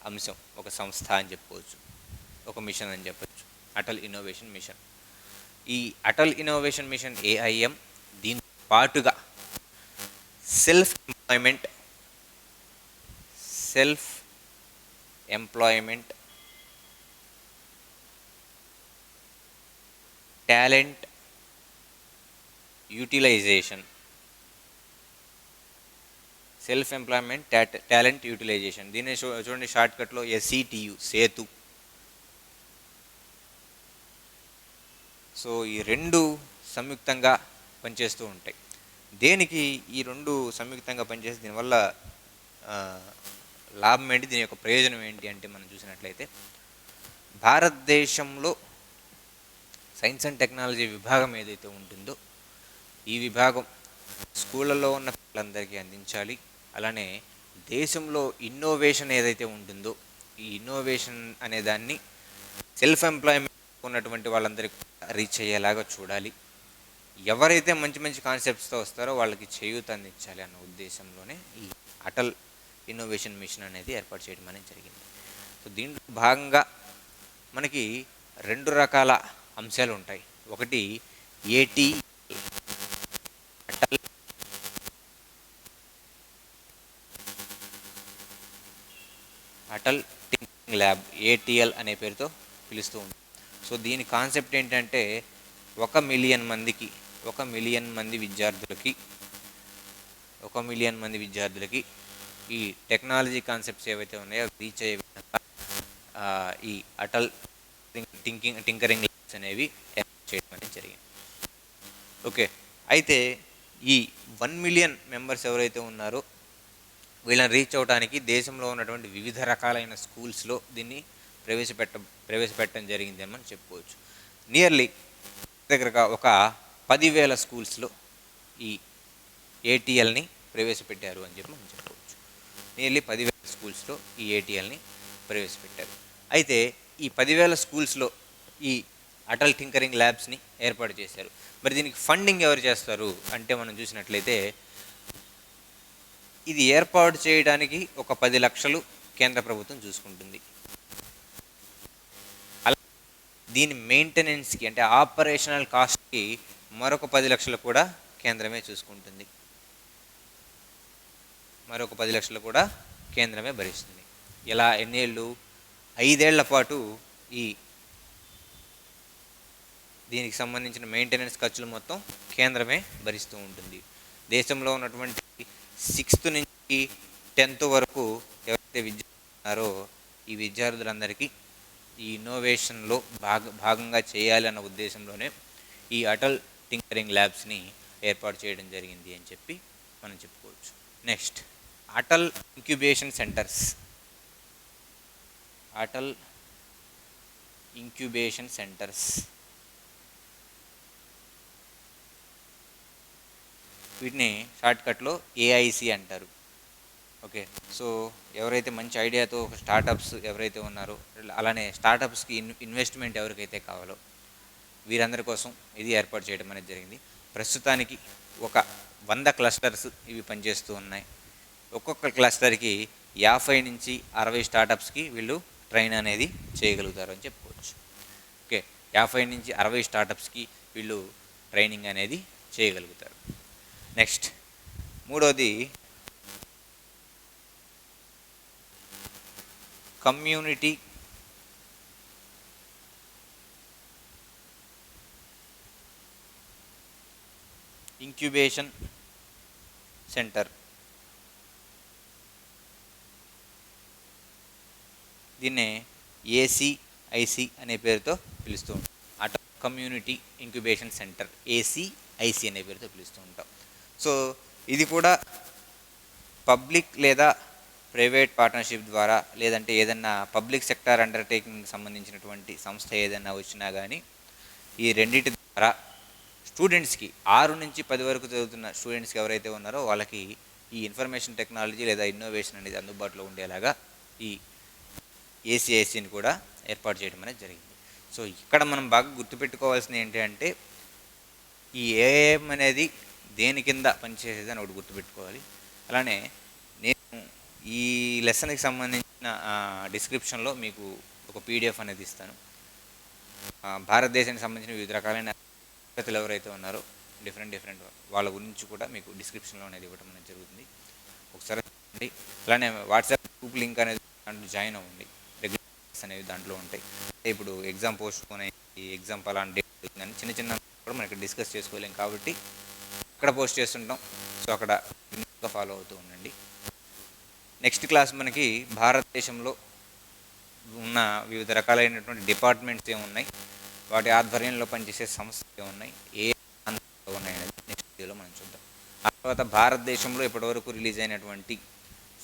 Speaker 1: అంశం, ఒక సంస్థ అని చెప్పుకోవచ్చు, ఒక మిషన్ అని చెప్పచ్చు, అటల్ ఇన్నోవేషన్ మిషన్. ఈ అటల్ ఇన్నోవేషన్ మిషన్ AIM దీంతో పాటుగా సెల్ఫ్ ఎంప్లాయ్మెంట్, టాలెంట్ యూటిలైజేషన్, దీన్ని చూడండి షార్ట్కట్లో SETU, సేతు. సో ఈ రెండు సంయుక్తంగా పనిచేస్తూ ఉంటాయి. దేనికి ఈ రెండు సంయుక్తంగా పనిచేసి దీనివల్ల లాభం ఏంటి, దీని యొక్క ప్రయోజనం ఏంటి అంటే మనం చూసినట్లయితే భారతదేశంలో సైన్స్ అండ్ టెక్నాలజీ విభాగం ఏదైతే ఉంటుందో ఈ విభాగం స్కూళ్ళల్లో ఉన్న వాళ్ళందరికీ అందించాలి. అలానే దేశంలో ఇన్నోవేషన్ ఏదైతే ఉంటుందో ఈ ఇన్నోవేషన్ అనే దాన్ని సెల్ఫ్ ఎంప్లాయ్మెంట్ ఉన్నటువంటి వాళ్ళందరికీ రీచ్ అయ్యేలాగా చూడాలి. ఎవరైతే మంచి మంచి కాన్సెప్ట్స్తో వస్తారో వాళ్ళకి చేయూత అందించాలి అన్న ఉద్దేశంలోనే ఈ అటల్ ఇన్నోవేషన్ మిషన్ అనేది ఏర్పాటు చేయడం అనేది జరిగింది. సో దీంట్లో భాగంగా మనకి 2 రకాల అంశాలు ఉంటాయి. ఒకటి ఏటీ Atal Atal tinkering lab, ATL అనే పేరుతో పిలుస్తూ ఉంటాం. సో దీని కాన్సెప్ట్ ఏంటంటే 1 మిలియన్ మందికి 1 మిలియన్ మంది విద్యార్థులకి ఈ టెక్నాలజీ కాన్సెప్ట్స్ ఏవైతే ఉన్నాయో రీచ్ అయ్యే విధంగా ఈ అటల్ టింకరింగ్ ల్యాబ్స్ అనేవి ఏర్పాటు చేయడం అనేది జరిగింది. ఓకే, అయితే ఈ 1 మిలియన్ మెంబర్స్ ఎవరైతే ఉన్నారో వీళ్ళని రీచ్ అవడానికి దేశంలో ఉన్నటువంటి వివిధ రకాలైన స్కూల్స్లో దీన్ని ప్రవేశపెట్టడం జరిగింది అని మనం చెప్పుకోవచ్చు. నియర్లీ దగ్గరగా ఒక 10,000 స్కూల్స్లో ఈ ఏటీఎల్ని ప్రవేశపెట్టారు అని చెప్పి మనం చెప్పుకోవచ్చు. నియర్లీ 10,000 స్కూల్స్లో ఈ ఏటీఎల్ని ప్రవేశపెట్టారు. అయితే ఈ 10,000 స్కూల్స్లో ఈ అటల్ టింకరింగ్ ల్యాబ్స్ని ఏర్పాటు చేశారు. మరి దీనికి ఫండింగ్ ఎవరు చేస్తారు అంటే మనం చూసినట్లయితే ఇది ఏర్పాటు చేయడానికి ఒక 10 లక్షలు కేంద్ర ప్రభుత్వం చూసుకుంటుంది. అలా దీని మెయింటెనెన్స్కి అంటే ఆపరేషనల్ కాస్ట్కి మరొక 10 లక్షలు కూడా కేంద్రమే చూసుకుంటుంది. మరొక 10 లక్షలు కూడా కేంద్రమే భరిస్తుంది. ఇలా ఎన్నేళ్ళు? 5 ఏళ్ల పాటు ఈ దీనికి సంబంధించిన మెయింటెనెన్స్ ఖర్చులు మొత్తం కేంద్రమే భరిస్తూ ఉంటుంది. దేశంలో ఉన్నటువంటి 6th నుంచి 10th వరకు ఎవరైతే విద్యార్థులు ఉన్నారో ఈ విద్యార్థులందరికీ ఈ ఇన్నోవేషన్లో భాగంగా చేయాలి అన్న ఉద్దేశంలోనే ఈ అటల్ టింకరింగ్ ల్యాబ్స్ని ఏర్పాటు చేయడం జరిగింది అని చెప్పి మనం చెప్పుకోవచ్చు. Next, Atal incubation centres. Atal incubation centres వీటిని షార్ట్కట్లో ఏఐసి అంటారు. ఓకే, సో ఎవరైతే మంచి ఐడియాతో ఒక స్టార్టప్స్ ఎవరైతే ఉన్నారో అలానే స్టార్టప్స్కి ఇన్వెస్ట్మెంట్ ఎవరికైతే కావాలో వీరందరి కోసం ఇది ఏర్పాటు చేయడం అనేది జరిగింది. ప్రస్తుతానికి ఒక 100 క్లస్టర్స్ ఇవి పనిచేస్తూ ఉన్నాయి. ఒక్కొక్క క్లస్టర్కి 50 నుంచి 60 స్టార్టప్స్కి వీళ్ళు ట్రైన్ అనేది చేయగలుగుతారు అని చెప్పుకోవచ్చు. ఓకే, 50 నుంచి 60 స్టార్టప్స్కి వీళ్ళు ట్రైనింగ్ అనేది చేయగలుగుతారు. నెక్స్ట్, మూడోది కమ్యూనిటీ ఇంక్యుబేషన్ సెంటర్. దీన్నే ఏసీఐసి అనే పేరుతో పిలుస్తూ ఉంటాం. అటల్ కమ్యూనిటీ ఇంక్యుబేషన్ సెంటర్, ఏసీఐసి అనే పేరుతో పిలుస్తూ ఉంటాం. సో ఇది కూడా పబ్లిక్ లేదా ప్రైవేట్ పార్ట్నర్షిప్ ద్వారా లేదంటే ఏదన్నా పబ్లిక్ సెక్టార్ అండర్టేకింగ్కి సంబంధించినటువంటి సంస్థ ఏదైనా వచ్చినా కానీ ఈ రెండింటి ద్వారా స్టూడెంట్స్కి 6 నుంచి 10 వరకు చదువుతున్న స్టూడెంట్స్కి ఎవరైతే ఉన్నారో వాళ్ళకి ఈ ఇన్ఫర్మేషన్ టెక్నాలజీ లేదా ఇన్నోవేషన్ అనేది అందుబాటులో ఉండేలాగా ఈ ఏసీఐసిని కూడా ఏర్పాటు చేయడం అనేది జరిగింది. సో ఇక్కడ మనం బాగా గుర్తుపెట్టుకోవాల్సింది ఏంటి అంటే ఈ ఏఐఎం అనేది దేని కింద పనిచేసేది అని ఒకటి గుర్తుపెట్టుకోవాలి. అలానే నేను ఈ లెసన్కి సంబంధించిన డిస్క్రిప్షన్లో మీకు ఒక పీడిఎఫ్ అనేది ఇస్తాను. భారతదేశానికి సంబంధించిన వివిధ రకాలైన ప్రజలు ఎవరైతే ఉన్నారో డిఫరెంట్ వాళ్ళ గురించి కూడా మీకు డిస్క్రిప్షన్లో అనేది ఇవ్వడం అనేది జరుగుతుంది. ఒకసారి చూడండి. అలానే వాట్సాప్ గ్రూప్ లింక్ అనేది దాంట్లో జాయిన్ అవ్వండి. రెగ్యులర్స్ అనేవి దాంట్లో ఉంటాయి. ఇప్పుడు ఎగ్జామ్ పోస్ట్ పోనే ఈ ఎగ్జామ్ అలాంటి డేట్ అని చిన్న కూడా మనకి డిస్కస్ చేసుకోలేం కాబట్టి అక్కడ పోస్ట్ చేస్తుంటాం. సో అక్కడ ఫాలో అవుతూ ఉండండి. నెక్స్ట్ క్లాస్ మనకి భారతదేశంలో ఉన్న వివిధ రకాలైనటువంటి డిపార్ట్మెంట్స్ ఏమున్నాయి, వాటి ఆధ్వర్యంలో పనిచేసే సంస్థలు ఏమున్నాయి, ఏ ఉన్నాయి అనేది నెక్స్ట్ వీడియోలో మనం చూద్దాం. ఆ తర్వాత భారతదేశంలో ఇప్పటివరకు రిలీజ్ అయినటువంటి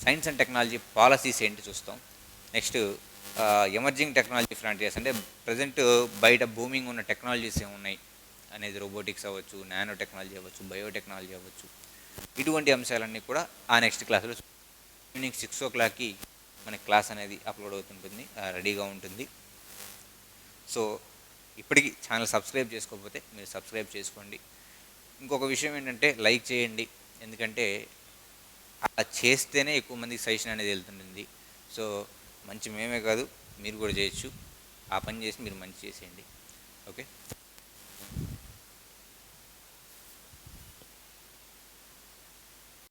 Speaker 1: సైన్స్ అండ్ టెక్నాలజీ పాలసీస్ ఏంటి చూస్తాం. నెక్స్ట్ ఎమర్జింగ్ టెక్నాలజీ ఫ్రంటియర్స్ అంటే ప్రజెంట్ బయట బూమింగ్ ఉన్న టెక్నాలజీస్ ఏమున్నాయి అనేది రోబోటిక్స్ అవ్వచ్చు, నానో టెక్నాలజీ అవ్వచ్చు, బయోటెక్నాలజీ అవ్వచ్చు, ఇటువంటి అంశాలన్నీ కూడా ఆ నెక్స్ట్ క్లాస్లో ఈవినింగ్ 6 o'clockకి మన క్లాస్ అనేది అప్లోడ్ అవుతుంటుంది, రెడీగా ఉంటుంది. సో ఇప్పటికీ ఛానల్ సబ్స్క్రైబ్ చేసుకోకపోతే మీరు సబ్స్క్రైబ్ చేసుకోండి. ఇంకొక విషయం ఏంటంటే లైక్ చేయండి, ఎందుకంటే అలా చేస్తేనే ఎక్కువ మందికి సజెషన్ అనేది వెళ్తుంటుంది. సో మంచి మేమే కాదు, మీరు కూడా చేయొచ్చు. ఆ పని చేసి మీరు మంచి చేసేయండి. ఓకే.